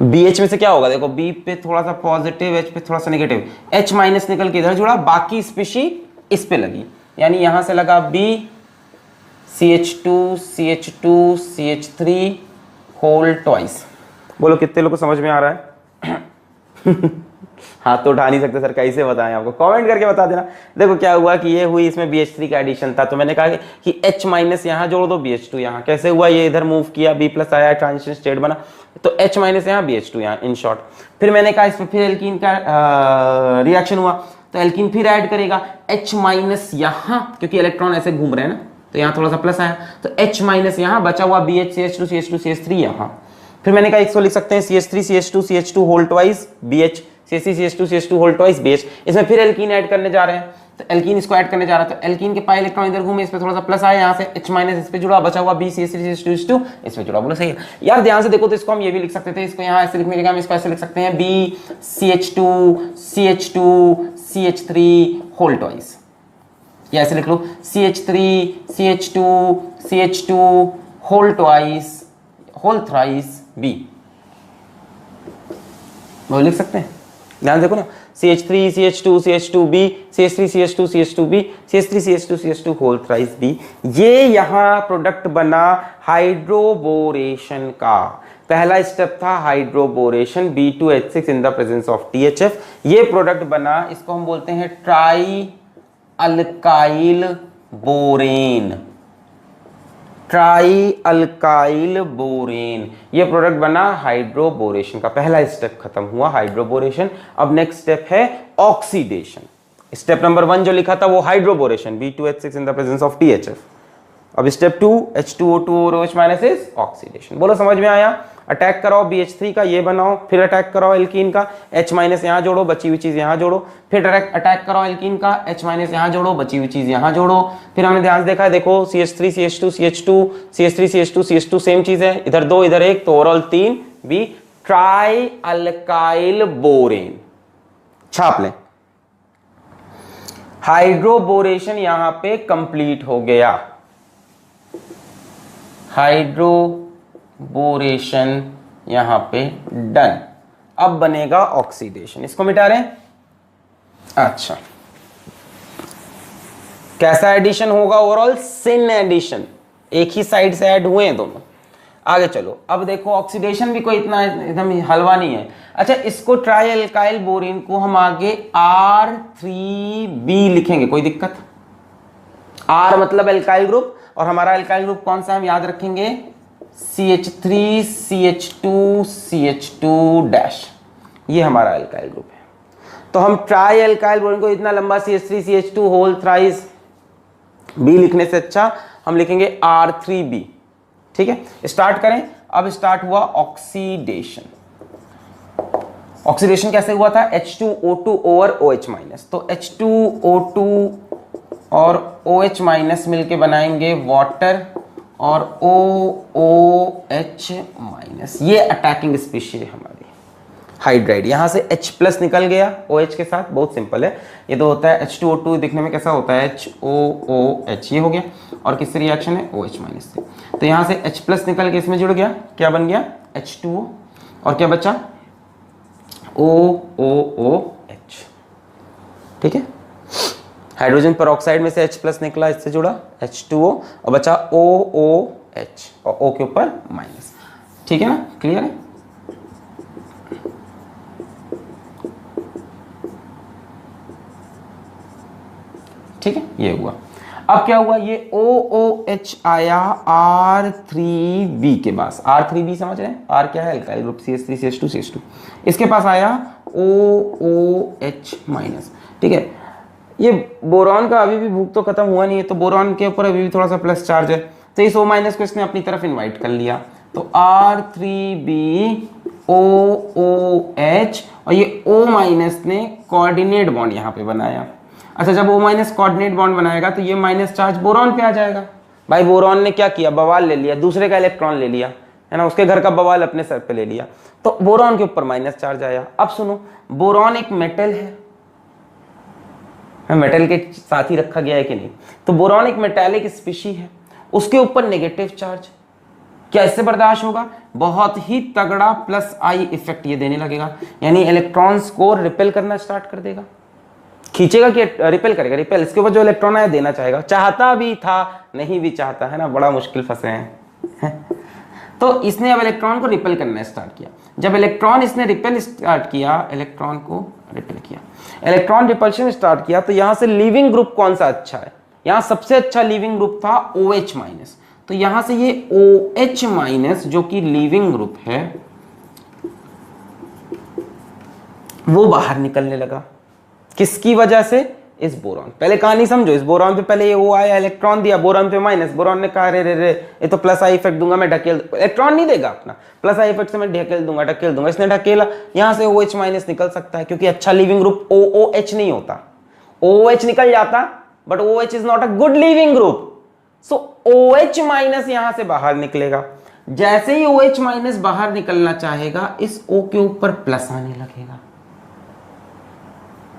BH में से क्या होगा? देखो, B पे थोड़ा सा पॉजिटिव, H पे थोड़ा सा नेगेटिव, H माइनस निकल के इधर जुड़ा, बाकी स्पीशी इस पे लगी, यानी यहां से लगा B, CH2 CH2 CH3 whole twice. बोलो कितने लोगों को समझ में आ रहा है? हाथ तो उठा नहीं सकते सर, कैसे बताएं आपको, कमेंट करके बता देना। देखो क्या हुआ कि ये हुई, इसमें BH3 का एडिशन था, तो मैंने कहा कि H माइनस यहाँ जोड़ दो, BH2 यहाँ। कैसे हुआ? ये इधर मूव किया, B प्लस आया, ट्रांजिशन स्टेट बना, तो H माइनस यहाँ, BH2 यहाँ, इन शॉर्ट। फिर मैंने कहा इसमें फिर एल्कीन का रिएक्शन हुआ, तो एल्कीन फिर ऐड करेगा H माइनस यहाँ, क्योंकि इलेक्ट्रॉन ऐसे घूम रहे हैं ना, तो यहाँ थोड़ा सा प्लस आया, तो H माइनस यहाँ, बचा हुआ BH CH2 CH2 CH3 यहाँ। फिर मैंने कहा इसको लिख सकते हैं CH3 CH2 CH2 whole twice BH, CH3 CH2 CH2 whole twice BH। इसमें फिर एल्कीन ऐड करने जा रहे हैं, तो एल्कीन इसको ऐड करने जा रहा है, तो एल्कीन के पाई इलेक्ट्रॉन इधर घूमे, इस पे थोड़ा सा प्लस आया, यहाँ से H माइनस इस पे जुड़ा, बचा हुआ B CH3 CH2 CH2 इस पे जुड़ा। बोलो सही है यार? ध्यान से देखो, तो इसको हम ये भी लिख सकते थे, इसको यहाँ ऐसे लिखने की जगह हम इसको ऐसे लिख सकते हैं, B CH2 CH2 CH3 whole twice, या ऐसे लिख लो CH3 CH2 CH2 whole twice whole thrice B। वो लिख सकते हैं, ध्यान देखो ना, CH3 CH2 CH2 B, CH3 CH2 CH2 B, CH3 CH2 CH2 whole thrice B। ये यहां प्रोडक्ट बना हाइड्रोबोरेशन का। पहला स्टेप था hydroboration, B2H6 in the presence of THF। ये प्रोडक्ट बना, इसको हम बोलते हैं try alkyl borane, try alkyl borane. ये प्रोडक्ट बना हाइड्रोबोरेशन का। पहला स्टेप खत्म हुआ, हाइड्रोबोरेशन। अब नेक्स्ट स्टेप है ऑक्सीडेशन। स्टेप नंबर 1 जो लिखा था वो hydroboration, B2H6 in the presence of THF। अब स्टेप 2 H2O2 और OH माइनस इज ऑक्सीडेशन। बोलो समझ में आया? अटैक कराओ BH3 का, ये बनाओ, फिर अटैक कराओ एल्कीन का, H माइनस यहां जोड़ो, बची हुई चीज यहां जोड़ो, फिर अटैक कराओ एल्कीन का, H माइनस यहां जोड़ो, बची हुई चीज यहां जोड़ो। फिर हमने ध्यान से देखा है, देखो CH3 CH2 CH2 CH3 CH2 CH2 same चीज है, इधर 2 इधर 1, तो overall 3 B try alkyl borane. छाप लें, हाइड्रोबोरेशन यहां पे कंप्लीट हो गया, हाइड्रोबोरेशन यहां पे डन। अब बनेगा ऑक्सीडेशन, इसको मिटा रहे हैं। अच्छा, कैसा एडिशन होगा? ओवरऑल सिन एडिशन, एक ही साइड से ऐड हुए हैं दोनों। आगे चलो, अब देखो ऑक्सीडेशन भी कोई इतना एकदम हलवा नहीं है। अच्छा, इसको ट्राई अल्काइल बोरेन को हम आगे R3B लिखेंगे, कोई दिक्कत? R मतलब अल्काइल ग्रुप, और हमारा अल्काइल ग्रुप कौन सा हम याद रखेंगे? CH3 CH2 CH2 डैश, ये हमारा अल्काइल ग्रुप है। तो हम ट्राई अल्काइल बोरेन को इतना लंबा CH3 CH2 whole thrice B लिखने से अच्छा हम लिखेंगे R3B। ठीक है, स्टार्ट करें। अब स्टार्ट हुआ ऑक्सीडेशन। ऑक्सीडेशन कैसे हुआ था? H2O2 ओवर OH माइनस, तो H2O2 और OH माइनस मिलके बनाएंगे वाटर और OOH माइनस। ये अटैकिंग स्पीशीज है हमारी हाइड्राइड। यहां से H प्लस निकल गया OH के साथ, बहुत सिंपल है। ये तो होता है H2O2, दिखने में कैसा होता है? HOOH, ये हो गया। और किससे रिएक्शन है? OH माइनस से। तो यहां से H प्लस निकल के इसमें जुड़ गया, क्या बन गया? H2O, और क्या बचा? OOOH। ठीक है, हाइड्रोजन पेरोक्साइड में से H प्लस निकला, इससे जुड़ा H2O, और बचा OOH, और O के ऊपर माइनस। ठीक है ना, क्लियर है? ठीक है, ये हुआ। अब क्या हुआ, ये OOH आया R3B के पास, R3B समझ रहे हैं, R क्या है, alkyl group CH3 CH2 CH2, इसके पास आया OOH माइनस। ठीक है, ये बोरॉन का अभी भी भूख तो खत्म हुआ नहीं है, तो बोरॉन के ऊपर अभी भी थोड़ा सा प्लस चार्ज है, तो इस O माइनस को इसने अपनी तरफ इनवाइट कर लिया, तो R3B OOH, और ये O माइनस ने कोऑर्डिनेट बॉन्ड यहाँ पे बनाया। अच्छा, जब O माइनस कोऑर्डिनेट बॉन्ड बनाएगा तो ये माइनस चार्ज बोरॉन पे आ जाएगा। भाई बोरॉन ने क्या किया, बवाल ले लिया, दूसरे का इलेक्ट्रॉन ले लिया, है ना, उसके घर का बवाल अपने सर पे ले लिया, तो बोरॉन के ऊपर माइनस चार्ज आया। अब सुनो, बोरॉन एक मेटल है, मेटल के साथ ही रखा गया है कि नहीं, तो बोरॉन एक मेटालिक स्पीशी है, उसके ऊपर नेगेटिव चार्ज, क्या इससे बर्दाश्त होगा, बहुत ही तगड़ा प्लस आई इफेक्ट ये देने लगेगा, यानी इलेक्ट्रॉन्स को रिपेल करना स्टार्ट कर देगा, खींचेगा कि रिपेल करेगा, रिपेल, इसके ऊपर जो इलेक्ट्रॉन है देना चाहेगा, चाहता भी था नहीं भी चाहता, है ना, बड़ा मुश्किल फंसे हैं। तो इसने अब इलेक्ट्रॉन को रिपेल करना स्टार्ट किया, जब इलेक्ट्रॉन इसने रिपेल स्टार्ट किया, इलेक्ट्रॉन को रिपेल किया, इलेक्ट्रॉन रिपल्शन स्टार्ट किया, तो यहां से लीविंग ग्रुप कौन सा अच्छा है, यहां सबसे अच्छा लीविंग ग्रुप था OH माइनस, तो यहां से ये OH माइनस जो कि लीविंग ग्रुप है वो बाहर निकलने लगा, किसकी वजह से, इस बोरॉन, पहले कहानी समझो, इस बोरॉन पे पहले ये O आया, इलेक्ट्रॉन दिया, बोरॉन पे माइनस, बोरॉन ने कहा रे रे रे ये तो प्लस आई इफेक्ट दूंगा मैं, ढकेल, इलेक्ट्रॉन नहीं देगा अपना, प्लस आई इफेक्ट से मैं ढकेल दूंगा, इसने ढकेला, यहां से OH माइनस निकल सकता है, क्योंकि अच्छा लीविंग ग्रुप OOH नहीं होता, OH निकल जाता, but OH is not a good leaving group, so OH minus यहां से बाहर निकलेगा, जैसे ही OH माइनस बाहर निकलना चाहेगा, इस O के ऊपर प्लस आने लगेगा,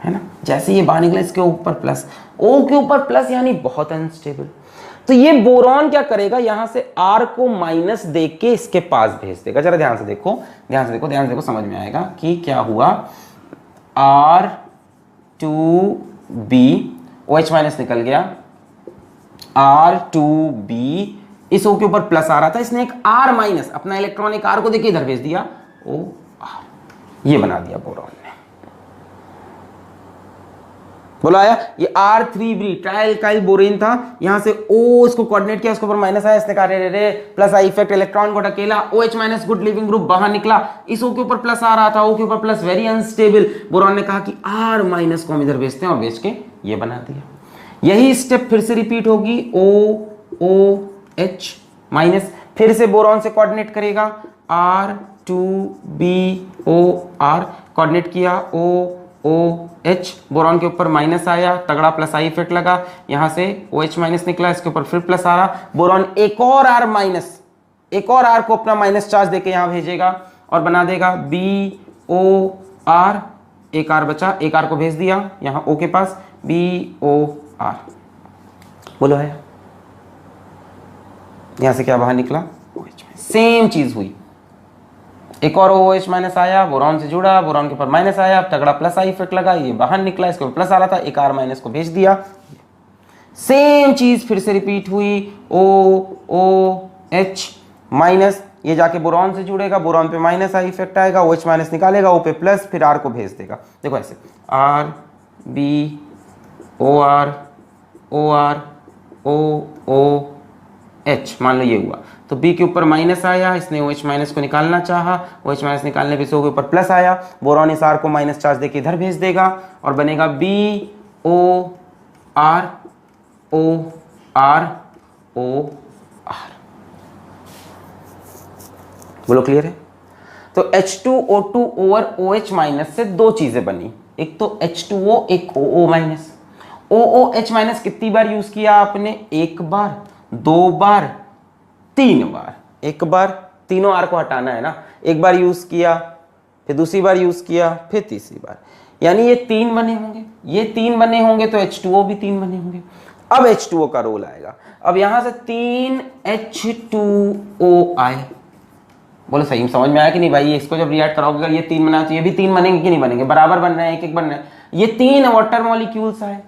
है ना, जैसे ये बाहर निकला इसके ऊपर प्लस, O के ऊपर प्लस, यानी बहुत अनस्टेबल, तो ये बोरॉन क्या करेगा, यहां से R को माइनस दे के इसके पास भेज देगा। जरा ध्यान से देखो, ध्यान से देखो, समझ में आएगा कि क्या हुआ, R2B, OH माइनस निकल गया, R2B, इस O के ऊपर प्लस आ रहा था, इसने एक R माइनस, अपना इलेक्ट्रॉन एक R को देके इधर भेज दिया, OR, ये बना दिया बोरॉन ने, बोला आया, ये R3B ट्राइअल्काइल बोरेन था, यहां से O इसको कोऑर्डिनेट किया, उसके ऊपर माइनस आया, इसने कहा रे रे रे प्लस आई इफेक्ट, इलेक्ट्रॉन को ढकेला, OH minus good leaving group बाहर निकला, इस O के ऊपर प्लस आ रहा था, O के ऊपर प्लस वेरी अनस्टेबल, बोरॉन ने कहा कि R माइनस को हम इधर भेजते हैं, और भेज के ये बना दिया। यही स्टेप फिर से रिपीट होगी, OOH माइनस, फिर से बोरॉन से कोऑर्डिनेट करेगा, R2BOR, कोऑर्डिनेट किया, OOH, बोरॉन के ऊपर माइनस आया, तगड़ा प्लस आई इफेक्ट लगा, यहां से OH माइनस निकला, इसके ऊपर फिर प्लस आ रहा, बोरॉन एक और R माइनस, एक और R को अपना माइनस चार्ज देके यहां भेजेगा और बना देगा BOR, एक R बचा, एक R को भेज दिया यहां O के पास, BOR, बोलो है, यहां से क्या बाहर निकला, OH, सेम चीज हुई, एक और OH माइनस आया, बोरॉन से जुड़ा, बोरॉन के ऊपर माइनस आया, तगड़ा प्लस आई इफेक्ट लगा, ये बाहर निकला, इसके ऊपर प्लस आ रहा था, एक R माइनस को भेज दिया, सेम चीज फिर से रिपीट हुई, OOH माइनस, ये जाके बोरॉन से जुड़ेगा, बोरॉन पे माइनस आई इफेक्ट आएगा, OH माइनस निकालेगा, O पे प्लस, फिर R को भेज देगा, देखो ऐसे RBOR OR OOH, मान लो ये हुआ, तो B के ऊपर माइनस आया, इसने OH माइनस को निकालना चाहा, OH माइनस निकालने पे O के ऊपर प्लस आया, बोरॉन इस R को माइनस चार्ज देके इधर भेज देगा और बनेगा BOR OR OR, बोलो क्लियर है। तो H2O2 ओवर OH माइनस से दो चीजें बनी, एक तो H2O, एक OO माइनस। OOH माइनस कितनी बार यूज किया आपने, एक बार, दो बार, तीन बार, एक बार, तीनों R को हटाना है ना, एक बार यूज किया, फिर दूसरी बार यूज किया, फिर तीसरी बार, यानी ये तीन बने होंगे, ये तीन बने होंगे, तो H2O भी तीन बने होंगे। अब H2O का रोल आएगा, अब यहां से तीन H2O आए, बोलो सही समझ में आया कि नहीं भाई, इसको जब रिएक्ट कराओगे अगर ये तीन बना तो ये भी तीन बनेंगे कि नहीं बनेंगे, बराबर बन रहे हैं, एक एक बन रहे हैं, ये तीन वाटर मॉलिक्यूल्स आए।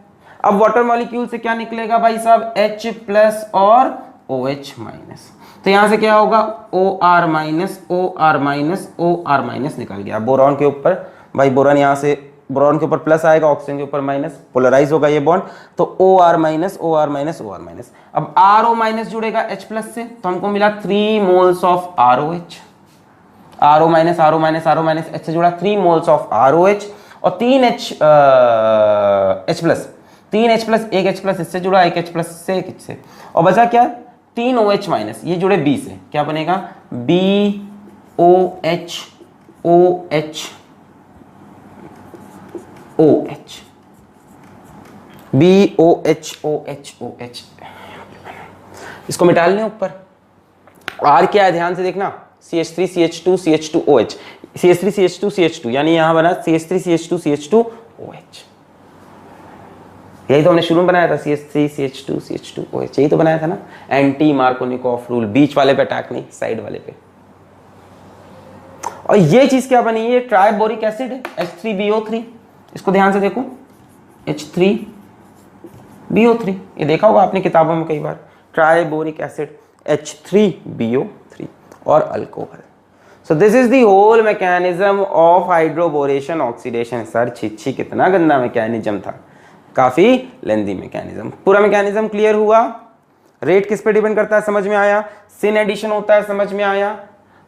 अब वाटर मॉलिक्यूल से क्या निकलेगा भाई साहब, H प्लस और OH माइनस, तो यहां से क्या होगा, OR minus OR minus OR minus निकल गया। बोरॉन के ऊपर भाई, बोरॉन यहां से बोरॉन के ऊपर प्लस आएगा, ऑक्सीजन के ऊपर माइनस, पोलराइज होगा ये बॉन्ड, तो OR minus OR minus OR minus. अब RO माइनस जुड़ेगा H प्लस से, तो हमको मिला 3 moles of ROH। RO minus RO minus RO minus H से जुड़ा 3 मोल्स ऑफ ROH, और 3H H plus, 3H plus, एक H प्लस इससे जुड़ा, एक H प्लस से, एक से, और बचा क्या, 3 OH माइनस, ये जुड़े B से, क्या बनेगा, BOH OH OH, BOH OH OH। इसको मिटा लें ऊपर। R क्या है ध्यान से देखना, CH3 CH2 CH2 OH, CH3 CH2 CH2, यानी यहां बना CH3 CH2 CH2 OH। यही तो हमने शुरू में बनाया था, CH3 CH2 CH2 OH, यही तो बनाया था ना, एंटी मार्कोनिकॉफ रूल, बीच वाले पे अटैक नहीं, साइड वाले पे। और ये चीज क्या बनी है, ट्राइबोरिक एसिड है, H3BO3, इसको ध्यान से देखो, H3BO3, ये देखा होगा आपने किताबों में कई बार, ट्राइबोरिक एसिड H3BO3 और अल्कोहल। So this is the whole mechanism of hydroboration oxidation. Sir छिछी कितना गंदा मैकेनिज्म था, काफी लेंदी मैकेनिज्म। पूरा मैकेनिज्म क्लियर हुआ? रेट किस पे डिपेंड करता है समझ में आया? सिन एडिशन होता है समझ में आया?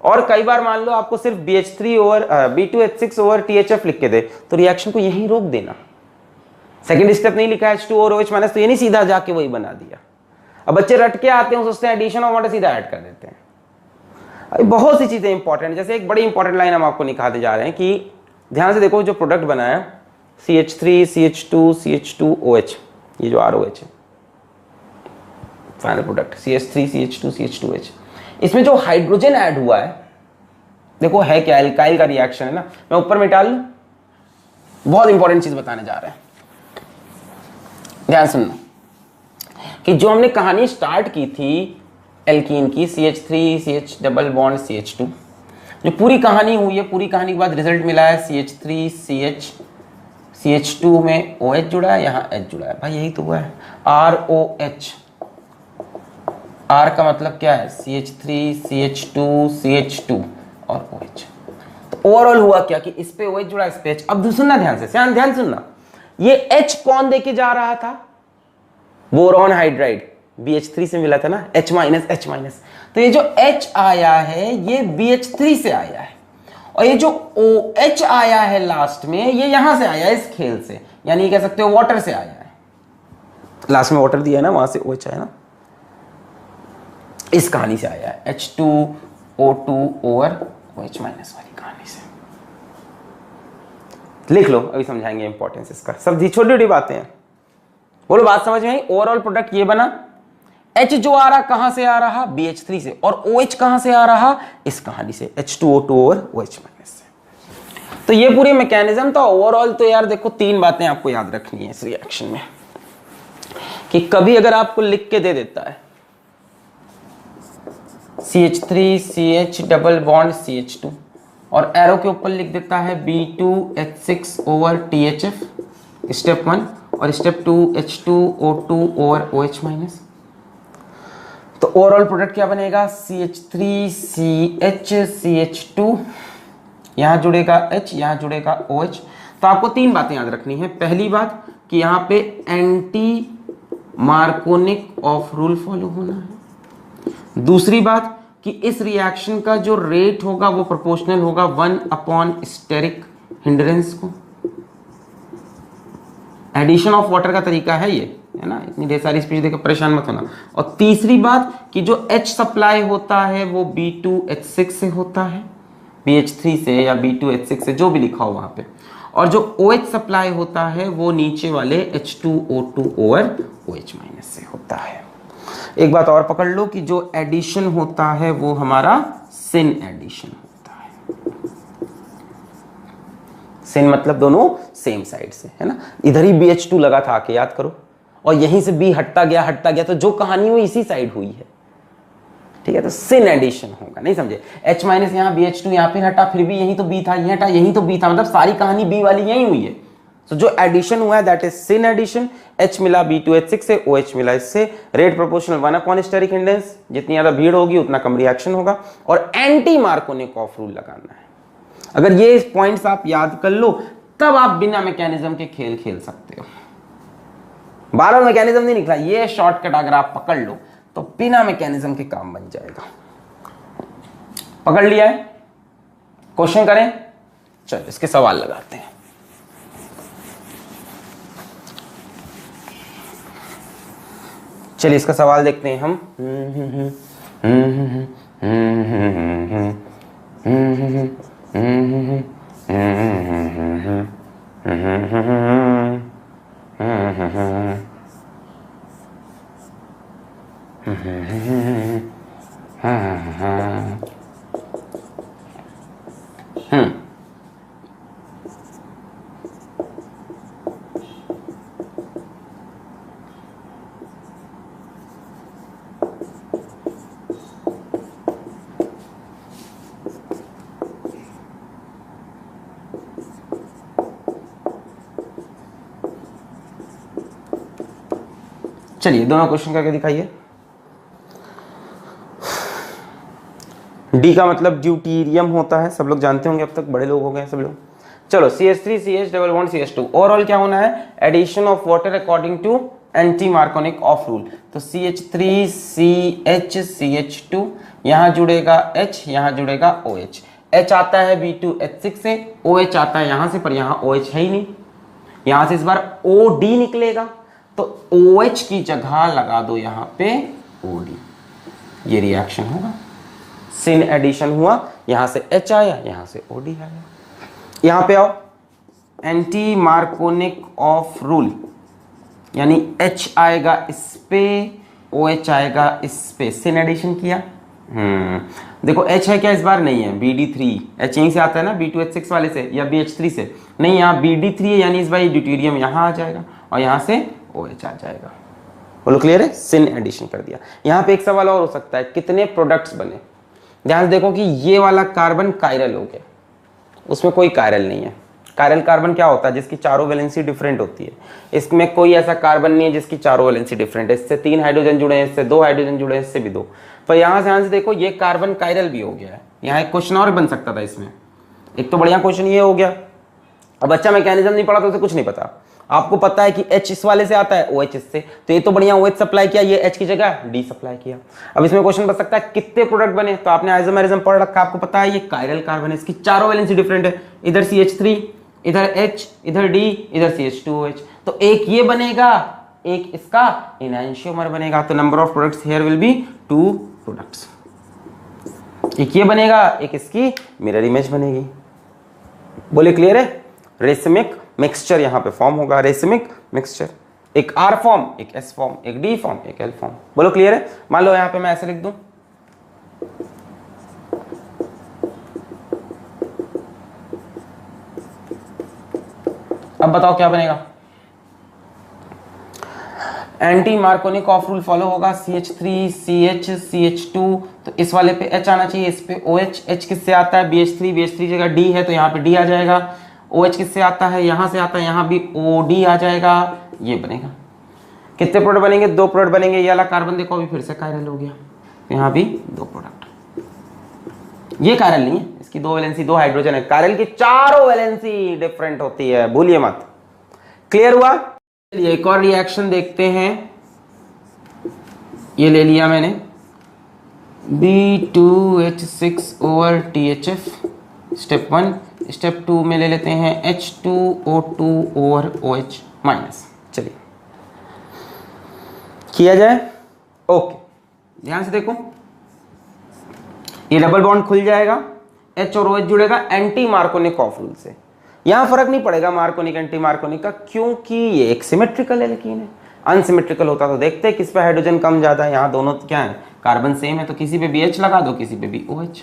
और कई बार मान लो आपको सिर्फ BH3 over B2H6 over THF लिख के दे, तो रिएक्शन को यहीं रोक देना। सेकंड स्टेप नहीं लिखा H2 और OH माइनस, तो ये नहीं सीधा जाके वही बना दिया। अब बच्चे रट के आते हैं, सोचते हैं एडिशन और वाटर सीधा ऐड कर देते हैं। अभी बहुत सी चीजें इंपॉर्टेंट, जैसे एक बड़ी इंपॉर्टेंट लाइन हम आपको निकालते जा रहे हैं कि ध्यान से देखो, जो प्रोडक्ट बनाया CH3 CH2 CH2 OH, ये जो ROH है final product, CH3 CH2 CH2 OH, इसमें जो हाइड्रोजन ऐड हुआ है, देखो है क्या, एल्काइल का रिएक्शन है ना। मैं ऊपर मिटा लूं, बहुत इंपॉर्टेंट चीज बताने जा रहे हैं, ध्यान सुनना, कि जो हमने कहानी स्टार्ट की थी एल्कीन की, CH3 CH double bond CH2, जो पूरी कहानी हुई है, पूरी कहानी के बाद रिजल्ट मिला है CH3 CH2 में OH जुड़ा है, यहाँ H जुड़ा है, भाई यही तो हुआ है, ROH। R का मतलब क्या है, CH3 CH2 CH2 और OH। तो ओवरऑल हुआ क्या कि इस पे OH जुड़ा, इस पे H। अब सुनना ध्यान से, ध्यान सुनना, ये H कौन देके जा रहा था, बोरॉन हाइड्राइड, BH3 से मिला था ना, H माइनस H माइनस, तो ये जो H आया है ये BH3 से आया है, और ये जो OH आया है लास्ट में, ये यहां से आया है इस खेल से, यानी कह सकते हो वाटर से आया है, लास्ट में वाटर दिया है ना, वहां से OH आया ना, इस कहानी से आया है, H2O2 ओवर OH माइनस वाली कहानी से। लिख लो, अभी समझाएंगे इंपॉर्टेंस इसका, सब छोटी छोटी बातें हैं। बोलो बात समझ में आई? ओवरऑल प्रोडक्ट ये बना, H जो आ रहा कहां से आ रहा, BH3 से, और OH कहां से आ रहा, इस कहानी से, H2O2 ओवर OH माइनस से। तो ये पूरी मैकेनिज्म था ओवरऑल। तो यार देखो, 3 बातें आपको याद रखनी है इस रिएक्शन में, कि कभी अगर आपको लिख के दे देता है CH3 CH double bond CH2 और एरो के ऊपर लिख देता है B2H6 ओवर THF स्टेप 1, और step 2 H2O2 over OH minus, तो ओवरऑल प्रोडक्ट क्या बनेगा, CH3 CH CH2, यहां जुड़ेगा H, यहां जुड़ेगा OH। तो आपको 3 बातें याद रखनी है। पहली बात कि यहां पे anti Markovnikov of rule follow होना है। दूसरी बात कि इस रिएक्शन का जो रेट होगा वो प्रोपोर्शनल होगा 1 स्टेरिक हिंड्रेंस को। एडिशन ऑफ वाटर का तरीका है ये, है ना, इतनी ढेर सारी स्पीच देकर परेशान मत होना। और तीसरी बात कि जो H सप्लाई होता है वो B2H6 से होता है, BH3 से या B2H6 से, जो भी लिखा हो वहां पे, और जो OH सप्लाई होता है वो नीचे वाले H2O2 ओवर OH माइनस से होता है। एक बात और पकड़ लो कि जो एडिशन होता है वो हमारा सिन एडिशन होता है। सिन मतलब दोनों सेम साइड से, है ना, इधर ही BH2 लगा था, आके याद करो, और यहीं से B हटता गया, तो जो कहानी हुई इसी साइड हुई है, ठीक है। तो सिन एडिशन होगा, नहीं समझे, H माइनस यहाँ BH2 यहाँ पे हटा, फिर भी यहीं तो B था, यहीं हटा, यहीं तो B था, मतलब सारी कहानी B वाली यहीं हुई है। तो जो एडिशन हुआ है that is syn addition. H मिला B2H6 से, OH मिला इससे, रेट प्रोपोर्शनल 1 स्टेरिक हिंड्रेंस, जितनी ज्यादा भीड़ होगी उतना कम रिएक्शन होगा, और एंटी मार्कोनिक ऑफ रूल लगाना है। अगर ये पॉइंट्स आप याद कर लो, तब आप बिना मैकेनिज्म के खेल खेल सकते हो। बार बार मैकेनिज्म नहीं निकला, ये शॉर्टकट अगर आप पकड़ लो तो बिना मैकेनिज्म के काम बन जाएगा। पकड़ लिया है? क्वेश्चन करें? चलो इसके सवाल लगाते हैं। चलिए इसका सवाल देखते हैं हम। चलिए दोनों क्वेश्चन करके दिखाइए। डी का मतलब ड्यूटीरियम होता है, सब लोग जानते होंगे, अब तक बड़े लोग हो गए सब लोग। चलो CH3 CH double bond CH2, overall क्या होना है? Addition of water according to anti Markovnikov of rule. तो CH3 CH CH2, यहां जुड़ेगा H, यहां जुड़ेगा OH। H आता है B2H6 से, OH आता है यहां से, पर यहां OH है ही नहीं, यहां से इस बार OD निकलेगा, तो OH की जगह लगा दो यहां पे OD, ये रिएक्शन होगा। सिन एडिशन हुआ, यहां से H आया, यहां से OD आया। यहां पे आओ, एंटी मार्कोनिक ऑफ रूल, यानी H आएगा इस पे, OH आएगा इस पे, सिन एडिशन किया। देखो H है क्या इस बार? नहीं है, BD3। H यहीं से आता है ना B2H6 वाले से या BH3 से, नहीं यहाँ BD3 है, यानी इस बार ये ड्यूटेरियम यहाँ आ जाएगा और यहाँ से OH आ जाएगा। बोलो क्लियर है? सिन एडिशन कर दिया। यहाँ पे एक सवाल और हो सकता है, कितने प्रोडक्ट्स बने? ध्यान से देखो कि ये वाला कार्बन कायरल हो गया, उसमें कोई कायरल नहीं है। कायरल कार्बन क्या होता है? जिसकी चारों वैलेंसी डिफरेंट होती है। इसमें कोई ऐसा कार्बन नहीं है जिसकी चारों वैलेंसी डिफरेंट है। इससे 3 हाइड्रोजन जुड़े हैं, इससे 2 हाइड्रोजन जुड़े हैं, इससे भी 2। पर यहाँ से देखो ये कार्बन कायरल भी हो गया है। यहाँ एक क्वेश्चन और बन सकता था इसमें। एक तो बढ़िया क्वेश्चन ये हो गया। अब बच्चा मैकेनिज्म नहीं पढ़ा तो उसे कुछ नहीं पता। आपको पता है कि H इस वाले से आता है, OH इससे, तो ये तो बढ़िया OH सप्लाई किया, ये H की जगह D सप्लाई किया। अब इसमें क्वेश्चन बन सकता है कितने प्रोडक्ट बने, तो आपने आइसोमेरिज्म पढ़ रखा, आपको पता है ये कायरल कार्बन है, इसकी चारों वैलेंसी डिफरेंट है। इधर CH3, इधर H, इधर D, इधर CH2OH, तो एक ये बनेगा, एक इसका एनांशियोमर बनेगा। तो number of products here will be 2 products. एक ये बनेगा, एक इसकी मिरर इमेज बनेगी। बोले क्लियर है? रेसिमिक मिक्सचर यहां पे फॉर्म होगा, रेसिमिक मिक्सचर, एक R फॉर्म, एक S फॉर्म, एक D फॉर्म, एक L फॉर्म। बोलो क्लियर है? मान लो यहां पे मैं ऐसे लिख दूं, अब बताओ क्या बनेगा? Anti Markovnikov of rule follow होगा, CH3 CH CH2, तो इस वाले पे H आना चाहिए, इस पे OH। H किससे आता है? BH3, BH3 जगह D है तो यहाँ पे D आ जाएगा। OH किससे आता है? यहाँ से आता है, यहाँ भी OD आ जाएगा, ये बनेगा। कितने प्रोडक्ट बनेंगे? 2 प्रोडक्ट बनेंगे। ये वाला कार्बन देखो अभी फिर से कायरल हो गया, यहाँ भी 2 प्रोडक्ट। ये कायरल नहीं है, इसकी 2 वैलेंसी, 2 हाइड्रोजन है। कायरल की चारों वैलेंसी डिफरेंट होती है, भूलिए मत। क्लियर हुआ? चलिए एक और रिएक्शन देखते हैं। ये ले लिया मैंने, B2H6 over THF, step 1। Step 2 में ले लेते हैं H2O2 ओवर OH माइनस। चलिए किया जाए। ओके, ध्यान से देखो, ये डबल बॉन्ड खुल जाएगा, H और OH जुड़ेगा एंटी मार्कोनिक ऑफ रूल से। यहां फर्क नहीं पड़ेगा मार्कोनिक एंटी मार्कोनिक का, क्योंकि ये एक सिमेट्रिकल एल्कीन है। अनसिमेट्रिकल होता तो देखते किस पे हाइड्रोजन कम ज्यादा है। यहाँ दोनों क्या है? कार्बन सेम है, तो किसी पे भी H लगा दो, किसी पे भी OH।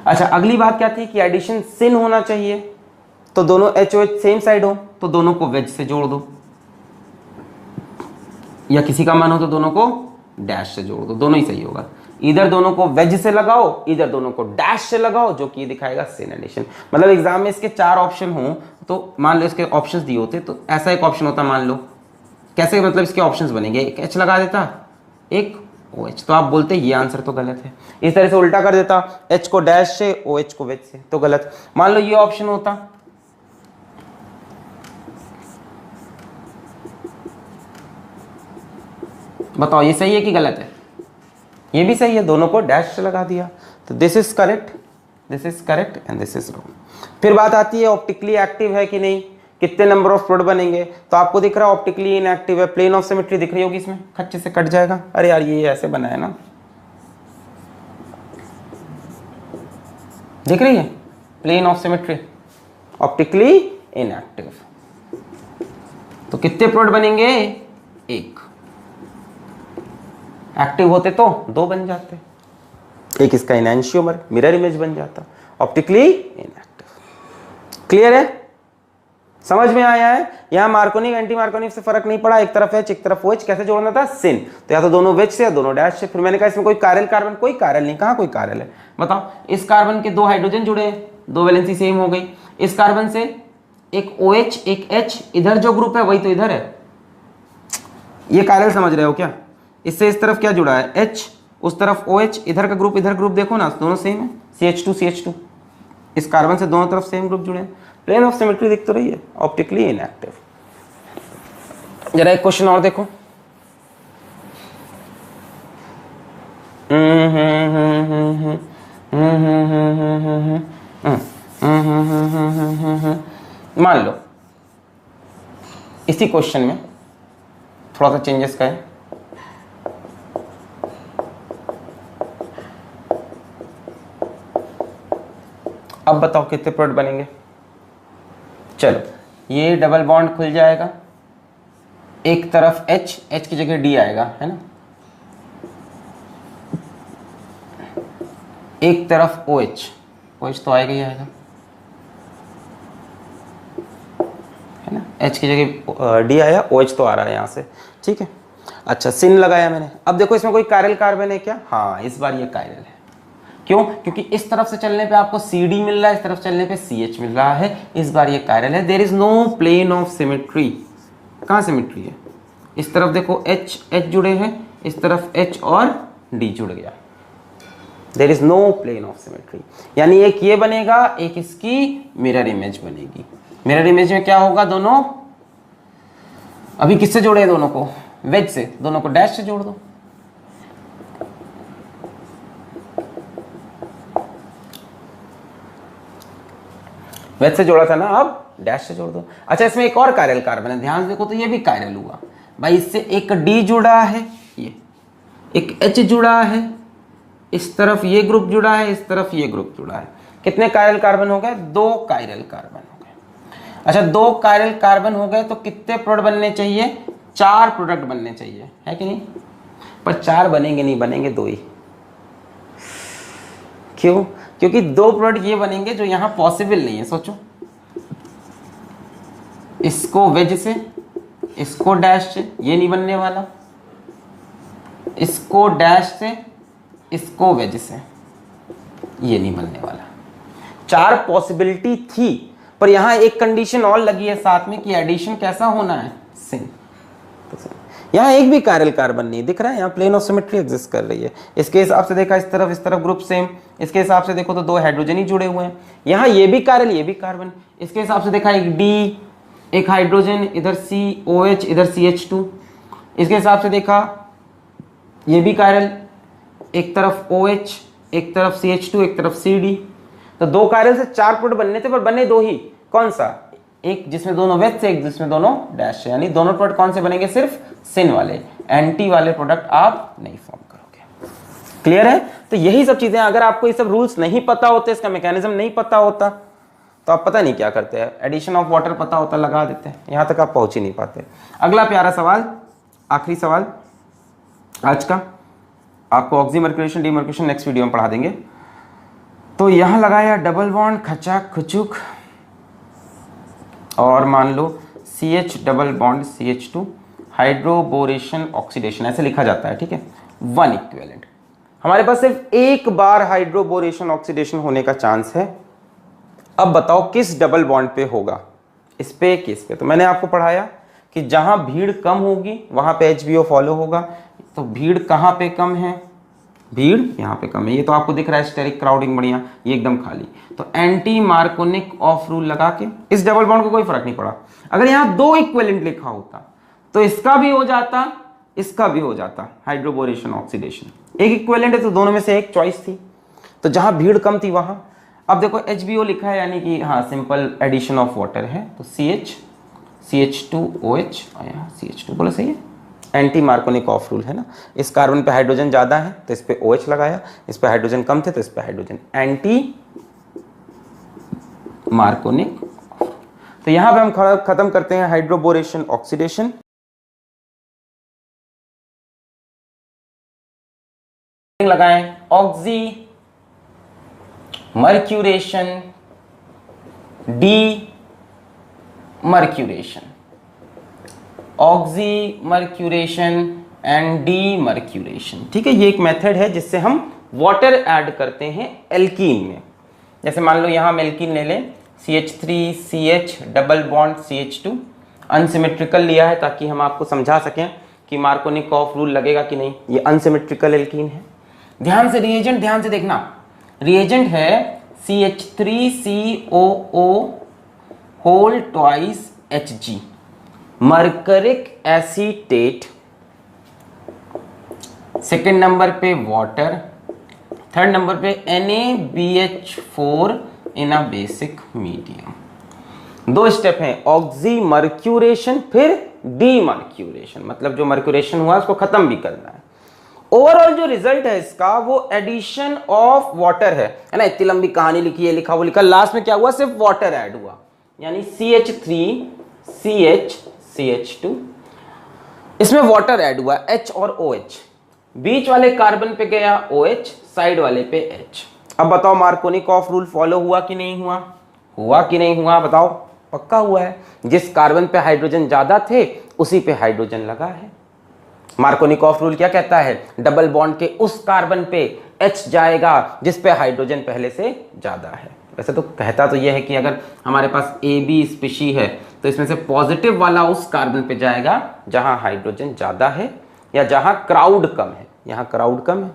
अच्छा, अगली बात क्या थी कि एडिशन सिन होना चाहिए, तो दोनों HOH सेम साइड हो तो दोनों को वेज से जोड़ दो, या किसी का मन हो तो दोनों को डैश से जोड़ दो, दोनों ही सही होगा। इधर दोनों को वेज से लगाओ, इधर दोनों को डैश से लगाओ, जो कि ये दिखाएगा सिन एडिशन। मतलब एग्जाम में इसके 4 ऑप्शन हो तो मान लो इसके ऑप्शंस दिए होते तो ऐसा एक ऑप्शन होता, मान लो कैसे, मतलब इसके ऑप्शंस बनेंगे, एक H लगा देता, एक OH, तो आप बोलते ये आंसर तो गलत है। इस तरह से उल्टा कर देता, H को डैश से, OH को वेज से, तो गलत। मान लो ये ऑप्शन होता, बताओ ये सही है कि गलत है? ये भी सही है, दोनों को डैश से लगा दिया, तो this is correct, this is correct and this is wrong. फिर बात आती है ऑप्टिकली एक्टिव है कि नहीं, कितने नंबर ऑफ प्रोडक्ट बनेंगे। तो आपको दिख रहा है ऑप्टिकली इनएक्टिव है, प्लेन ऑफ सिमेट्री दिख रही होगी इसमें, खच्चे से कट जाएगा। अरे यार ये ऐसे बना है ना, दिख रही है plane of symmetry, optically inactive. तो कितने प्रोडक्ट बनेंगे? एक। एक्टिव होते तो दो बन जाते, एक इसका इनैंशियोमर मिरर इमेज बन जाता, ऑप्टिकली इनएक्टिव। क्लियर है? समझ में आया है? यहां मार्कोनिक एंटी मार्कोनिक से फर्क नहीं पड़ा, एक तरफ एच एक तरफ OH, कैसे जोड़ना था? सिन। तो या तो दोनों वेज से या दोनों डैश से। फिर मैंने कहा इसमें कोई कायरल कार्बन, कोई कायरल नहीं, कहां कोई कायरल है बताओ। इस कार्बन के दो हाइड्रोजन जुड़े हैं, दो वैलेंसी सेम हो गई। इस कार्बन से एक OH एक H, इधर जो ग्रुप है वही तो इधर है, ये कायरल समझ रहे हो क्या? इससे इस तरफ क्या जुड़ा है? H, उस तरफ OH, इधर का ग्रुप इधर ग्रुप देखो ना, दोनों सेम है, CH2 CH2। इस कार्बन से दोनों तरफ सेम ग्रुप जुड़े हैं, प्लेन ऑफ सिमेट्री दिख तो रही है, ऑप्टिकली इनएक्टिव। जरा एक क्वेश्चन और देखो। मान लो इसी क्वेश्चन में थोड़ा सा चेंजेस करें। अब बताओ कितने प्रोडक्ट बनेंगे? चलो ये डबल बॉन्ड खुल जाएगा, एक तरफ H की जगह D आएगा, है ना, एक तरफ OH तो आएगा ही आएगा, है ना, H की जगह D आया, OH तो आ रहा है यहाँ से, ठीक है। अच्छा सिन लगाया मैंने। अब देखो इसमें कोई कायरल कार्बन है क्या? हाँ इस बार ये कायरल है। क्यों? क्योंकि इस तरफ से चलने पे आपको CD मिल रहा है, इस तरफ चलने पे CH मिल रहा है, इस बार ये कायरल है। There is no plane of symmetry. कहाँ सिमेट्री है? इस तरफ देखो H जुड़े हैं, इस तरफ H और D जुड़ गया, there is no plane of symmetry. यानी एक ये बनेगा, एक इसकी मिरर इमेज बनेगी। मिरर इमेज में क्या होगा? दोनों अभी किससे जोड़े हैं? दोनों को वेज से, दोनों को डैश से जोड़ दो। वेज से जोड़ा था ना, अब डैश से जोड़ दो। अच्छा इसमें एक और कायरल कार्बन है, ध्यान से देखो तो ये भी कायरल हुआ भाई। इससे एक D जुड़ा है, ये एक H जुड़ा है, इस तरफ ये ग्रुप जुड़ा है, इस तरफ ये ग्रुप जुड़ा है। कितने कायरल कार्बन हो गए? दो कायरल कार्बन हो गए। अच्छा दो कायरल कार्बन हो गए तो कितने प्रोडक्ट बनने चाहिए? 4 प्रोडक्ट बनने चाहिए, है कि नहीं? पर 4 बनेंगे नहीं, बनेंगे 2 ही। क्यों? क्योंकि 2 प्रोडक्ट ये बनेंगे जो यहां पॉसिबल नहीं है। सोचो, इसको वेज से, इसको डैश से, ये नहीं बनने वाला, इसको डैश से, इसको वेज से, ये नहीं बनने वाला। 4 पॉसिबिलिटी थी, पर यहां एक कंडीशन और लगी है साथ में कि एडिशन कैसा होना है? सिन। यहाँ एक भी कायरल कार्बन नहीं दिख रहा है, यहाँ प्लेन ऑफ सिमेट्री एग्जिस्ट कर रही है। इसके हिसाब से देखा, इस तरफ ग्रुप सेम, इसके हिसाब से देखो तो 2 हाइड्रोजन ही जुड़े हुए हैं। यहाँ ये भी कायरल, ये भी कार्बन। इसके हिसाब से देखा एक D, एक हाइड्रोजन, इधर COH, इधर CH2। इसके हिसाब से देखा ये भी कायरल, एक तरफ OH, एक तरफ CH2, एक तरफ CD। तो 2 कायरल से 4 प्रोडक्ट बनने थे, पर बने 2 ही। कौन सा? एक जिसमें दोनों वेज से, एक जिसमें दोनों डैश से। यानी दोनों प्रोडक्ट कौन से बनेंगे? सिर्फ सिन वाले, एंटी वाले प्रोडक्ट आप नहीं फॉर्म करोगे। क्लियर है? तो यही सब चीजें, अगर आपको ये सब रूल्स नहीं पता होते, इसका मैकेनिज्म नहीं पता होता, तो आप पता नहीं क्या करते हैं। एडिशन ऑफ वाटर पता होता, लगा देते हैं, यहां तक आप पहुंच ही नहीं पाते। अगला प्यारा सवाल, आखिरी सवाल आज का, आपको ऑक्सीमर्कुलेशन डीमर्कुलेशन नेक्स्ट वीडियो में पढ़ा देंगे। तो यहां लगाया डबल बॉन्ड खचाक खुचुक, और मान लो CH double bond CH2 hydroboration oxidation, ऐसे लिखा जाता है, ठीक है। 1 इक्विवेलेंट। हमारे पास सिर्फ एक बार हाइड्रोबोरेशन ऑक्सीडेशन होने का चांस है। अब बताओ किस डबल बॉन्ड पे होगा, इस पे कि इस पे? तो मैंने आपको पढ़ाया कि जहां भीड़ कम होगी वहां पे HBO फॉलो होगा। तो भीड़ कहां पे कम है? भीड़ यहाँ पे कम है। ये तो आपको दिख रहा है स्टेरिक क्राउडिंग, बढ़िया, ये एकदम खाली। तो एंटी मार्कोनिक ऑफ रूल लगा के इस डबल बॉन्ड को कोई फर्क नहीं पड़ा। अगर यहाँ 2 इक्विवेलेंट लिखा होता तो इसका भी हो जाता इसका भी हो जाता हाइड्रोबोरेशन ऑक्सीडेशन। एक इक्विवेलेंट है तो दोनों में से एक चॉइस थी, तो जहां भीड़ कम थी वहां। अब देखो HBO लिखा है, यानी कि हाँ सिंपल एडिशन ऑफ वाटर है, तो CH2OH और यहाँ CH2, बोलो सही है। एंटी मार्कोनिकॉफ रूल है ना, इस कार्बन पे हाइड्रोजन ज़्यादा है तो इस पे OH लगाया, इस पे हाइड्रोजन कम थे तो इस पे हाइड्रोजन, एंटी मार्कोनिक। तो यहां पे हम खत्म करते हैं हाइड्रोबोरेशन ऑक्सीडेशन। लगाएं oxy mercuration, D mercuration, oxy mercuration and D mercuration. ठीक है, ये एक मेथड है जिससे हम वाटर ऐड करते हैं एल्कीन में। जैसे मान लो यहां हम एल्कीन ले लें, CH3CH double bond CH2, unsymmetrical लिया है ताकि हम आपको समझा सकें कि मार्कोनिकॉफ रूल लगेगा कि नहीं। ये अनसिमेट्रिकल एल्कीन है। ध्यान से रिएजेंट ध्यान से देखना, रिएजेंट है CH3COO whole twice Hg, mercuric acetate, second number पे वाटर, थर्ड नंबर पे NaBH4 in a basic medium. दो स्टेप हैं, ऑक्सी मर्क्यूरेशन फिर डी मर्क्यूरेशन, मतलब जो मर्क्यूरेशन हुआ उसको खत्म भी करना है। ओवरऑल जो रिजल्ट है इसका वो एडिशन ऑफ वाटर है ना। इतनी लंबी कहानी लिखी है, लिखा वो लिखा, लास्ट में क्या हुआ, सिर्फ वाटर ऐड हुआ, यानी CH3CH2, इसमें वाटर ऐड हुआ H और OH, बीच वाले कार्बन पे गया OH, साइड वाले पे H। अब बताओ मार्कोनिकॉफ रूल फॉलो हुआ कि नहीं हुआ, हुआ कि नहीं हुआ, बताओ। पक्का हुआ है, जिस कार्बन पे हाइड्रोजन ज्यादा थे उसी पे हाइड्रोजन लगा है। मार्कोनिकॉफ रूल क्या कहता है, डबल बॉन्ड के उस कार्बन पे H जाएगा जिस पे हाइड्रोजन पहले से ज्यादा है। वैसे तो कहता तो यह है कि अगर हमारे पास AB स्पीशी है तो इसमें से पॉजिटिव वाला उस कार्बन पे जाएगा जहां हाइड्रोजन ज्यादा है या जहां क्राउड कम है। यहां क्राउड कम है,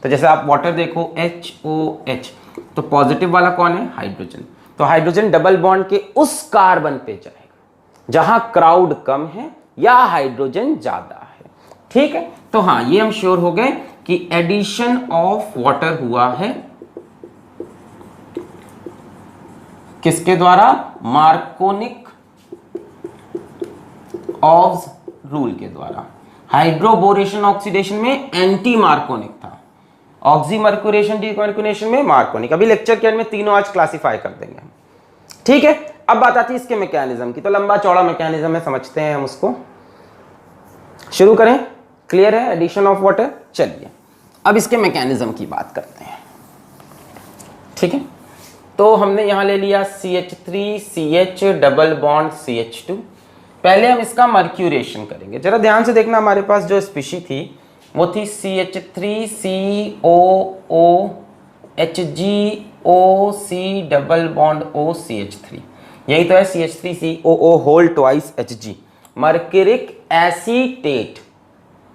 तो जैसे आप वाटर देखो HOH, तो पॉजिटिव वाला कौन है, हाइड्रोजन, तो हाइड्रोजन डबल बॉन्ड के उस कार्बन पे जाएगा जहां क्राउड कम है या हाइड्रोजन ज्यादा है। ठीक है, तो हाँ ये हम श्योर हो गए कि एडिशन ऑफ वाटर हुआ है किसके द्वारा, मार्कोनिक ऑफ रूल के द्वारा। हाइड्रोबोरेशन ऑक्सीडेशन में एंटी मार्कोनिक था, ऑक्सी मर्क्यूरेशन डीमर्क्यूरेशन में मार्कोनिक। अभी लेक्चर के एंड में तीनों आज क्लासिफाई कर देंगे हम। ठीक है, अब बात आती है इसके मैकेनिज्म की, तो लंबा चौड़ा मैकेनिज्म है, समझते हैं हम उसको। शुरू करें, क्लियर है एडिशन ऑफ वाटर। चलिए अब इसके मैकेनिज्म की बात करते हैं। ठीक है, तो हमने यहां ले लिया CH3CH डबल बॉन्ड CH2। पहले हम इसका मर्क्यूरेशन करेंगे। जरा ध्यान से देखना, हमारे पास जो स्पीशी थी वो थी CH3COOHgOC डबल बॉन्ड OCH3, यही तो है CH3COO whole twice Hg, mercuric acetate.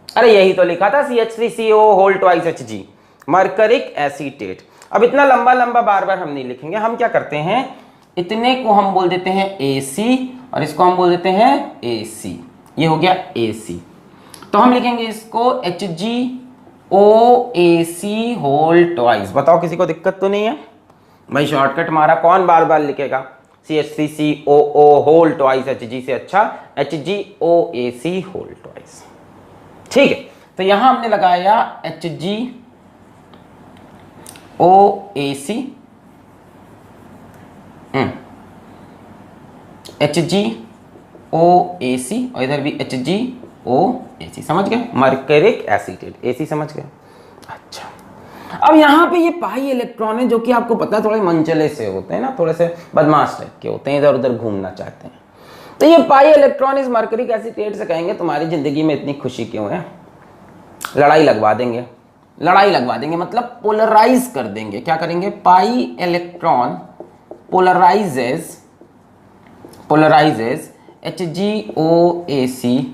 अरे यही तो लिखा था CH3CO whole twice Hg, mercuric acetate. अब इतना लंबा लंबा बार बार हम नहीं लिखेंगे, हम क्या करते हैं, इतने को हम बोल देते हैं AC और इसको हम बोल देते हैं AC, ये हो गया AC। तो हम लिखेंगे इसको HgOAC होल ट्वाइस। बताओ किसी को दिक्कत तो नहीं है भाई, शॉर्टकट मारा, कौन बार बार लिखेगा, CH3COO होल ट्वाइस Hg से अच्छा HgOAC होल ट्वाइस। ठीक है, तो यहां हमने लगाया HgOAC, HgOAC और इधर भी HgOAC, समझ गए, मर्क्यूरिक एसीटेट, AC समझ गए। अच्छा, अब यहाँ पे ये पाई इलेक्ट्रॉन है जो कि आपको पता है थोड़े मनचले से होते हैं ना, थोड़े से बदमाश टाइप के होते हैं, इधर उधर घूमना चाहते हैं। तो ये पाई इलेक्ट्रॉन इस मर्क्यूरिक एसीटेट से कहेंगे तुम्हारी जिंदगी में इतनी खुशी क्यों है, लड़ाई लगवा देंगे, लड़ाई लगवा देंगे मतलब पोलराइज कर देंगे। क्या करेंगे, पाई इलेक्ट्रॉन पोलराइजेज HgOAC,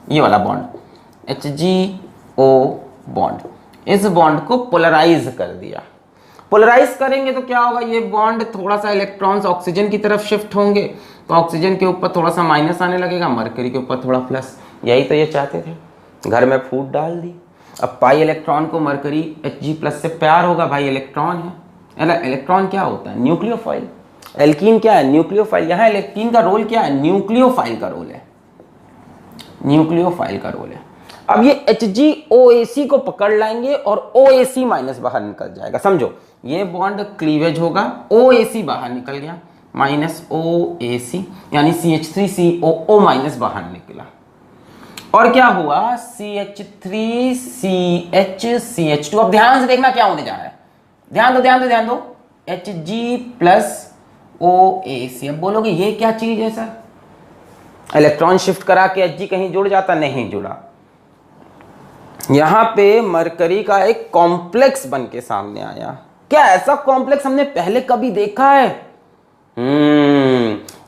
ये वाला बॉन्ड HgO बॉन्ड, इस बॉन्ड को पोलराइज कर दिया। पोलराइज करेंगे तो क्या होगा, ये बॉन्ड थोड़ा सा इलेक्ट्रॉन्स ऑक्सीजन की तरफ शिफ्ट होंगे, तो ऑक्सीजन के ऊपर थोड़ा सा माइनस आने लगेगा, मरकरी के ऊपर थोड़ा प्लस, यही तो ये चाहते थे। घर में फूट डाल दी। अब पाई इलेक्ट्रॉन को मरकरी Hg+ से प्यार होगा, भाई इलेक्ट्रॉन है। इलेक्ट्रॉन क्या होता है? न्यूक्लियोफाइल। एल्कीन क्या है? न्यूक्लियोफाइल। यहाँ एल्कीन का रोल क्या है? न्यूक्लियोफाइल का रोल है, न्यूक्लियोफाइल का रोल है। अब ये HgOAc को पकड़ लाएंगे और OAc माइनस बाहर निकल जाएगा। समझो, ये बॉन्ड क्लीवेज होगा, OAc बाहर निकल गया, माइनस OAc, यानी CH3COO माइनस बाहर निकला। और क्या हुआ? CH3CH2। अब ध्यान से देखना क्या होने जा रहा है, ध्यान दो ध्यान दो ध्यान दो। Hg+OAc। अब बोलोगे ये क्या चीज है सर? इलेक्ट्रॉन शिफ्ट करा के Hg कहीं जुड़ जाता? नहीं जुड़ा। यहां पे मरकरी का एक कॉम्प्लेक्स बन के सामने आया। क्या ऐसा कॉम्प्लेक्स हमने पहले कभी देखा है?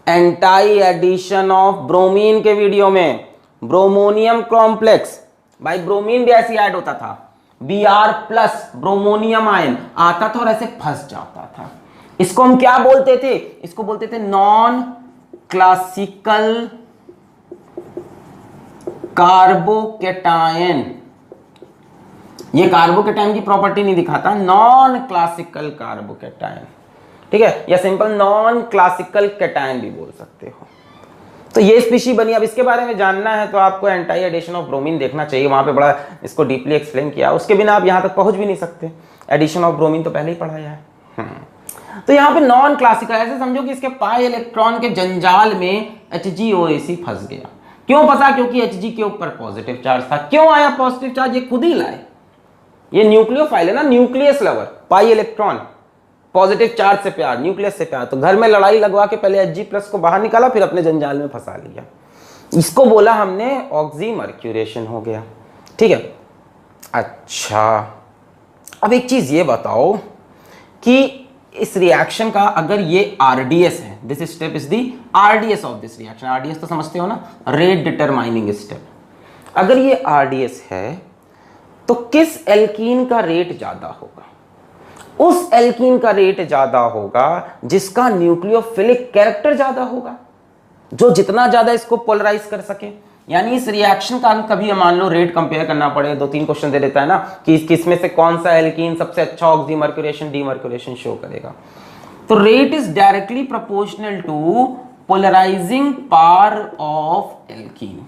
एंटाई एडिशन ऑफ ब्रोमीन के वीडियो में ब्रोमोनियम कॉम्प्लेक्स, भाई ब्रोमीन भी ऐसे ऐड होता था, Br+ ब्रोमोनियम आयन आता था और ऐसे फंस जाता था। इसको हम क्या बोलते थे? इसको बोलते थे नॉन क्लासिकल कार्बोकेटायन। ये कार्बोकेटायन की प्रॉपर्टी नहीं दिखाता, नॉन क्लासिकल कार्बोकेटायन, ठीक है, या सिंपल नॉन क्लासिकल कैटायन भी बोल सकते हो। तो ये स्पीशी बनी। अब इसके बारे में जानना है तो आपको एंटाई एडिशन ऑफ ब्रोमीन देखना चाहिए, वहां पे बड़ा इसको डीपली एक्सप्लेन किया। उसके बिना आप यहां तक पहुंच भी नहीं सकते। एडिशन ऑफ ब्रोमीन तो पहले ही पढ़ाया है। तो यहाँ पे नॉन क्लासिकल, ऐसे समझो कि इसके पाई इलेक्ट्रॉन के जंजाल में HgOAc फंस गया। क्यों फंसा? क्योंकि Hg के ऊपर पॉजिटिव चार्ज था। क्यों आया पॉजिटिव चार्ज? ये खुद ही लाए। ये न्यूक्लियोफाइल है ना, nucleus lover, pi electron, positive charge से प्यार, न्यूक्लियस से प्यार। तो घर में लड़ाई लगवा के पहले Hg+ को बाहर निकाला, फिर अपने जंजाल में फंसा लिया। इसको बोला हमने ऑक्सीमर्क्यूरेशन हो गया, ठीक है। अच्छा, अब एक चीज ये बताओ कि इस रिएक्शन का अगर ये RDS है, this step is the RDS of this reaction. RDS तो समझते हो ना, रेट डिटरमाइनिंग स्टेप। अगर ये RDS है तो किस एल्कीन का रेट ज्यादा होगा? उस एल्कीन का रेट ज्यादा होगा जिसका न्यूक्लियोफिलिक कैरेक्टर ज्यादा होगा, जो जितना ज्यादा इसको पोलराइज कर सके। यानी इस रिएक्शन का कभी मान लो रेट कंपेयर करना पड़े, 2-3 क्वेश्चन दे देता है ना कि किसमें से कौन सा एल्कीन सबसे अच्छा ऑक्सीमर्क्यूरेशन डीमर्क्यूरेशन शो करेगा। तो rate is directly proportional to polarising power of alkene.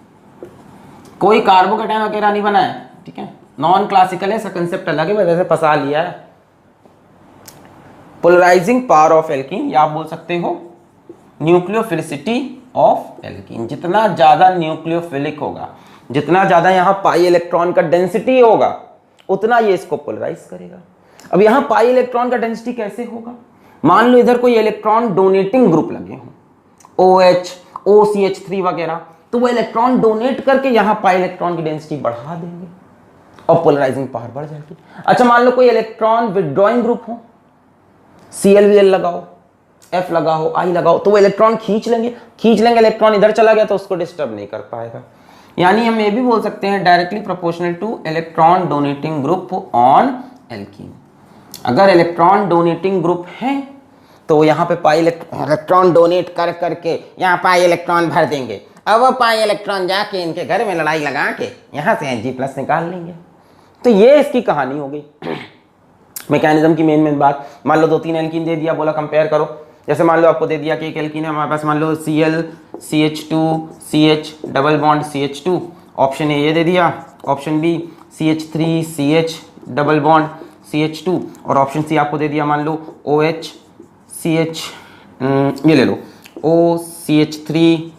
कोई कार्बोकेटायन वगैरह नहीं बना है, ठीक है, नॉन क्लासिकल है, इसका कंसेप्ट अलग है, वैसे फंसा लिया है। पोलराइजिंग पावर ऑफ एल्कीन, या आप बोल सकते हो न्यूक्लियोफिलिसिटी ऑफ एल्कीन। जितना ज्यादा न्यूक्लियोफिलिक होगा, जितना ज्यादा यहां पाई इलेक्ट्रॉन का डेंसिटी होगा, उतना ये इसको पोलराइज करेगा। अब यहां पाई इलेक्ट्रॉन का डेंसिटी कैसे होगा? मान लो इधर कोई इलेक्ट्रॉन डोनेटिंग ग्रुप लगे हों, OH, OCH3 वगैरह, तो वो इलेक्ट्रॉन डोनेट करके यहां पाई इलेक्ट्रॉन की डेंसिटी बढ़ा देंगे और पोलराइजिंग पावर बढ़ जाएगी। अच्छा, मान लो कोई इलेक्ट्रॉन विथड्रॉइंग ग्रुप हो, ClVl लगाओ, F लगाओ, I लगाओ, तो वो इलेक्ट्रॉन खींच लेंगे इलेक्ट्रॉन इधर चला गया तो उसको डिस्टर्ब नहीं कर पाएगा। यानी हम ये भी बोल सकते हैं directly proportional two electron donating group on alkene. अगर इलेक्ट्रॉन डोनेटिंग ग्रुप है तो यहाँ पे पाई इलेक्ट्रॉन डोनेट कर करके यहाँ पाई इलेक्ट्रॉन भर देंगे। अब वो पाई इलेक्ट्रॉन जाके इनके घर में लड़ाई लगा के यहाँ से Hg+ निकाल लेंगे। तो ये इसकी कहानी हो गई। मैकेनिज्म की मेन बात, मान लो 2-3 एल्कीन दे दिया, बोला कंपेयर करो। जैसे मान लो आपको दे दिया कि एक एल्कीन है हमारे पास, मान लो Cl CH2 CH double bond CH2, option A ये दे दिया, option B CH3 CH double bond CH2, और ऑप्शन सी आपको दे दिया मान लो OH CH, ये ले लो OCH3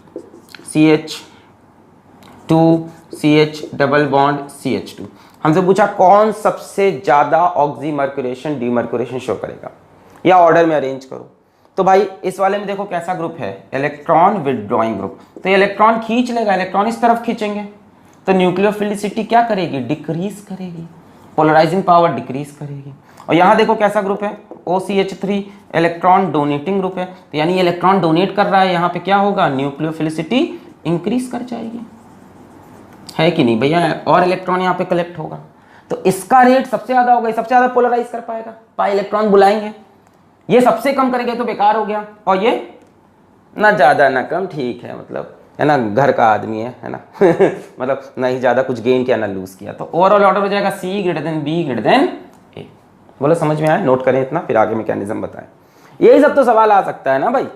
CH2 CH double bond CH2। हमसे पूछा कौन सबसे ज्यादा ऑक्सीमर्क्यूरेशन डीमर्क्यूरेशन शो करेगा, या ऑर्डर में अरेंज करो। तो भाई इस वाले में देखो कैसा ग्रुप है, इलेक्ट्रॉन विथड्रॉइंग ग्रुप, तो इलेक्ट्रॉन खींच लेगा, इलेक्ट्रॉन इस तरफ खींचेंगे तो न्यूक्लियोफिलिसिटी क्या करेगी? डिक्रीज करेगी, पोलराइजिंग पावर डिक्रीज करेगी। और यहाँ देखो कैसा ग्रुप है, OCH3 इलेक्ट्रॉन डोनेटिंग ग्रुप है, तो यानी इलेक्ट्रॉन डोनेट कर रहा है, यहाँ पे क्या होगा? न्यूक्लियोफिलिसिटी इंक्रीज कर जाएगी, है कि नहीं भैया? और इलेक्ट्रॉन यहाँ पे कलेक्ट होगा तो इसका रेट सबसे ज्यादा होगा, सबसे ज्यादा पोलराइज कर पाएगा, पाई इलेक्ट्रॉन बुलाएंगे। ये सबसे कम करेंगे तो बेकार हो गया, और ये ना ज्यादा ना कम, ठीक है, मतलब है ना, घर का आदमी है ना मतलब ना ही ज़्यादा कुछ गेन किया ना लूज किया। तो ओवरऑल ऑर्डर हो जाएगा C greater than B greater than A. बोलो समझ में आया? नोट करें इतना, फिर आगे मैकेनिज्म बताएं। यही सब तो सवाल आ सकता है ना भाई।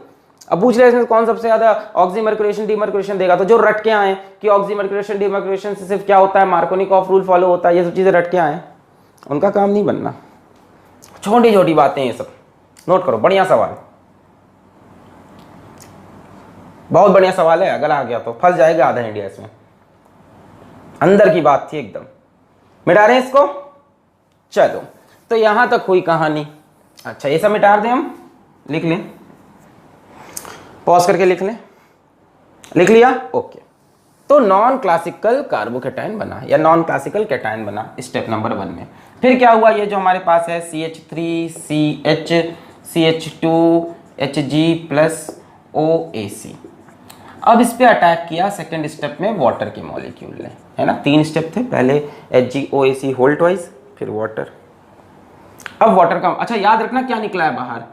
अब पूछ रहे इसमें कौन सबसे ज्यादा ऑक्सीमर्कुलेशन डीमर्कुलेशन देगा, तो जो रट के आए कि ऑक्सीमर्कुलेशन डीमर्कुलेशन से सिर्फ क्या होता है, मार्कोनिकॉफ रूल फॉलो होता है, ये सब चीजें रट के आए, उनका काम नहीं बनना। छोटी छोटी बातें ये सब नोट करो। बढ़िया सवाल, बहुत बढ़िया सवाल है। अगर आ गया तो फंस जाएगा आधा इंडिया इसमें। अंदर की बात थी एकदम। मिटा रहे हैं इसको। चलो तो यहां तक हुई कहानी। अच्छा ये सब मिटा दें, हम लिख लें, पॉज करके लिख लें। लिख लिया? ओके। तो नॉन क्लासिकल कार्बोकेटाइन बना या नॉन क्लासिकल कैटायन बना स्टेप नंबर 1 में। फिर क्या हुआ, ये जो हमारे पास है CH3 CH CH2 Hg plus OAC, अब इस पे अटैक किया सेकंड स्टेप में वाटर के मॉलिक्यूल ने, है ना। 3 स्टेप थे, पहले HgOAC होल ट्वाइस, फिर वाटर। अब वाटर का, अच्छा याद रखना क्या निकला है बाहर,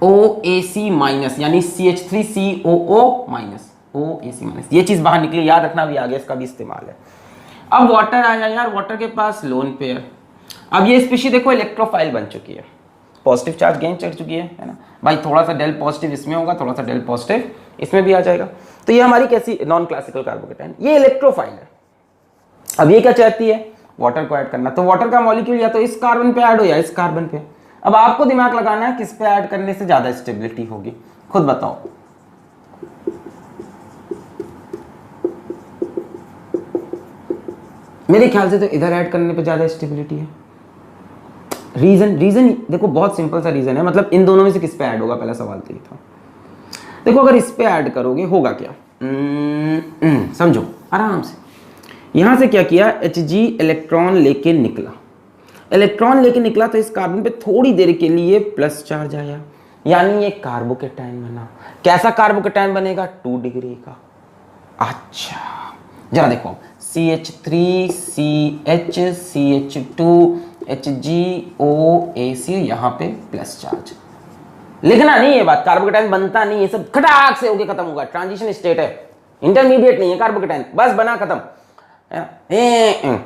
OAC माइनस यानी CH3COO माइनस, OAC माइनस, ये चीज बाहर निकली, याद रखना, भी आगे इसका भी इस्तेमाल है। अब वाटर आया यार, वाटर के पास लोन पेयर। अब ये स्पीशीज देखो इलेक्ट्रोफाइल बन चुकी है, पॉजिटिव चार्ज गेन चढ़ चुकी है ना भाई। थोड़ा सा डेल पॉजिटिव इसमें होगा, थोड़ा सा डेल पॉजिटिव इसमें भी आ जाएगा। तो ये हमारी कैसी नॉन क्लासिकल कार्बोकेटाइन, ये इलेक्ट्रोफाइल है। अब ये क्या चाहती है, वाटर को ऐड करना। तो वाटर का मॉलिक्यूल या तो इस कार्बन पे ऐड हो या इस कार्बन पे। अब आपको दिमाग लगाना है किस पे ऐड करने से ज्यादा स्टेबिलिटी होगी, खुद बताओ। मेरे ख्याल से तो इधर ऐड करने पे ज्यादा स्टेबिलिटी है। रीजन देखो बहुत सिंपल सा रीजन है, मतलब इन दोनों में से किस पे ऐड होगा, पहला सवाल तो ये था। देखो अगर इस पे ऐड करोगे होगा क्या, समझो आराम से। यहां से क्या किया, Hg इलेक्ट्रॉन लेके निकला, इलेक्ट्रॉन लेके निकला तो इस कार्बन पे थोड़ी देर के लिए प्लस चार्ज आया, यानी ये कार्बोकेटाइन बना। कैसा कार्बोकेटाइन बनेगा, 2 डिग्री का। अच्छा जरा देखो, CH3 CH CH2 HgOAC, यहाँ पे प्लस चार्ज। लिखना नहीं ये बात, कार्बोकेटाइन बनता नहीं है, सब खटाक से होके खत्म होगा। ट्रांजिशन स्टेट है, इंटरमीडिएट नहीं है कार्बोकेटाइन, बस बना खत्म,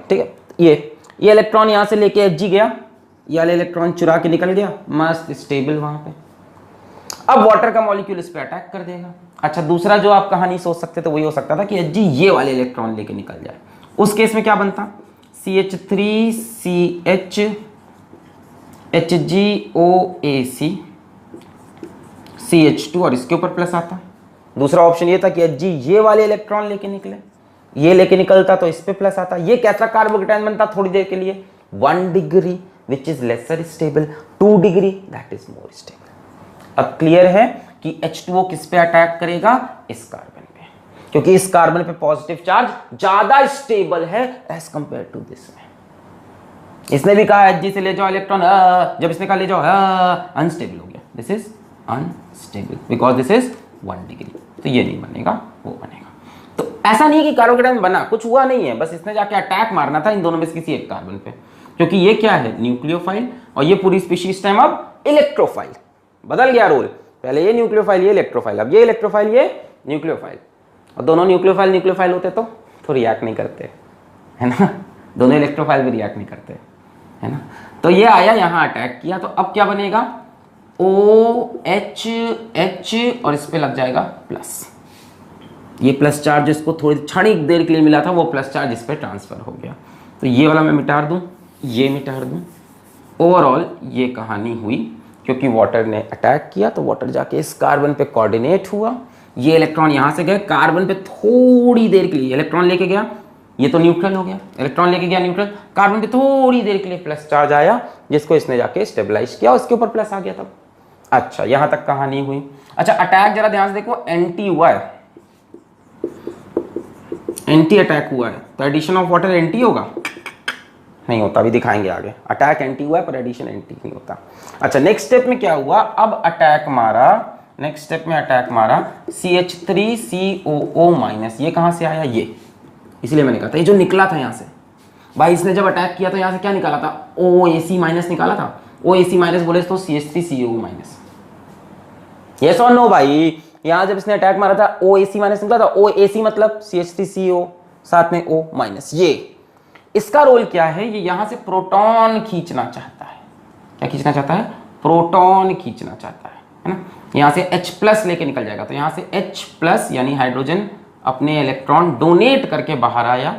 ठीक है। ये इलेक्ट्रॉन यहां से लेके Hg गया, ये वाला इलेक्ट्रॉन चुरा के निकल गया, मस्त स्टेबल वहां पे। अब वाटर का मॉलिक्यूल इस पे अटैक कर देगा। अच्छा दूसरा जो आप कहानी सोच सकते थे वही हो सकता था कि Hg ये वाले इलेक्ट्रॉन लेके निकल जाए। उस केस में क्या बनता, CH3 CH HgOAC CH2 और इसके ऊपर प्लस आता। दूसरा ऑप्शन ये था कि Hg ये वाले इलेक्ट्रॉन लेके निकले, ये लेके निकलता तो इस पे प्लस आता। ये कैसा कार्बोकेटाइन बनता थोड़ी देर के लिए, 1 degree which is lesser stable, 2 degree that is more stable. अब क्लियर है कि H2O किस पे अटैक करेगा, इस कार्बन पे, क्योंकि इस कार्बन पे पॉजिटिव चार्ज ज्यादा स्टेबल है एज कंपेयर टू दिस में। इसने भी कहा Hg से ले जाओ इलेक्ट्रॉन, जब इसने कहा ले जाओ, अनस्टेबल हो गया, this is unstable because this is 1 degree. तो ये नहीं बनेगा, वो बनेगा। तो ऐसा नहीं है कि कार्बोकेटाइन बना, कुछ हुआ नहीं है, बस इसने जाके अटैक मारना था इन दोनों में से किसी एक कार्बन पे, क्योंकि ये क्या है, न्यूक्लियोफाइल, और ये पूरी स्पीशीज टाइम अब इलेक्ट्रोफाइल। बदल गया रोल, पहले ये न्यूक्लियोफाइल ये इलेक्ट्रोफाइल, अब ये इलेक्ट्रोफाइल ये न्यूक्लियोफाइल। और दोनों न्यूक्लियोफाइल होते तो रिएक्ट नहीं करते, है ना। दोनों इलेक्ट्रोफाइल भी रिएक्ट नहीं करते, है ना। तो ये आया यहाँ अटैक किया, तो अब क्या बनेगा, OH और इस पे लग जाएगा प्लस। ये प्लस चार्ज इसको थोड़ी क्षणिक देर के लिए मिला था, वो प्लस चार्ज इस पे ट्रांसफर हो गया। तो ये वाला मैं मिटार दूं, ये मिटार दूं। ओवरऑल ये कहानी हुई क्योंकि वाटर ने अटैक किया, तो वाटर जाके इस कार्बन पे कोऑर्डिनेट हुआ। ये इलेक्ट्रॉन यहां से गए कार्बन पे थोड़ी देर के लिए, इलेक्ट्रॉन लेके गया, ये तो न्यूट्रल हो गया, इलेक्ट्रॉन लेके गया न्यूट्रल, कार्बन पे थोड़ी देर के लिए प्लस चार्ज आया, जिसको इसने जाके स्टेबलाइज किया, उसके ऊपर प्लस आ गया तब। अच्छा यहां तक कहानी हुई। अच्छा अटैक जरा ध्यान से देखो, एंटी हुआ है, एंटी अटैक हुआ है, तो एडिशन ऑफ वाटर एंटी होगा, नहीं होता, अभी दिखाएंगे आगे। अटैक एंटी हुआ है पर एडिशन एंटी नहीं होता। अच्छा नेक्स्ट स्टेप में क्या हुआ, अब अटैक मारा, नेक्स्ट स्टेप में अटैक मारा CH3COO माइनस, ये कहां से आया, ये, इसलिए मैंने कहा था ये जो निकला था यहां से, भाई इसने जब अटैक किया तो यहां से क्या निकाला था, OAC माइनस निकाला था। OAC माइनस बोले तो CH3COO माइनस, यस और नो भाई, यहां जब इसने अटैक मारा था OAC माइनस निकला था, OAC मतलब CH3CO साथ में O माइनस। ये इसका रोल क्या है, ये यहां से प्रोटॉन खींचना चाहता है। क्या खींचना चाहता है? प्रोटॉन खींचना चाहता है ना। यहां से H प्लस लेके निकल जाएगा, तो यहां से H प्लस यानी हाइड्रोजन अपने इलेक्ट्रॉन डोनेट करके बाहर आया,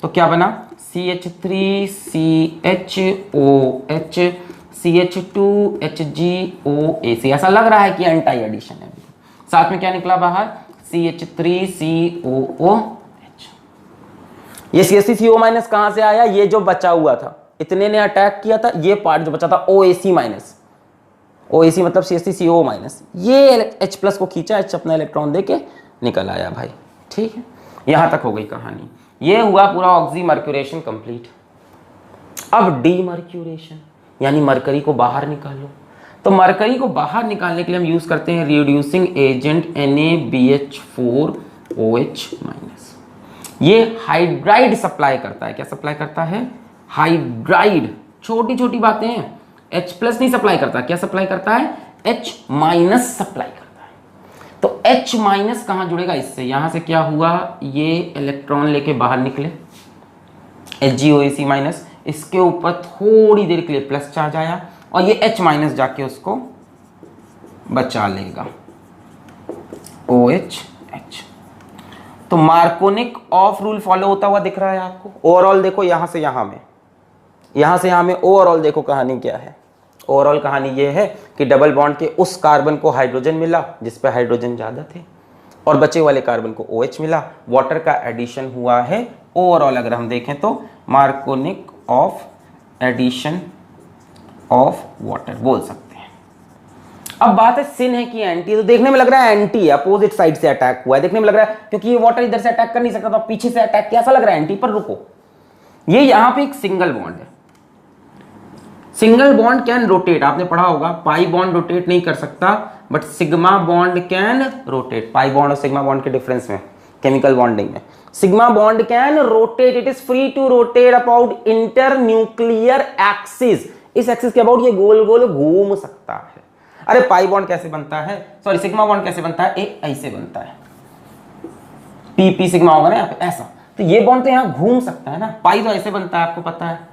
तो क्या बना? CH3CHOH CH2HgOAC। ऐसा लग रहा है कि एंटी एडिशन है। साथ में क्या निकला बाहर? CH3COOH। ये CH3CO माइनस कहां से आया? ये जो बचा हुआ था, इतने ने अटैक किया था, ये पार्ट जो बचा था OAC माइनस, OAC मतलब CH3CO माइनस, ये H प्लस को खींचा, H अपना इलेक्ट्रॉन देके निकल आया भाई। ठीक है, यहां तक हो गई कहानी। ये हुआ पूरा ऑक्सीमर्क्यूरेशन कंप्लीट। अब डीमर्क्यूरेशन यानी मरकरी को बाहर निकालो। तो मरकरी को बाहर निकालने के लिए हम यूज करते हैं रिड्यूसिंग एजेंट NaBH4OH माइनस। ये हाइड्राइड सप्लाई करता है। क्या सप्लाई करता है? हाइड्राइड। छोटी छोटी बातें हैं, H प्लस नहीं सप्लाई करता। क्या सप्लाई करता है? H माइनस सप्लाई करता है। तो H माइनस कहां जुड़ेगा इससे? यहां से क्या हुआ, ये इलेक्ट्रॉन लेके बाहर निकले, HgOAC माइनस, इसके ऊपर थोड़ी देर के लिए प्लस चार्ज आया और ये H माइनस जाके उसको बचा लेगा, OH H। तो मार्कोनिक ऑफ रूल फॉलो होता हुआ दिख रहा है आपको। ओवरऑल देखो, यहां से यहां में ओवरऑल देखो कहानी क्या है। ओवरऑल कहानी ये है कि डबल बॉन्ड के उस कार्बन को हाइड्रोजन मिला जिस पे हाइड्रोजन ज्यादा थे, और बचे वाले कार्बन को OH मिला। वाटर का एडिशन हुआ है। ओवरऑल अगर हम देखें तो Markovnikov of addition of water बोल सकते हैं। अब बात है सिन है कि एंटी। तो देखने में लग रहा है एंटी है, अपोजिट साइड से अटैक हुआ है। देखने में लग रहा है क्योंकि ये वाटर इधर से अटैक कर नहीं सकता, तो पीछे से अटैक किया, ऐसा लग रहा है एंटी। पर रुको, ये यहां पे एक सिंगल बॉन्ड है। सिंगल बॉन्ड कैन रोटेट, आपने पढ़ा होगा। पाई बॉन्ड रोटेट नहीं कर सकता, but sigma bond can rotate. Pi bond और सिग्मा बॉन्ड के डिफरेंस में केमिकल बॉन्डिंग में, sigma bond can rotate, it is free to rotate about internuclear axis. इस एक्सिस के अबाउट ये गोल गोल घूम सकता है। अरे पाई बॉन्ड कैसे बनता है, सॉरी सिग्मा बॉन्ड कैसे बनता है? एक ऐसे बनता है, PP सिग्मा होगा ना यहाँ पे, ऐसा। तो ये बॉन्ड तो यहाँ घूम सकता है ना। पाई तो ऐसे बनता है, आपको पता है,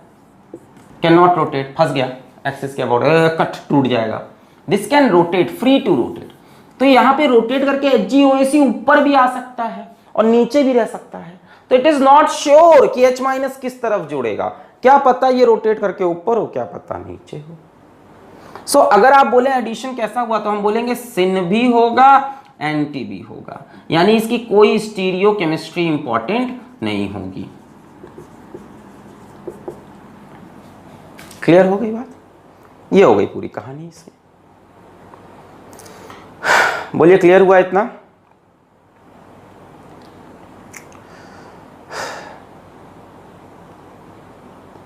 कैन नॉट रोटेट, फंस गया एक्सिस के अबाउट, कट टूट जाएगा। This can rotate, free to rotate. तो यहाँ पे रोटेट करके HgOAC ऊपर भी आ सकता है और नीचे भी रह सकता है। तो इट इज नॉट श्योर कि H माइनस किस तरफ जुड़ेगा। क्या पता ये रोटेट करके ऊपर हो, क्या पता नीचे हो। सो अगर आप बोले एडिशन कैसा हुआ, तो हम बोलेंगे सिन भी होगा, एंटी भी होगा, यानी इसकी कोई स्टीरियो केमिस्ट्री इंपॉर्टेंट नहीं होगी। क्लियर हो गई बात? ये हो गई पूरी कहानी इसकी। बोलिए क्लियर हुआ इतना?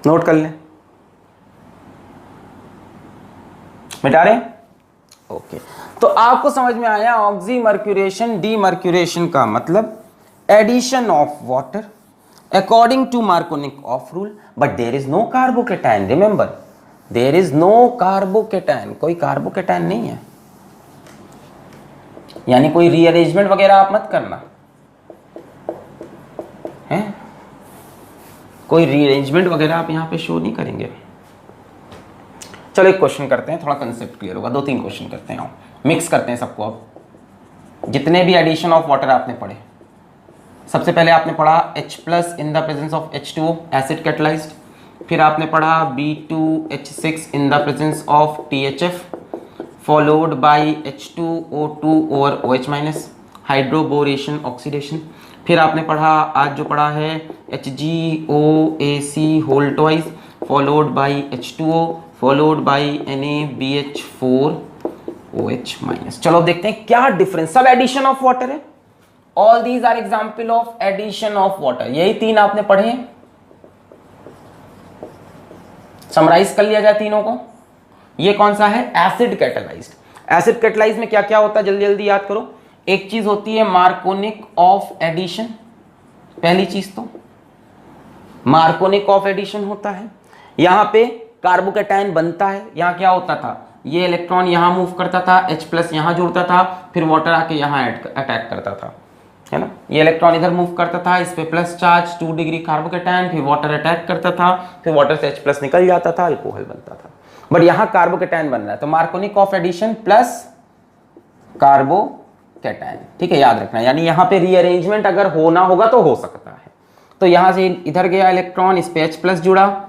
नोट कर लें, मिटा रहे हैं? ओके, तो आपको समझ में आया ऑक्सीमर्क्यूरेशन डीमर्क्यूरेशन का मतलब addition of water according to Markovnik off rule, but there is no carbocation. Remember, there is no carbocation. कोई carbocation नहीं है, यानी कोई रीअरेंजमेंट वगैरह आप मत करना है। कोई रीअरेंजमेंट वगैरह आप यहाँ पे शो नहीं करेंगे। चलो एक क्वेश्चन करते हैं, थोड़ा कंसेप्ट क्लियर होगा। 2-3 क्वेश्चन करते हैं, मिक्स करते हैं सबको। अब जितने भी एडिशन ऑफ वाटर आपने पढ़े, सबसे पहले आपने पढ़ा H plus in the presence of H2O acid catalysed, फिर आपने पढ़ा B2H6 in the presence of THF followed by H2O2 और OH माइनस हाइड्रोबोरेशन ऑक्सीडेशन, फिर आपने पढ़ा आज जो पढ़ा है HgOAC whole twice followed by H2O followed by NaBH4OH minus. चलो देखते हैं क्या डिफरेंस। सब एडिशन ऑफ वाटर है। All these are example of addition of water. यही 3 आपने पढ़े हैं। समराइज कर लिया जाए तीनों को। ये कौन सा है? Acid catalysed. एसिड कैटलाइज्ड में क्या क्या होता है जल्दी जल्दी याद करो। एक चीज होती है मार्कोनिक ऑफ एडिशन, पहली चीज तो मार्कोनिक ऑफ एडिशन होता है। यहां पे कार्बोकैटायन बनता है। यहां क्या होता था? ये इलेक्ट्रॉन यहाँ मूव करता था, H+ यहाँ जुड़ता था, फिर वाटर आके यहाँ अटैक करता था, है ना। ये इलेक्ट्रॉन इधर मूव करता था, इस पे प्लस चार्ज 2 डिग्री कार्बोकेटायन, फिर वाटर अटैक करता था, फिर वाटर से H+ निकल जाता था, अल्कोहल बनता था। बट यहाँ कार्बोकेटायन बन रहा है, तो Markovnikov of addition plus carbocation, ठीक है, याद रखना। यानी यहाँ पे रीअरेंजमेंट अगर होना होगा तो हो सकता है। तो यहाँ से इधर गया इलेक्ट्रॉन, इस पे H+ जुड़ा,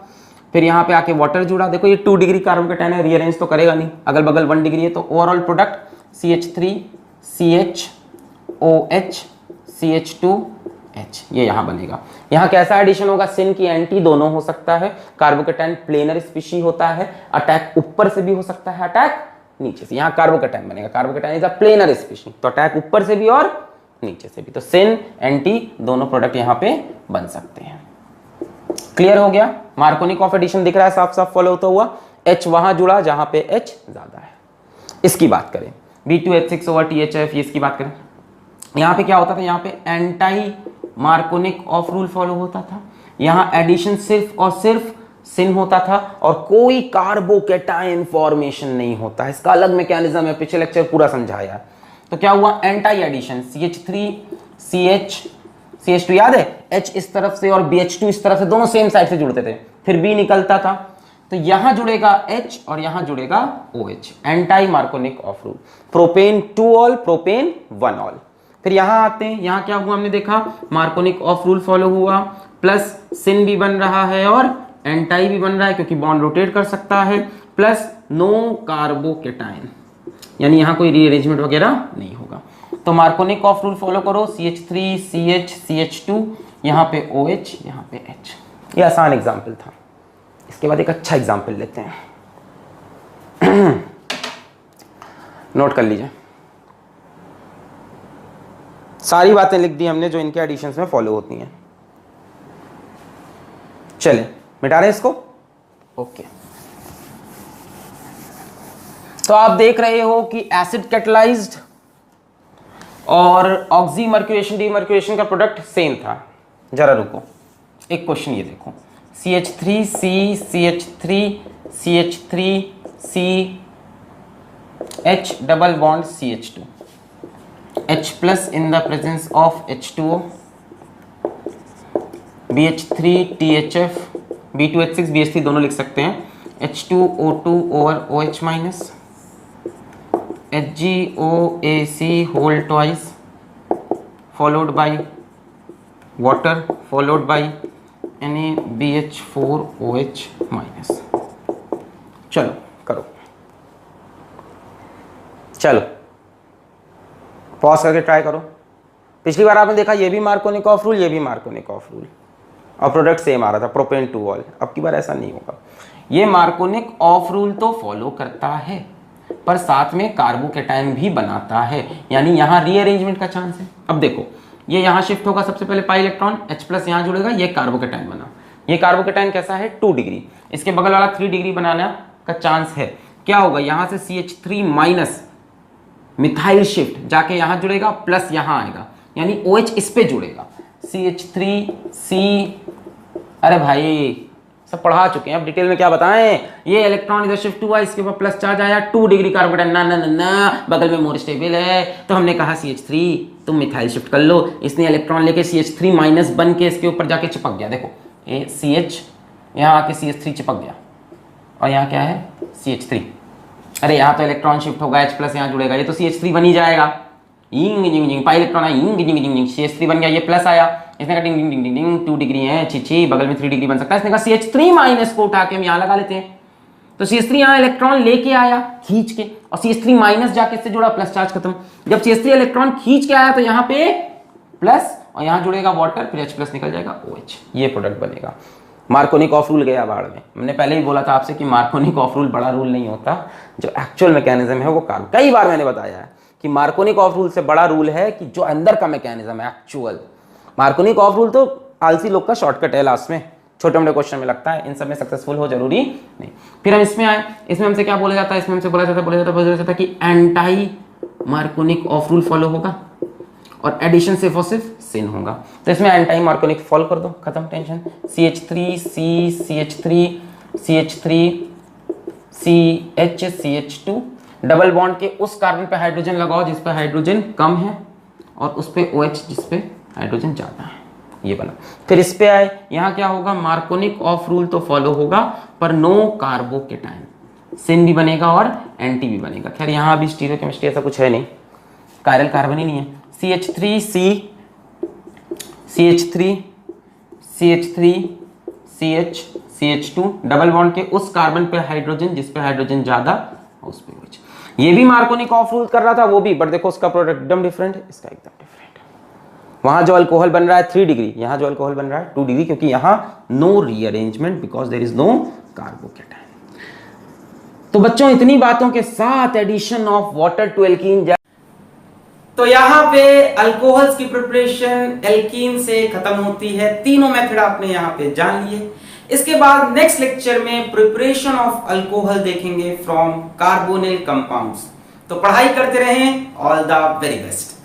फिर यहाँ पे आके वाटर जुड़ा। देखो ये 2 डिग्री कार्बोकेटायन है, रीअरेंज तो करेगा नहीं, अगल बगल 1 डिग्री है, तो overall product CH3 CHOH CH2H, ये यहाँ बनेगा। यहाँ कैसा एडिशन होगा, सिन की एंटी दोनों हो सकता है, कार्बोकेटायन प्लेनर स्पीशी होता है, अटैक ऊपर से भी हो सकता है, अटैक नीचे से। यहाँ कार्बोकेटायन बनेगा, carbocation is a planar species, तो अटैक ऊपर से भी और नीचे से भी, तो सिन एंटी दोनों प्रोडक्ट यहाँ पे बन सकते हैं। क्लियर हो गया। मार्कोनिक ऑफ एडिशन दिख रहा है साफ साफ फॉलो होता हुआ। H वहां जुड़ा जहां पे H ज्यादा है। इसकी बात करें B2H6 ओवर THF, ये इसकी बात करें, यहाँ पे क्या होता था, यहाँ पे एंटाई मार्कोनिक ऑफ रूल फॉलो होता था। यहाँ एडिशन सिर्फ और सिर्फ सिन होता था और कोई कार्बोकेटायन फॉर्मेशन नहीं होता है। इसका अलग मैकेनिज्म है, पिछले लेक्चर पूरा समझाया। तो क्या हुआ, एंटाई एडिशन, CH3 CH2 याद है, H इस तरफ से और BH2 इस तरफ से, दोनों सेम साइड से जुड़ते थे, फिर B निकलता था, तो यहां जुड़ेगा H और यहां जुड़ेगा OH, anti मार्कोनिक of rule. Propane 2 all, propane 1 all. फिर यहां आते हैं, यहां क्या हुआ हमने देखा, मार्कोनिक ऑफ रूल फॉलो हुआ, प्लस सिन भी बन रहा है और एंटाई भी बन रहा है क्योंकि बॉन्ड रोटेट कर सकता है, प्लस नो कार्बोकेटायन, यानी यहां कोई रीअरेंजमेंट वगैरह नहीं होगा। तो मार्कोनिक ऑफ रूल फॉलो करो, CH3 CH CH2, यहाँ पे OH, यहाँ पे H। ये आसान एग्जाम्पल था। इसके बाद एक अच्छा एग्जाम्पल लेते हैं, नोट कर लीजिए। सारी बातें लिख दी हमने जो इनके एडिशंस में फॉलो होती हैं। चले मिटा रहे हैं इसको, ओके। तो आप देख रहे हो कि एसिड कैटलाइज्ड और ऑक्सी मर्क्यूरेशन डीमर्क्यूरेशन का प्रोडक्ट सेम था। जरा रुको, एक क्वेश्चन ये देखो, CH3C CH3 CH3 C H double bond CH2, H+ in the presence of H2O, BH3 THF, B2H6 BH3 दोनों लिख सकते हैं, H2O2 over OH minus, HgOAC whole twice followed by water followed by NaBH4OH minus। चलो करो, चलो पॉज करके ट्राई करो। पिछली बार आपने देखा ये भी मार्कोनिक ऑफ रूल, ये भी मार्कोनिक ऑफ रूल और प्रोडक्ट सेम आ रहा था, प्रोपेन 2 ऑल। अब की बार ऐसा नहीं होगा। ये मार्कोनिक ऑफ रूल तो फॉलो करता है पर साथ में कार्बोकेटायन भी बनाता है, यानी यहां रीअरेंजमेंट का चांस है। अब देखो ये यहां शिफ्ट होगा, सबसे पहले पाई इलेक्ट्रॉन, H+ यहां जुड़ेगा, ये कार्बोकेटायन बना। ये कार्बोकेटायन कैसा है, 2 डिग्री, इसके बगल वाला 3 डिग्री बनाने का चांस है। क्या होगा, यहां से CH3 माइनस मिथाइल शिफ्ट जाके यहां जुड़ेगा, प्लस यहां आएगा, यानी OH इस पे जुड़ेगा, CH3C। अरे भाई सब पढ़ा चुके हैं, अब डिटेल में क्या बताएं। ये इलेक्ट्रॉन इधर शिफ्ट हुआ, इसके ऊपर प्लस चार्ज आया, 2 डिग्री कार्बोकेटायन, ना ना ना ना, बगल में मोर स्टेबल है, तो हमने कहा CH3 तुम मिथाइल शिफ्ट कर लो। इसने इलेक्ट्रॉन लेके CH3 माइनस बन के इसके ऊपर जाके चिपक गया। देखो ये CH यहाँ आके CH3 चिपक गया और यहाँ क्या है CH3। अरे यहाँ तो इलेक्ट्रॉन शिफ्ट होगा, H+ यहाँ जुड़ेगा, ये तो CH3 बन ही जाएगा। पाई इलेक्ट्रॉन आया, CH3 बन गया, ये प्लस आया, इसने कहा डिंग डिंग डिंग डिंग 2 डिग्री है, छी बगल में 3 डिग्री बन सकता है, इसने कहा CH3 माइनस को उठा के हम यहाँ लगा लेते हैं। तो CH3 यहाँ इलेक्ट्रॉन लेके आया खींच के, और CH3 माइनस जाके इससे जुड़ा, प्लस चार्ज खत्म। जब CH3 इलेक्ट्रॉन खींच के आया तो यहाँ पे प्लस और यहाँ जुड़ेगा वाटर, फिर H+ निकल जाएगा OH, ये प्रोडक्ट बनेगा। मार्कोनिक ऑफ रूल गया बाढ़ में। हमने पहले ही बोला था आपसे कि मार्कोनिक ऑफ रूल बड़ा रूल नहीं होता, जो एक्चुअल मैकेनिज्म है वो कार्ब। कई बार मैंने बताया है कि मार्कोनिक ऑफ रूल से बड़ा रूल है कि जो अंदर का मैकेनिज्म है एक्चुअल। मार्कोनिक ऑफ रूल तो आलसी लोग का शॉर्टकट है, लास्ट में छोटे मोटे क्वेश्चन में लगता है, इन सब में सक्सेसफुल हो जरूरी नहीं। फिर हम इसमें आए, इसमें हमसे क्या बोला जाता है, इसमें हमसे बोला जाता है कि एंटाई मार्कोनिक ऑफ रूल फॉलो होगा और एडिशन सिर्फ और सिर्फ सिन होगा। तो इसमें एंटाई मार्कोनिक फॉलो कर दो, खत्म tension. CH3C CH3 CH3 CH2, double bond के उस कार्बन पे हाइड्रोजन लगाओ जिस पे हाइड्रोजन कम है और उस पे OH जिस पे हाइड्रोजन ज्यादा है, ये बना। फिर इस पे आए, यहाँ क्या होगा, मार्कोनिक ऑफ रूल तो फॉलो होगा पर नो कार्बोकेटाइन, सिन भी बनेगा और एंटी भी बनेगा। खैर यहाँ अभी स्टीरियोकेमिस्ट्री ऐसा कुछ है नहीं, कायरल कार्बन ही नहीं है। CH2 डबल बॉन्ड के उस कार्बन पे हाइड्रोजन जिस पे हाइड्रोजन ज्यादा, उस पे OH। ये भी मार्कोनिक ऑफ रूल कर रहा था वो भी, बट देखो उसका प्रोडक्ट एकदम डिफरेंट है, इसका एकदम डिफरेंट है। वहां जो अल्कोहल बन रहा है 3 डिग्री, यहां जो अल्कोहल बन रहा है 2 डिग्री, क्योंकि यहां no rearrangement because there is no carbocation. तो बच्चों इतनी बातों के साथ addition of water to alkene, तो यहाँ पे अल्कोहल्स की प्रिपरेशन एल्कीन से खत्म होती है। तीनों मेथड आपने यहाँ पे जान लिए। इसके बाद नेक्स्ट लेक्चर में प्रिपरेशन ऑफ अल्कोहल देखेंगे फ्रॉम कार्बोनिल कंपाउंड्स। तो पढ़ाई करते रहें। All the very best.